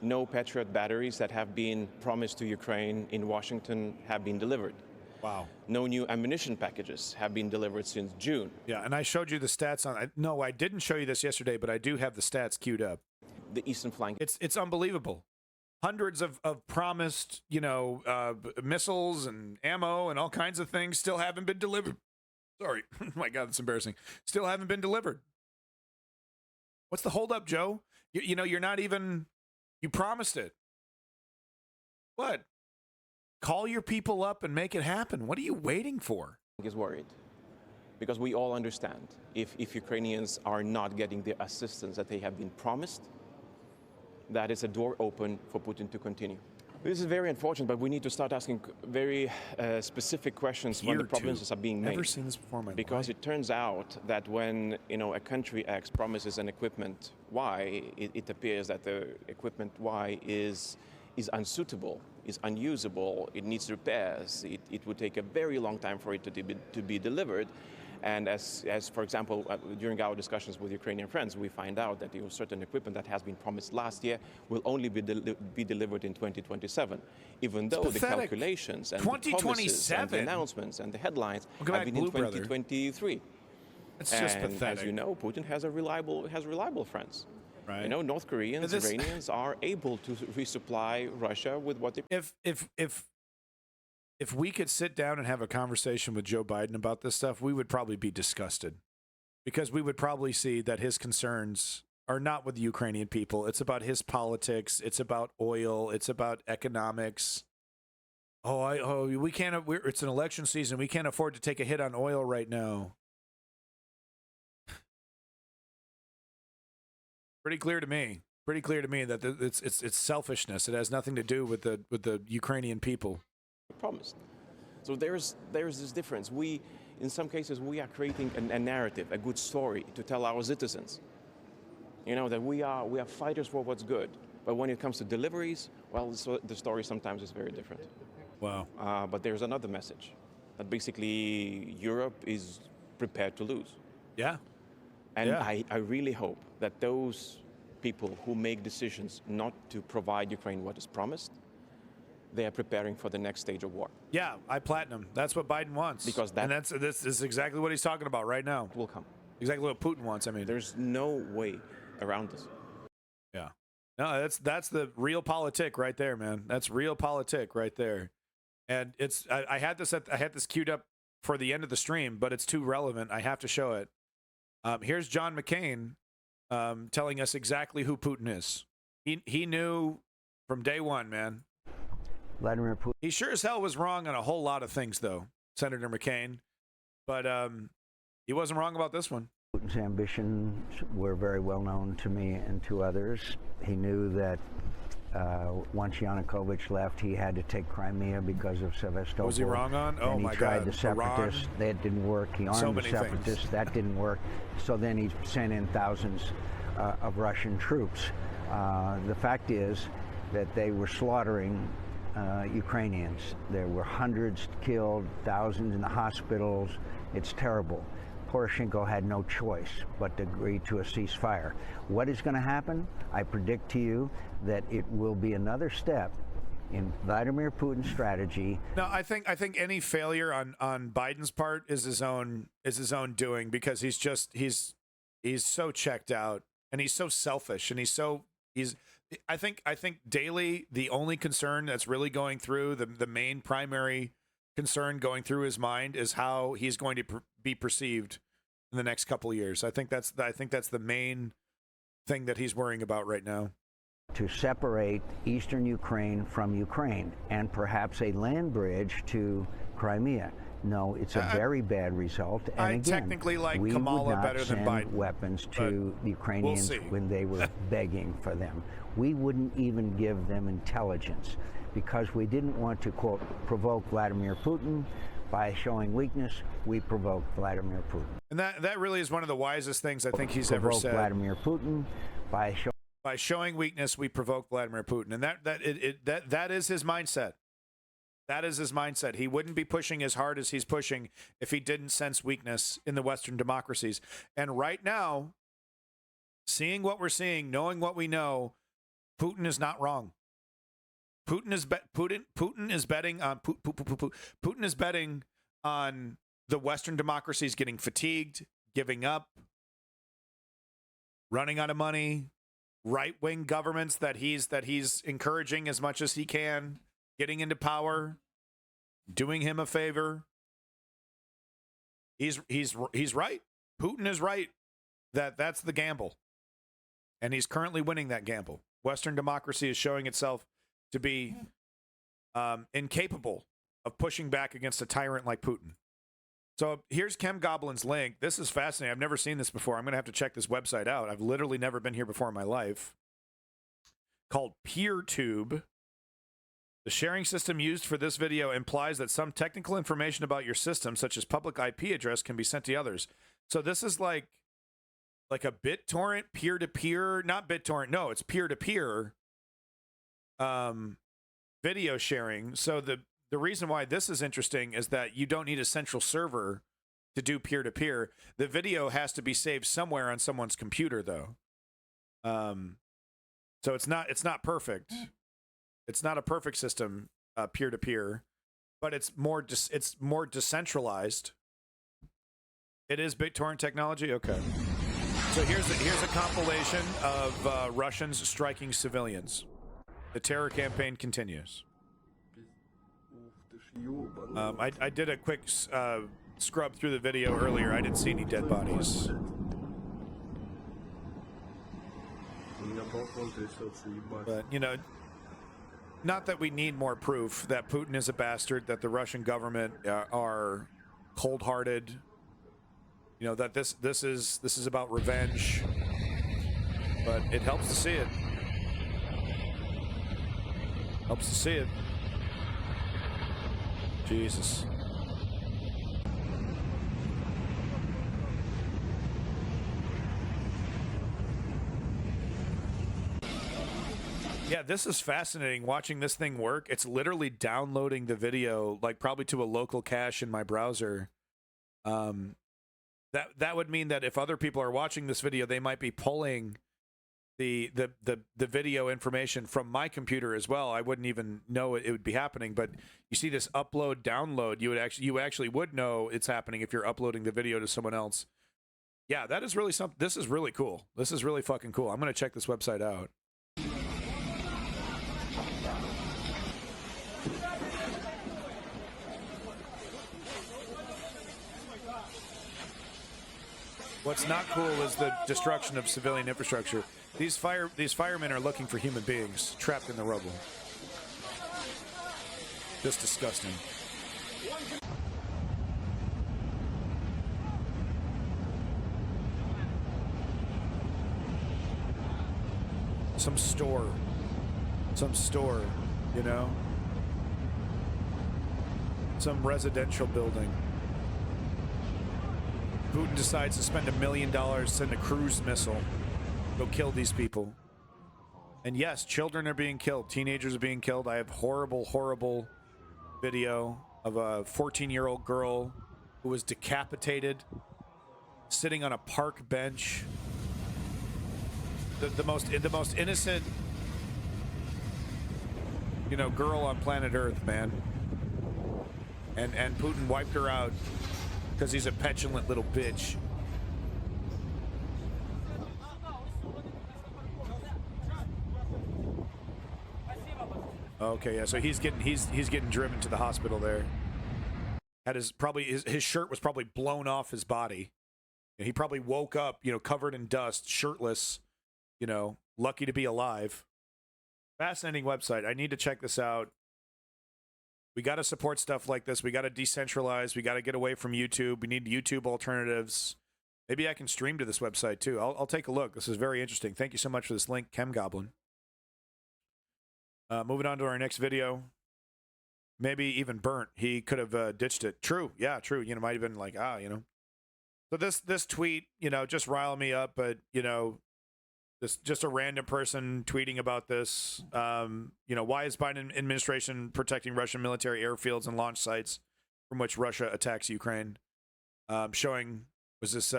S20: no Patriot batteries that have been promised to Ukraine in Washington have been delivered.
S1: Wow.
S20: No new ammunition packages have been delivered since June.
S1: Yeah, and I showed you the stats on. No, I didn't show you this yesterday, but I do have the stats queued up.
S20: The eastern flank.
S1: It's unbelievable. Hundreds of promised, missiles and ammo and all kinds of things still haven't been delivered. Sorry. Oh my God, that's embarrassing. Still haven't been delivered. What's the holdup, Joe? You're not even. You promised it. What? Call your people up and make it happen. What are you waiting for?
S20: Is worried because we all understand if Ukrainians are not getting the assistance that they have been promised, that is a door open for Putin to continue. This is very unfortunate, but we need to start asking very specific questions when the promises are being made.
S1: Never seen this before in my life.
S20: Because it turns out that when a country X promises an equipment Y, it appears that the equipment Y is unsuitable is unusable, it needs repairs, it would take a very long time for it to be delivered. And as for example, during our discussions with Ukrainian friends, we find out that certain equipment that has been promised last year will only be delivered in 2027, even though the calculations and the promises and the announcements and the headlines have been in 2023.
S1: It's just pathetic.
S20: As you know, Putin has reliable friends.
S1: Right.
S20: You know, North Koreans, Iranians are able to resupply Russia with what they.
S1: If we could sit down and have a conversation with Joe Biden about this stuff, we would probably be disgusted, because we would probably see that his concerns are not with the Ukrainian people. It's about his politics. It's about oil. It's about economics. We can't. It's an election season. We can't afford to take a hit on oil right now. Pretty clear to me that it's selfishness. It has nothing to do with the Ukrainian people.
S20: Promised. So there's this difference. We, in some cases, we are creating a narrative, a good story to tell our citizens. You know, that we are fighters for what's good. But when it comes to deliveries, well, the story sometimes is very different.
S1: Wow.
S20: But there's another message, that basically Europe is prepared to lose.
S1: Yeah.
S20: And I really hope that those people who make decisions not to provide Ukraine what is promised, they are preparing for the next stage of war.
S1: Yeah, platinum. That's what Biden wants.
S20: Because
S1: this is exactly what he's talking about right now.
S20: Will come.
S1: Exactly what Putin wants. I mean,
S20: there's no way around this.
S1: Yeah. No, that's the real politic right there, man. That's real politic right there. And it's I had this queued up for the end of the stream, but it's too relevant. I have to show it. Here's John McCain telling us exactly who Putin is. He knew from day one, man.
S21: Vladimir Putin.
S1: He sure as hell was wrong on a whole lot of things, though, Senator McCain. But he wasn't wrong about this one.
S21: Putin's ambitions were very well known to me and to others. He knew that once Yanukovych left, he had to take Crimea because of Sevastopol.
S1: Was he wrong on? Oh, my God.
S21: He tried the separatists.
S1: Iran.
S21: That didn't work. He armed the separatists. Things. That didn't work. So then he sent in thousands of Russian troops. The fact is that they were slaughtering Ukrainians. There were hundreds killed, thousands in the hospitals. It's terrible. Poroshenko had no choice but to agree to a ceasefire. What is going to happen? I predict to you that it will be another step in Vladimir Putin's strategy.
S1: No, I think any failure on Biden's part is his own doing, because he's so checked out, and he's so selfish, and I think daily the only concern that's really going through the main primary concern going through his mind is how he's going to be perceived in the next couple of years. I think that's the main thing that he's worrying about right now.
S21: To separate eastern Ukraine from Ukraine, and perhaps a land bridge to Crimea. No, it's a very bad result. And
S1: I
S21: again,
S1: technically like
S21: we
S1: Kamala
S21: would not
S1: better than
S21: send
S1: Biden,
S21: weapons to the Ukrainians when they were begging for them. We wouldn't even give them intelligence, because we didn't want to, quote, provoke Vladimir Putin. By showing weakness, we provoked Vladimir Putin.
S1: And that really is one of the wisest things I think he's ever said.
S21: Vladimir Putin by
S1: showing weakness, we provoke Vladimir Putin, and that is his mindset. That is his mindset. He wouldn't be pushing as hard as he's pushing if he didn't sense weakness in the Western democracies. And right now, seeing what we're seeing, knowing what we know, Putin is not wrong. Putin is betting on the Western democracies getting fatigued, giving up, running out of money, right-wing governments that he's encouraging as much as he can, getting into power, doing him a favor. He's right. Putin is right. That's the gamble. And he's currently winning that gamble. Western democracy is showing itself to be incapable of pushing back against a tyrant like Putin. So here's Kem Goblin's link. This is fascinating. I've never seen this before. I'm going to have to check this website out. I've literally never been here before in my life. Called PeerTube. The sharing system used for this video implies that some technical information about your system, such as public IP address, can be sent to others. So this is like a BitTorrent peer-to-peer, not BitTorrent, no, it's peer-to-peer video sharing. So the reason why this is interesting is that you don't need a central server to do peer-to-peer. The video has to be saved somewhere on someone's computer, though. So it's not perfect. It's not a perfect system, peer-to-peer, but it's more decentralized. It is BitTorrent technology. Okay. So here's a compilation of Russians striking civilians. The terror campaign continues. I did a quick scrub through the video earlier. I didn't see any dead bodies. But, you know, not that we need more proof that Putin is a bastard, that the Russian government are cold-hearted. You know, that this is about revenge. But it helps to see it. Helps to see it. Jesus. Yeah, this is fascinating watching this thing work. It's literally downloading the video, like probably to a local cache in my browser. That would mean that if other people are watching this video, they might be pulling the video information from my computer as well. I wouldn't even know it would be happening. But you see this upload download, you actually would know it's happening if you're uploading the video to someone else. Yeah, that is really something. This is really cool. This is really fucking cool. I'm gonna check this website out. What's not cool is the destruction of civilian infrastructure. These firemen are looking for human beings trapped in the rubble. Just disgusting. Some store, you know? Some residential building. Putin decides to spend $1 million, send a cruise missile, go kill these people. And yes, children are being killed. Teenagers are being killed. I have horrible, horrible video of a 14-year-old girl who was decapitated, sitting on a park bench. The most innocent, you know, girl on planet Earth, man. And Putin wiped her out because he's a petulant little bitch. Okay, yeah. So he's getting driven to the hospital there. Had his shirt was probably blown off his body. He probably woke up, you know, covered in dust, shirtless. You know, lucky to be alive. Fascinating website. I need to check this out. We got to support stuff like this. We got to decentralize. We got to get away from YouTube. We need YouTube alternatives. Maybe I can stream to this website too. I'll take a look. This is very interesting. Thank you so much for this link, ChemGoblin. Moving on to our next video. Maybe even burnt. He could have ditched it. True. Yeah, true. You know, might have been like, you know. So this tweet, you know, just riled me up, but, you know, this just a random person tweeting about this. You know, why is Biden administration protecting Russian military airfields and launch sites from which Russia attacks Ukraine? Showing, was this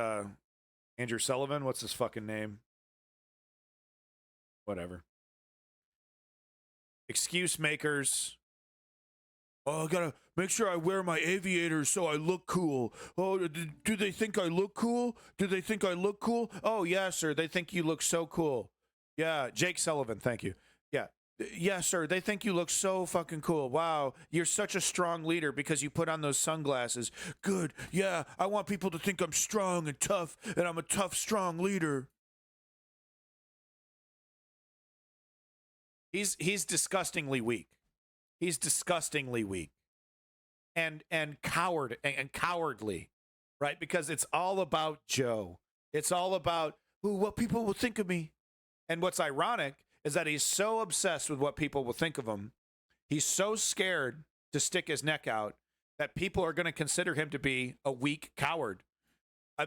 S1: Andrew Sullivan? What's his fucking name? Whatever. Excuse makers. Oh, I gotta make sure I wear my aviators so I look cool. Oh, do they think I look cool? Do they think I look cool? Oh, yeah, sir. They think you look so cool. Yeah, Jake Sullivan. Thank you. Yeah. Yeah, sir. They think you look so fucking cool. Wow. You're such a strong leader because you put on those sunglasses. Good. Yeah. I want people to think I'm strong and tough, and I'm a tough, strong leader. He's disgustingly weak. He's disgustingly weak and cowardly, right? Because it's all about Joe. It's all about what people will think of me. And what's ironic is that he's so obsessed with what people will think of him. He's so scared to stick his neck out that people are going to consider him to be a weak coward.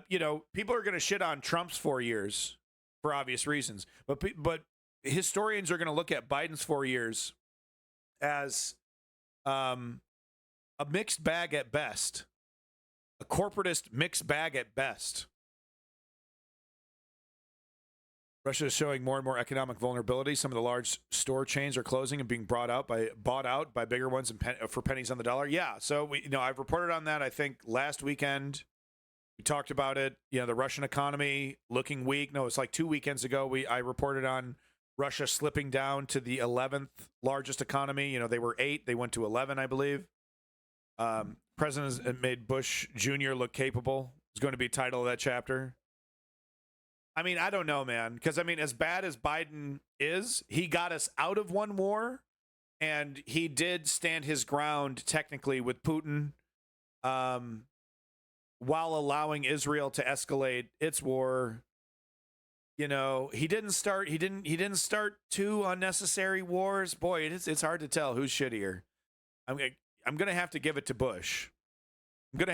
S1: You know, people are going to shit on Trump's 4 years for obvious reasons, but historians are going to look at Biden's 4 years as a mixed bag at best, a corporatist mixed bag at best. Russia is showing more and more economic vulnerability. Some of the large store chains are closing and being bought out by bigger ones and for pennies on the dollar. Yeah, so I've reported on that. I think last weekend we talked about it. The Russian economy looking weak. No, it's like 2 weekends ago. I reported on Russia slipping down to the 11th largest economy. They were 8. They went to 11, I believe. President has made Bush Jr. look capable. It's going to be the title of that chapter. I mean, I don't know, man. Because, as bad as Biden is, he got us out of one war. And he did stand his ground, technically, with Putin while allowing Israel to escalate its war. He didn't start 2 unnecessary wars. Boy, it's hard to tell who's shittier. I'm going to have to give it to Bush. But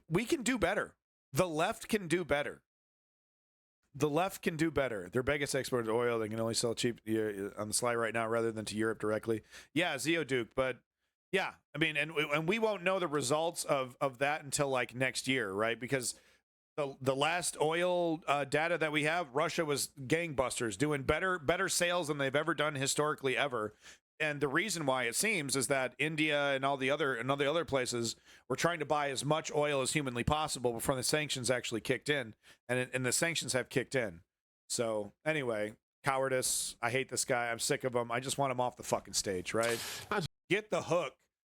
S1: we can do better. The left can do better. Their biggest export is oil. They can only sell cheap on the sly right now rather than to Europe directly. Yeah, Zeoduke. But yeah, and we won't know the results of that until like next year, right? Because the last oil data that we have, Russia was gangbusters, doing better sales than they've ever done historically ever. And the reason why it seems is that India and all the other places were trying to buy as much oil as humanly possible before the sanctions actually kicked in, and the sanctions have kicked in. So anyway, cowardice. I hate this guy. I'm sick of him. I just want him off the fucking stage, right? Get the hook.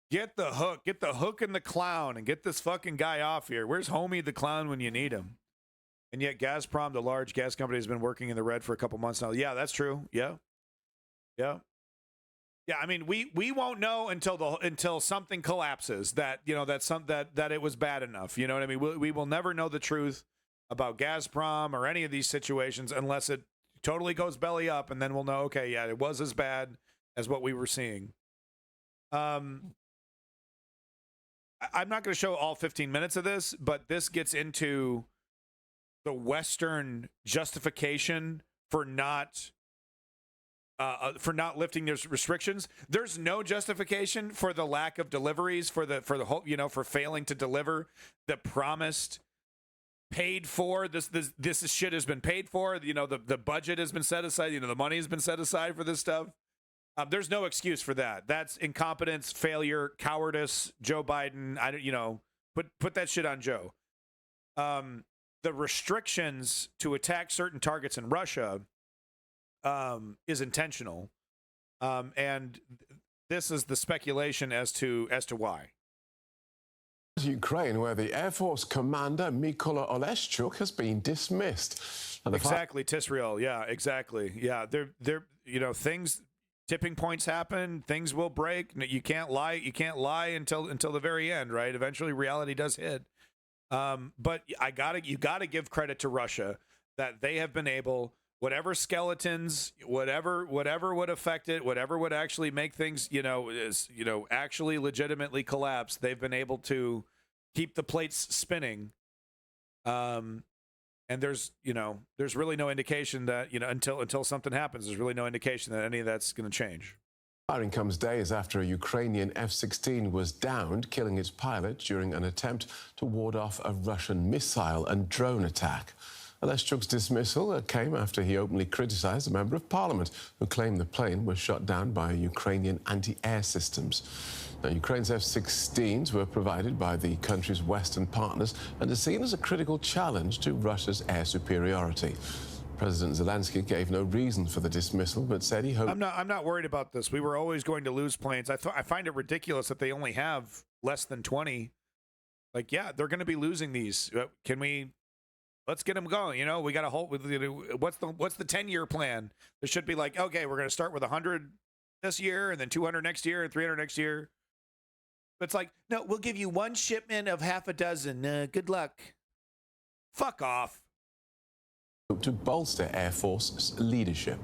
S1: Get the hook and the clown, and get this fucking guy off here. Where's Homie the clown when you need him? And yet Gazprom, the large gas company, has been working in the red for a couple months now. Yeah, that's true. Yeah. Yeah, we won't know until something collapses that that it was bad enough. You know what I mean? We will never know the truth about Gazprom or any of these situations unless it totally goes belly up, and then we'll know. Okay, yeah, it was as bad as what we were seeing. I'm not going to show all 15 minutes of this, but this gets into the Western justification for not lifting those restrictions. There's no justification for the lack of deliveries, for the whole, for failing to deliver the promised, paid for. This shit has been paid for. The budget has been set aside. The money has been set aside for this stuff. There's no excuse for that. That's incompetence, failure, cowardice. Joe Biden. Put that shit on Joe. The restrictions to attack certain targets in Russia is intentional, and this is the speculation as to why.
S3: Ukraine, where the Air Force commander Mykola Oleshchuk has been dismissed.
S1: Exactly, Tisrael. Yeah, exactly. Yeah, they're tipping points happen. Things will break. You can't lie. You can't lie until the very end, right? Eventually, reality does hit. But you gotta give credit to Russia that they have been able. Whatever skeletons, whatever would affect it, whatever would actually make things, actually legitimately collapse, they've been able to keep the plates spinning. And there's really no indication that, until something happens, there's really no indication that any of that's going to change.
S3: Firing comes days after a Ukrainian F-16 was downed, killing its pilot during an attempt to ward off a Russian missile and drone attack. Oleshchuk's dismissal came after he openly criticised a member of parliament who claimed the plane was shot down by Ukrainian anti-air systems. Now, Ukraine's F-16s were provided by the country's Western partners and are seen as a critical challenge to Russia's air superiority. President Zelensky gave no reason for the dismissal, but said he hoped...
S1: I'm not worried about this. We were always going to lose planes. I find it ridiculous that they only have less than 20. Like, yeah, they're going to be losing these. Can we... Let's get them going. We got to hold. What's the 10-year plan? There should be like, okay, we're going to start with 100 this year, and then 200 next year, and 300 next year. But it's like, no, we'll give you one shipment of half a dozen. Good luck. Fuck off.
S3: To bolster Air Force leadership.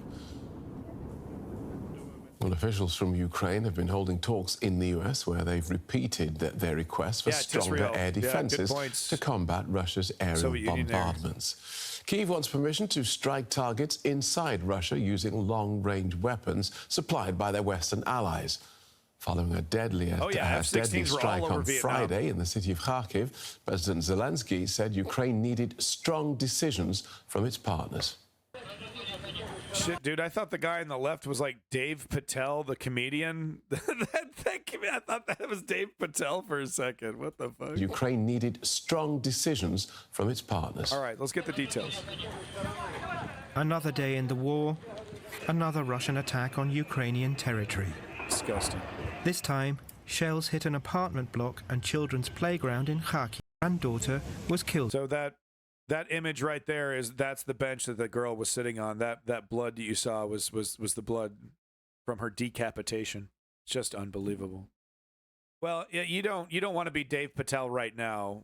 S3: Well, officials from Ukraine have been holding talks in the US where they've repeated their request for stronger air defenses to combat Russia's aerial bombardments. Kyiv wants permission to strike targets inside Russia using long-range weapons supplied by their Western allies. Following a deadly strike on Friday in the city of Kharkiv, President Zelensky said Ukraine needed strong decisions from its partners.
S1: Shit, dude, I thought the guy on the left was like Dave Patel, the comedian. I thought that was Dave Patel for a second. What the fuck?
S3: Ukraine needed strong decisions from its partners.
S1: All right, let's get the details.
S2: Another day in the war, another Russian attack on Ukrainian territory.
S1: Disgusting.
S2: This time, shells hit an apartment block and children's playground in Kharkiv. Granddaughter was killed.
S1: So that image right there that's the bench that the girl was sitting on. That blood that you saw was the blood from her decapitation. It's just unbelievable. Well, you don't want to be Dave Patel right now.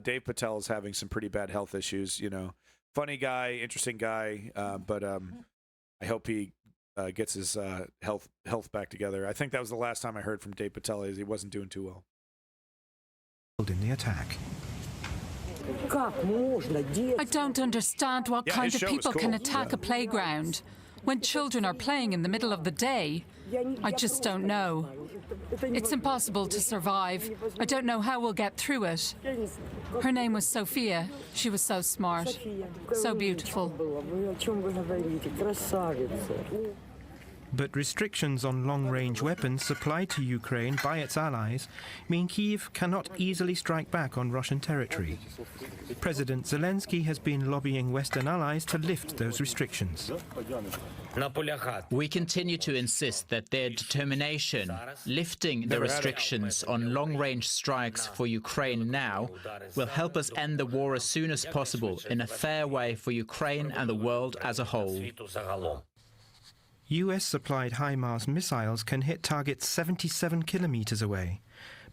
S1: Dave Patel is having some pretty bad health issues. You know, funny guy, interesting guy, but I hope he gets his health back together. I think that was the last time I heard from Dave Patel. He wasn't doing too well.
S2: In the attack.
S22: I don't understand what kind of people can attack a playground when children are playing in the middle of the day. I just don't know. It's impossible to survive. I don't know how we'll get through it. Her name was Sophia. She was so smart, so beautiful.
S2: But restrictions on long-range weapons supplied to Ukraine by its allies mean Kyiv cannot easily strike back on Russian territory. President Zelensky has been lobbying Western allies to lift those restrictions.
S23: We continue to insist that their determination, lifting the restrictions on long-range strikes for Ukraine now, will help us end the war as soon as possible in a fair way for Ukraine and the world as a whole.
S2: US-supplied HIMARS missiles can hit targets 77 kilometers away.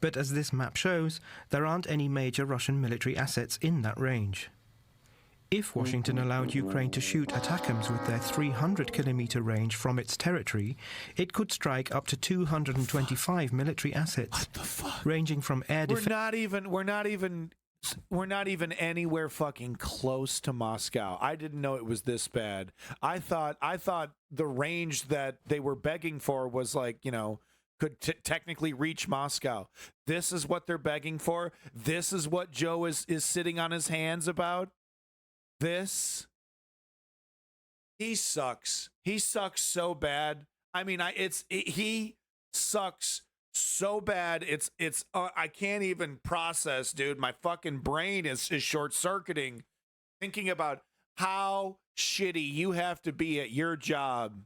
S2: But as this map shows, there aren't any major Russian military assets in that range. If Washington allowed Ukraine to shoot ATACMS with their 300-kilometer range from its territory, it could strike up to 225 military assets, ranging from air defense...
S1: We're not even anywhere fucking close to Moscow. I didn't know it was this bad. I thought the range that they were begging for was like, you know, could technically reach Moscow. This is what they're begging for. This is what Joe is sitting on his hands about. This. He sucks. He sucks so bad. I mean, he sucks so bad. It's I can't even process, dude. My fucking brain is short-circuiting thinking about how shitty you have to be at your job.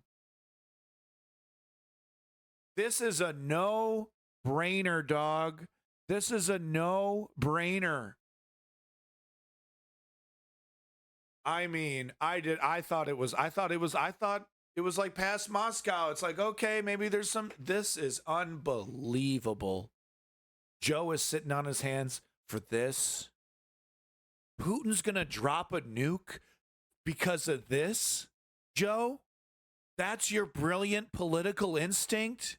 S1: This is a no-brainer, dog. This is a no-brainer. I mean, I thought it was like past Moscow. It's like, okay, maybe there's some. This is unbelievable. Joe is sitting on his hands for this. Putin's going to drop a nuke because of this, Joe? That's your brilliant political instinct?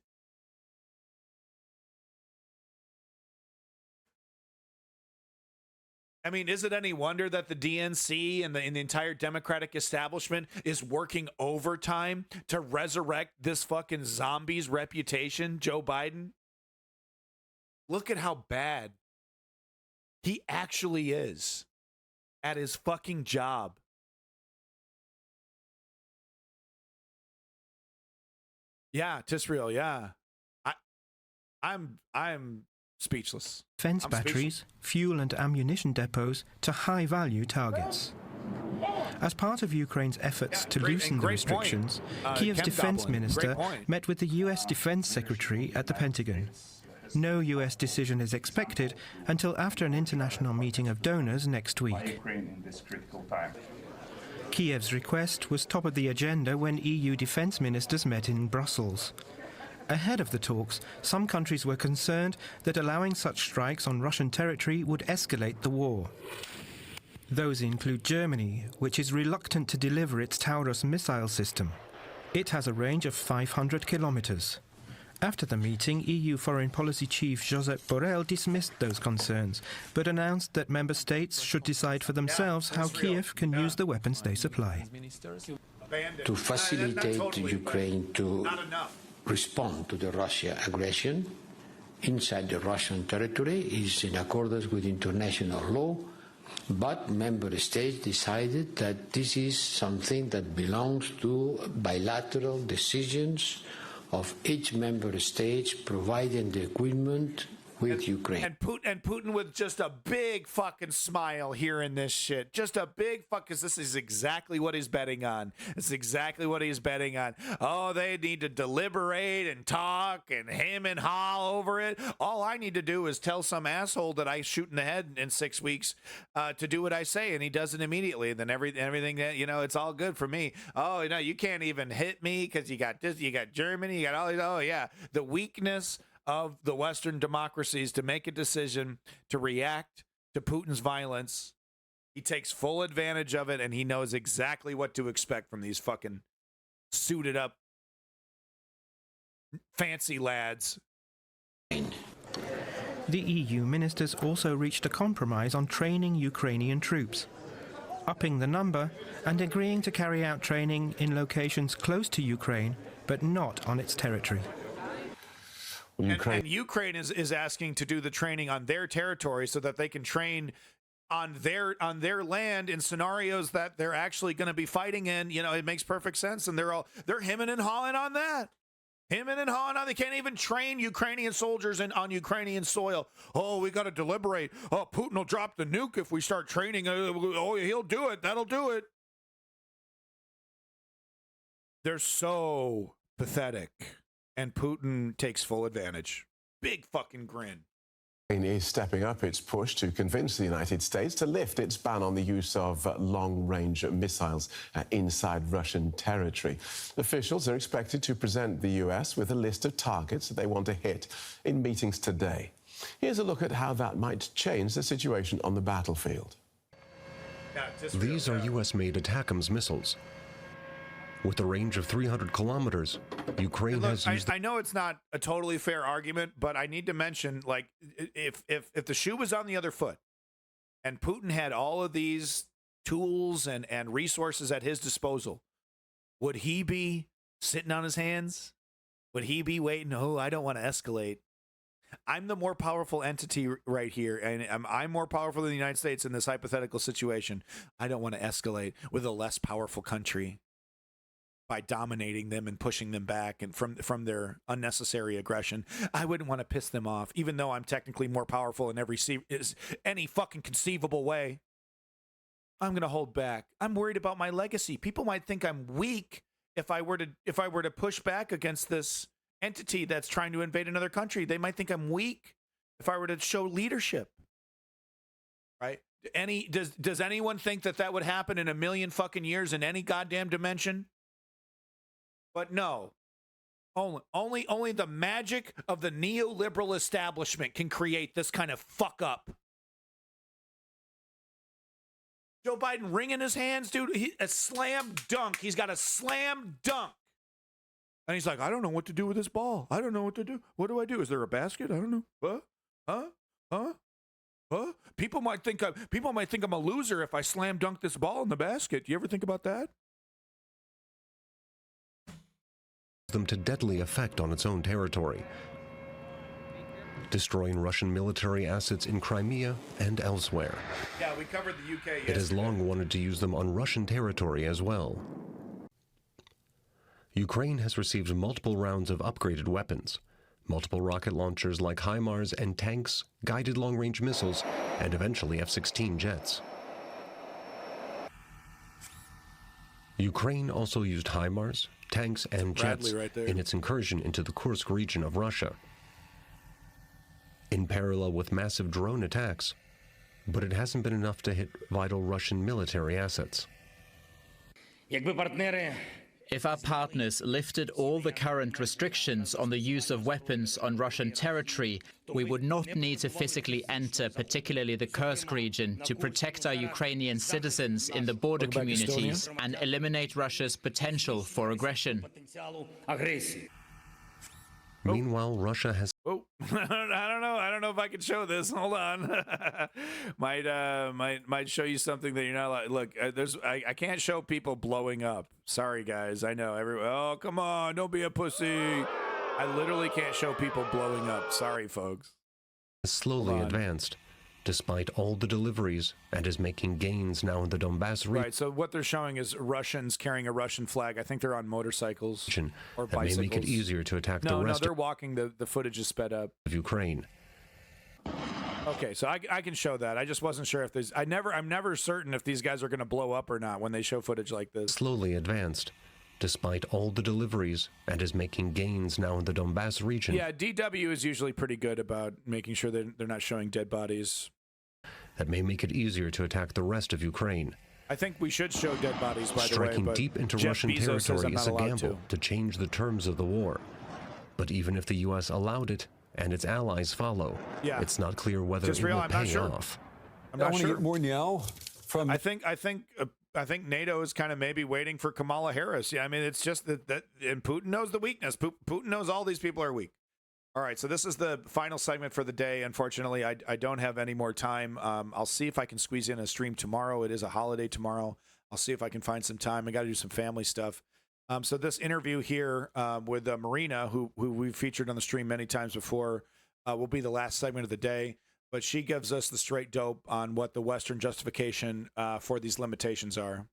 S1: I mean, is it any wonder that the DNC and the entire Democratic establishment is working overtime to resurrect this fucking zombie's reputation, Joe Biden? Look at how bad he actually is at his fucking job. Yeah, Tisrael, yeah. I'm speechless.
S2: Defense batteries, fuel and ammunition depots to high-value targets. As part of Ukraine's efforts to loosen the restrictions, Kiev's defense minister met with the US Defense Secretary at the Pentagon. No US decision is expected until after an international meeting of donors next week. Kiev's request was top of the agenda when EU defense ministers met in Brussels. Ahead of the talks, some countries were concerned that allowing such strikes on Russian territory would escalate the war. Those include Germany, which is reluctant to deliver its Taurus missile system. It has a range of 500 kilometers. After the meeting, EU Foreign Policy Chief Josep Borrell dismissed those concerns, but announced that member states should decide for themselves how Kiev can use the weapons they supply.
S4: To facilitate Ukraine to respond to the Russia aggression inside the Russian territory is in accordance with international law, but member states decided that this is something that belongs to bilateral decisions of each member state providing the equipment with Ukraine.
S1: And Putin with just a big fucking smile hearing this shit. Just a big fuck, because this is exactly what he's betting on. It's exactly what he's betting on. Oh, they need to deliberate and talk and him and haw over it. All I need to do is tell some asshole that I shoot in the head in 6 weeks to do what I say, and he does it immediately. And then everything that, it's all good for me. Oh, you can't even hit me because you got this, you got Germany, you got all these. Oh, yeah. The weakness of the Western democracies to make a decision to react to Putin's violence. He takes full advantage of it, and he knows exactly what to expect from these fucking suited up fancy lads.
S2: The EU ministers also reached a compromise on training Ukrainian troops, upping the number and agreeing to carry out training in locations close to Ukraine, but not on its territory.
S1: And Ukraine is asking to do the training on their territory so that they can train on their land in scenarios that they're actually going to be fighting in. It makes perfect sense, and they're hemming and hawing on that. Hemming and hawing on. They can't even train Ukrainian soldiers on Ukrainian soil. Oh, we got to deliberate. Oh, Putin will drop the nuke if we start training. Oh, he'll do it. That'll do it. They're so pathetic. And Putin takes full advantage. Big fucking grin.
S3: Ukraine is stepping up its push to convince the United States to lift its ban on the use of long-range missiles inside Russian territory. Officials are expected to present the US with a list of targets that they want to hit in meetings today. Here's a look at how that might change the situation on the battlefield.
S5: These are US-made ATACMS missiles. With a range of 300 kilometers, Ukraine has used...
S1: I know it's not a totally fair argument, but I need to mention, if the shoe was on the other foot and Putin had all of these tools and resources at his disposal, would he be sitting on his hands? Would he be waiting, I don't want to escalate? I'm the more powerful entity right here, and I'm more powerful than the United States in this hypothetical situation. I don't want to escalate with a less powerful country by dominating them and pushing them back and from their unnecessary aggression. I wouldn't want to piss them off, even though I'm technically more powerful in any fucking conceivable way. I'm going to hold back. I'm worried about my legacy. People might think I'm weak if I were to push back against this entity that's trying to invade another country. They might think I'm weak if I were to show leadership. Right? Does anyone think that would happen in a million fucking years in any goddamn dimension? But no, only the magic of the neoliberal establishment can create this kind of fuck up. Joe Biden wringing his hands, dude. A slam dunk. He's got a slam dunk. And he's like, I don't know what to do with this ball. I don't know what to do. What do I do? Is there a basket? I don't know. Huh? People might think I'm a loser if I slam dunk this ball in the basket. Do you ever think about that?
S5: Them to deadly effect on its own territory, destroying Russian military assets in Crimea and elsewhere.
S1: Yeah, we covered the UK yesterday.
S5: It has long wanted to use them on Russian territory as well. Ukraine has received multiple rounds of upgraded weapons, multiple rocket launchers like HIMARS and tanks, guided long-range missiles, and eventually F-16 jets. Ukraine also used HIMARS, tanks, and jets in its incursion into the Kursk region of Russia, in parallel with massive drone attacks, but it hasn't been enough to hit vital Russian military assets.
S7: Якби партнери
S23: If our partners lifted all the current restrictions on the use of weapons on Russian territory, we would not need to physically enter particularly the Kursk region to protect our Ukrainian citizens in the border communities and eliminate Russia's potential for aggression.
S5: Meanwhile, Russia has...
S1: Oh, I don't know if I can show this. Hold on. might show you something that you're not like. Look, I can't show people blowing up. Sorry, guys. I know everyone. Oh, come on. Don't be a pussy. I literally can't show people blowing up. Sorry, folks.
S5: Slowly advanced, despite all the deliveries, and is making gains now in the Donbass region.
S1: Right, so what they're showing is Russians carrying a Russian flag. I think they're on motorcycles or
S5: that
S1: bicycles.
S5: may make it easier to attack the rest
S1: they're walking. The footage is sped up.
S5: Of Ukraine.
S1: Okay, so I can show that. I just wasn't sure if there's... I'm never certain if these guys are going to blow up or not when they show footage like this.
S5: Slowly advanced, despite all the deliveries, and is making gains now in the Donbass region.
S1: Yeah, DW is usually pretty good about making sure that they're not showing dead bodies.
S5: That may make it easier to attack the rest of Ukraine.
S1: I think we should show dead bodies, by the way.
S5: Striking deep into
S1: Jeff
S5: Russian
S1: Bezos
S5: territory is a gamble to change the terms of the war. But even if the U.S. allowed it and its allies follow, it's not clear whether it will pay off.
S1: I'm not sure.
S7: Get more now from.
S1: I think NATO is kind of maybe waiting for Kamala Harris. Yeah, I mean, it's just that and Putin knows the weakness. Putin knows all these people are weak. All right, so this is the final segment for the day. Unfortunately, I don't have any more time. I'll see if I can squeeze in a stream tomorrow. It is a holiday tomorrow. I'll see if I can find some time. I got to do some family stuff. So this interview here with Marina, who we've featured on the stream many times before, will be the last segment of the day. But she gives us the straight dope on what the Western justification for these limitations are.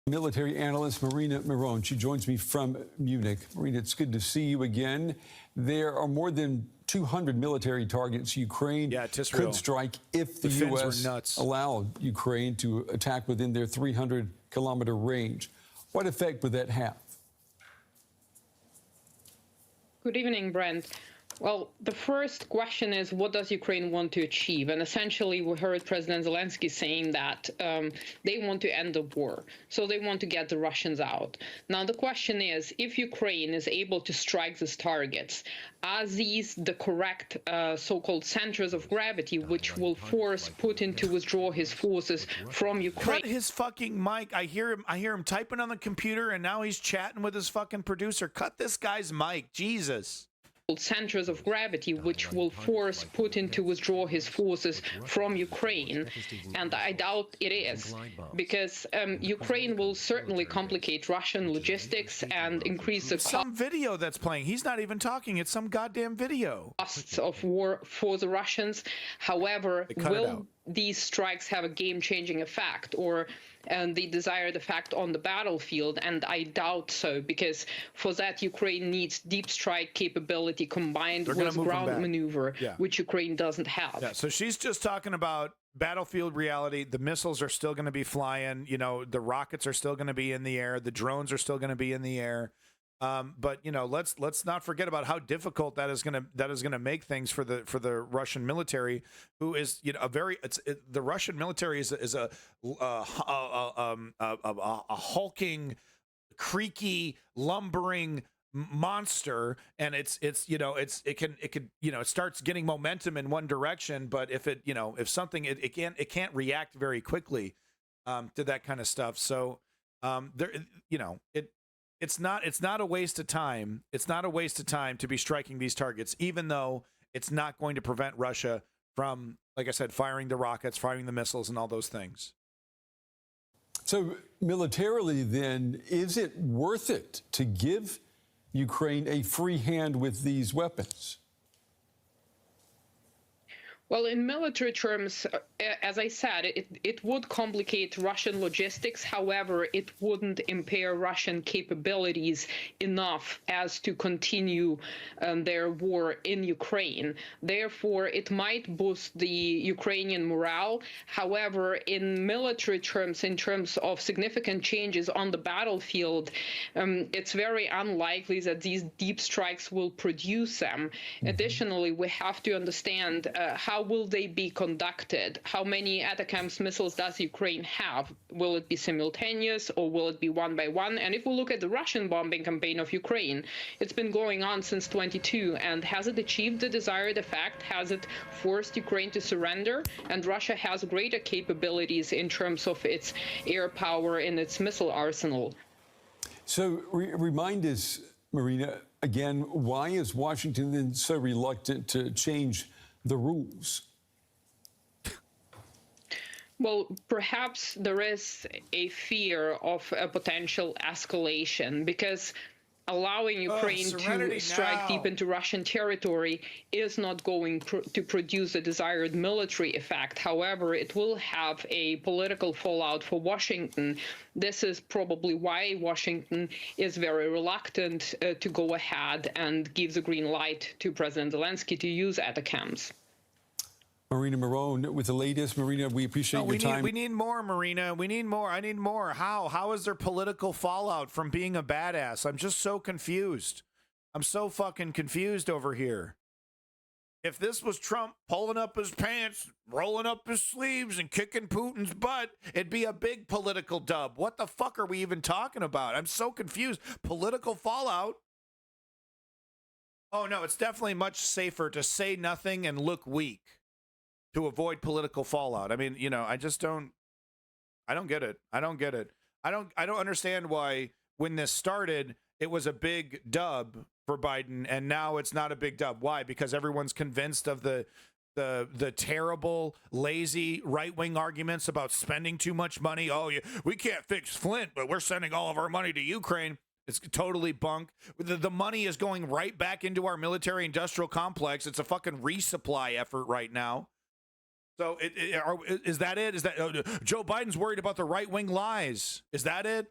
S7: Military analyst Marina Miron. She joins me from Munich. Marina, it's good to see you again. There are more than 200 military targets Ukraine could strike if the U.S. allowed Ukraine to attack within their 300-kilometer range. What effect would that have?
S8: Good evening, Brent. Well, the first question is, what does Ukraine want to achieve? And essentially, we heard President Zelensky saying that they want to end the war. So they want to get the Russians out. Now, the question is, if Ukraine is able to strike these targets, are these the correct so-called centers of gravity, which will force Putin to withdraw his forces from Ukraine?
S1: Cut his fucking mic. I hear him typing on the computer, and now he's chatting with his fucking producer. Cut this guy's mic. Jesus.
S8: Centers of gravity, which will force Putin to withdraw his forces from Ukraine. And I doubt it is, because Ukraine will certainly complicate Russian logistics and increase the
S1: some video that's playing. He's not even talking. It's some goddamn video.
S8: Costs of war for the Russians. However, will these strikes have a game-changing effect, or the desired effect on the battlefield? And I doubt so, because for that Ukraine needs deep strike capability combined with ground maneuver, which Ukraine doesn't have.
S1: Yeah, so she's just talking about battlefield reality. The missiles are still going to be flying. You know, the rockets are still going to be in the air. The drones are still going to be in the air. But you know, let's not forget about how difficult that is going to make things for the Russian military, who is, you know, the Russian military is a hulking, creaky, lumbering monster, and it starts getting momentum in one direction, but if it can't react very quickly to that kind of stuff. So It's not a waste of time. It's not a waste of time to be striking these targets, even though it's not going to prevent Russia from, like I said, firing the rockets, firing the missiles, and all those things.
S7: So militarily, then, is it worth it to give Ukraine a free hand with these weapons?
S8: Well, in military terms, as I said, it would complicate Russian logistics. However, it wouldn't impair Russian capabilities enough as to continue their war in Ukraine. Therefore, it might boost the Ukrainian morale. However, in military terms, in terms of significant changes on the battlefield, it's very unlikely that these deep strikes will produce them. Additionally, we have to understand how how will they be conducted? How many ATACMS missiles does Ukraine have? Will it be simultaneous or will it be one by one? And if we look at the Russian bombing campaign of Ukraine, it's been going on since 22, and has it achieved the desired effect? Has it forced Ukraine to surrender? And Russia has greater capabilities in terms of its air power and its missile arsenal.
S7: So remind us, Marina, again, why is Washington then so reluctant to change the rules?
S8: Well, perhaps there is a fear of a potential escalation, because allowing Ukraine to strike deep into Russian territory is not going to produce the desired military effect. However, it will have a political fallout for Washington. This is probably why Washington is very reluctant to go ahead and give the green light to President Zelensky to use ATACMS.
S7: Marina Miron with the latest. Marina, we appreciate your time.
S1: We need more, Marina. We need more. I need more. How? How is there political fallout from being a badass? I'm just so confused. I'm so fucking confused over here. If this was Trump pulling up his pants, rolling up his sleeves, and kicking Putin's butt, it'd be a big political dub. What the fuck are we even talking about? I'm so confused. Political fallout? Oh, no, it's definitely much safer to say nothing and look weak to avoid political fallout. I mean, you know, I don't get it. I don't get it. I don't understand why when this started, it was a big dub for Biden, and now it's not a big dub. Why? Because everyone's convinced of the terrible, lazy right-wing arguments about spending too much money. Oh, we can't fix Flint, but we're sending all of our money to Ukraine. It's totally bunk. The money is going right back into our military-industrial complex. It's a fucking resupply effort right now. So is that it? Is that Joe Biden's worried about the right-wing lies? Is that it?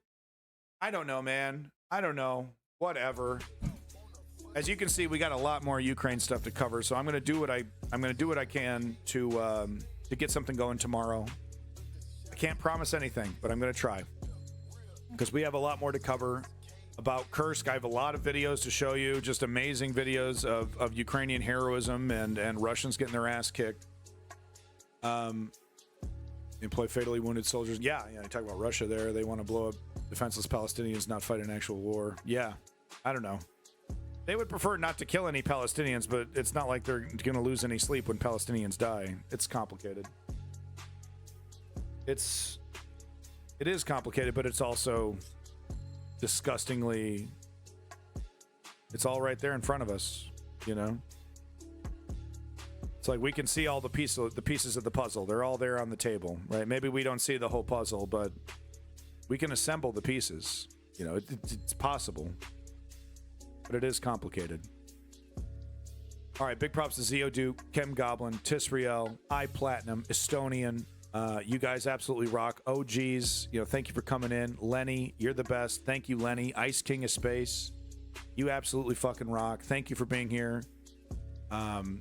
S1: I don't know, man. I don't know. Whatever. As you can see, we got a lot more Ukraine stuff to cover. So I'm going to do what I can to get something going tomorrow. I can't promise anything, but I'm going to try, because we have a lot more to cover about Kursk. I have a lot of videos to show you, just amazing videos of Ukrainian heroism and Russians getting their ass kicked. Employ fatally wounded soldiers. Yeah, you talk about Russia there. They want to blow up defenseless Palestinians, not fight an actual war. Yeah, I don't know. They would prefer not to kill any Palestinians, but it's not like they're going to lose any sleep when Palestinians die. It's complicated. It is complicated, but it's also disgustingly, it's all right there in front of us, you know? It's like we can see all the pieces of the puzzle. They're all there on the table, right? Maybe we don't see the whole puzzle, but we can assemble the pieces. You know, it's possible, but it is complicated. All right, big props to Zeoduke, Chem Goblin, Tisriel, iPlatinum, Estonian. You guys absolutely rock. OGs, thank you for coming in. Lenny, you're the best. Thank you, Lenny. Ice King of Space, you absolutely fucking rock. Thank you for being here.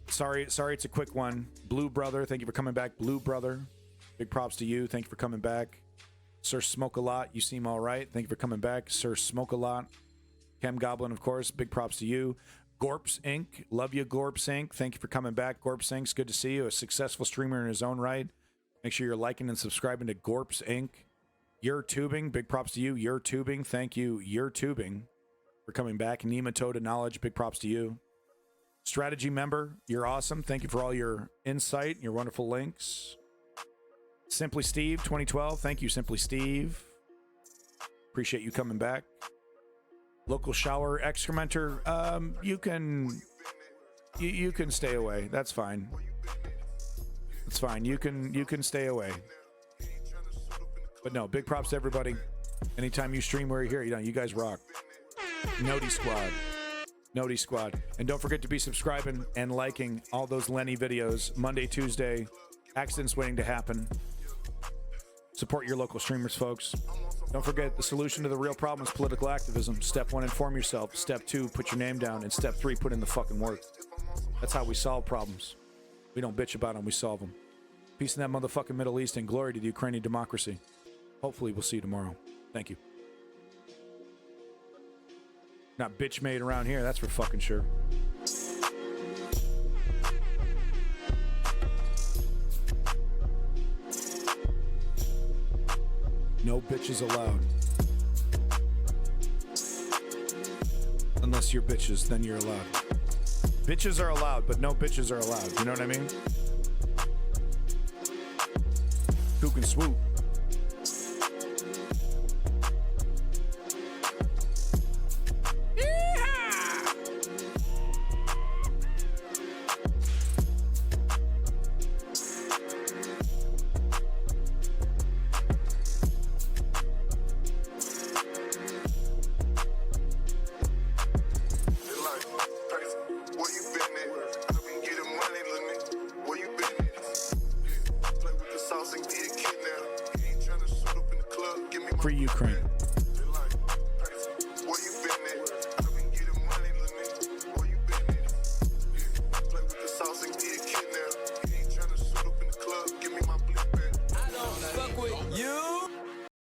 S1: Sorry, it's a quick one. Blue Brother, thank you for coming back. Blue Brother, big props to you. Thank you for coming back. Sir Smoke a Lot, you seem all right. Thank you for coming back. Sir Smoke a Lot. Chem Goblin, of course, big props to you. Gorps Inc., love you, Gorps Inc. Thank you for coming back. Gorps Inc., it's good to see you. A successful streamer in his own right. Make sure you're liking and subscribing to Gorps Inc. Your Tubing, big props to you. Your Tubing, thank you. Your Tubing for coming back. Nematode of Knowledge, big props to you. Strategy member, you're awesome. Thank you for all your insight and your wonderful links. Simply Steve 2012, thank you, Simply Steve. Appreciate you coming back. Local Shower Excrementer, you can stay away. That's fine. It's fine. You can stay away. But no, big props to everybody. Anytime you stream, we're here. You guys rock. Noti Squad. Noti Squad. And don't forget to be subscribing and liking all those Lenny videos. Monday, Tuesday, accidents waiting to happen. Support your local streamers, folks. Don't forget, the solution to the real problem is political activism. Step 1, inform yourself. Step 2, put your name down. And step 3, put in the fucking work. That's how we solve problems. We don't bitch about them, we solve them. Peace in that motherfucking Middle East, and glory to the Ukrainian democracy. Hopefully we'll see you tomorrow. Thank you. Not bitch made around here, that's for fucking sure. No bitches allowed. Unless you're bitches, then you're allowed. Bitches are allowed, but no bitches are allowed. You know what I mean? Who can swoop? Free Ukraine.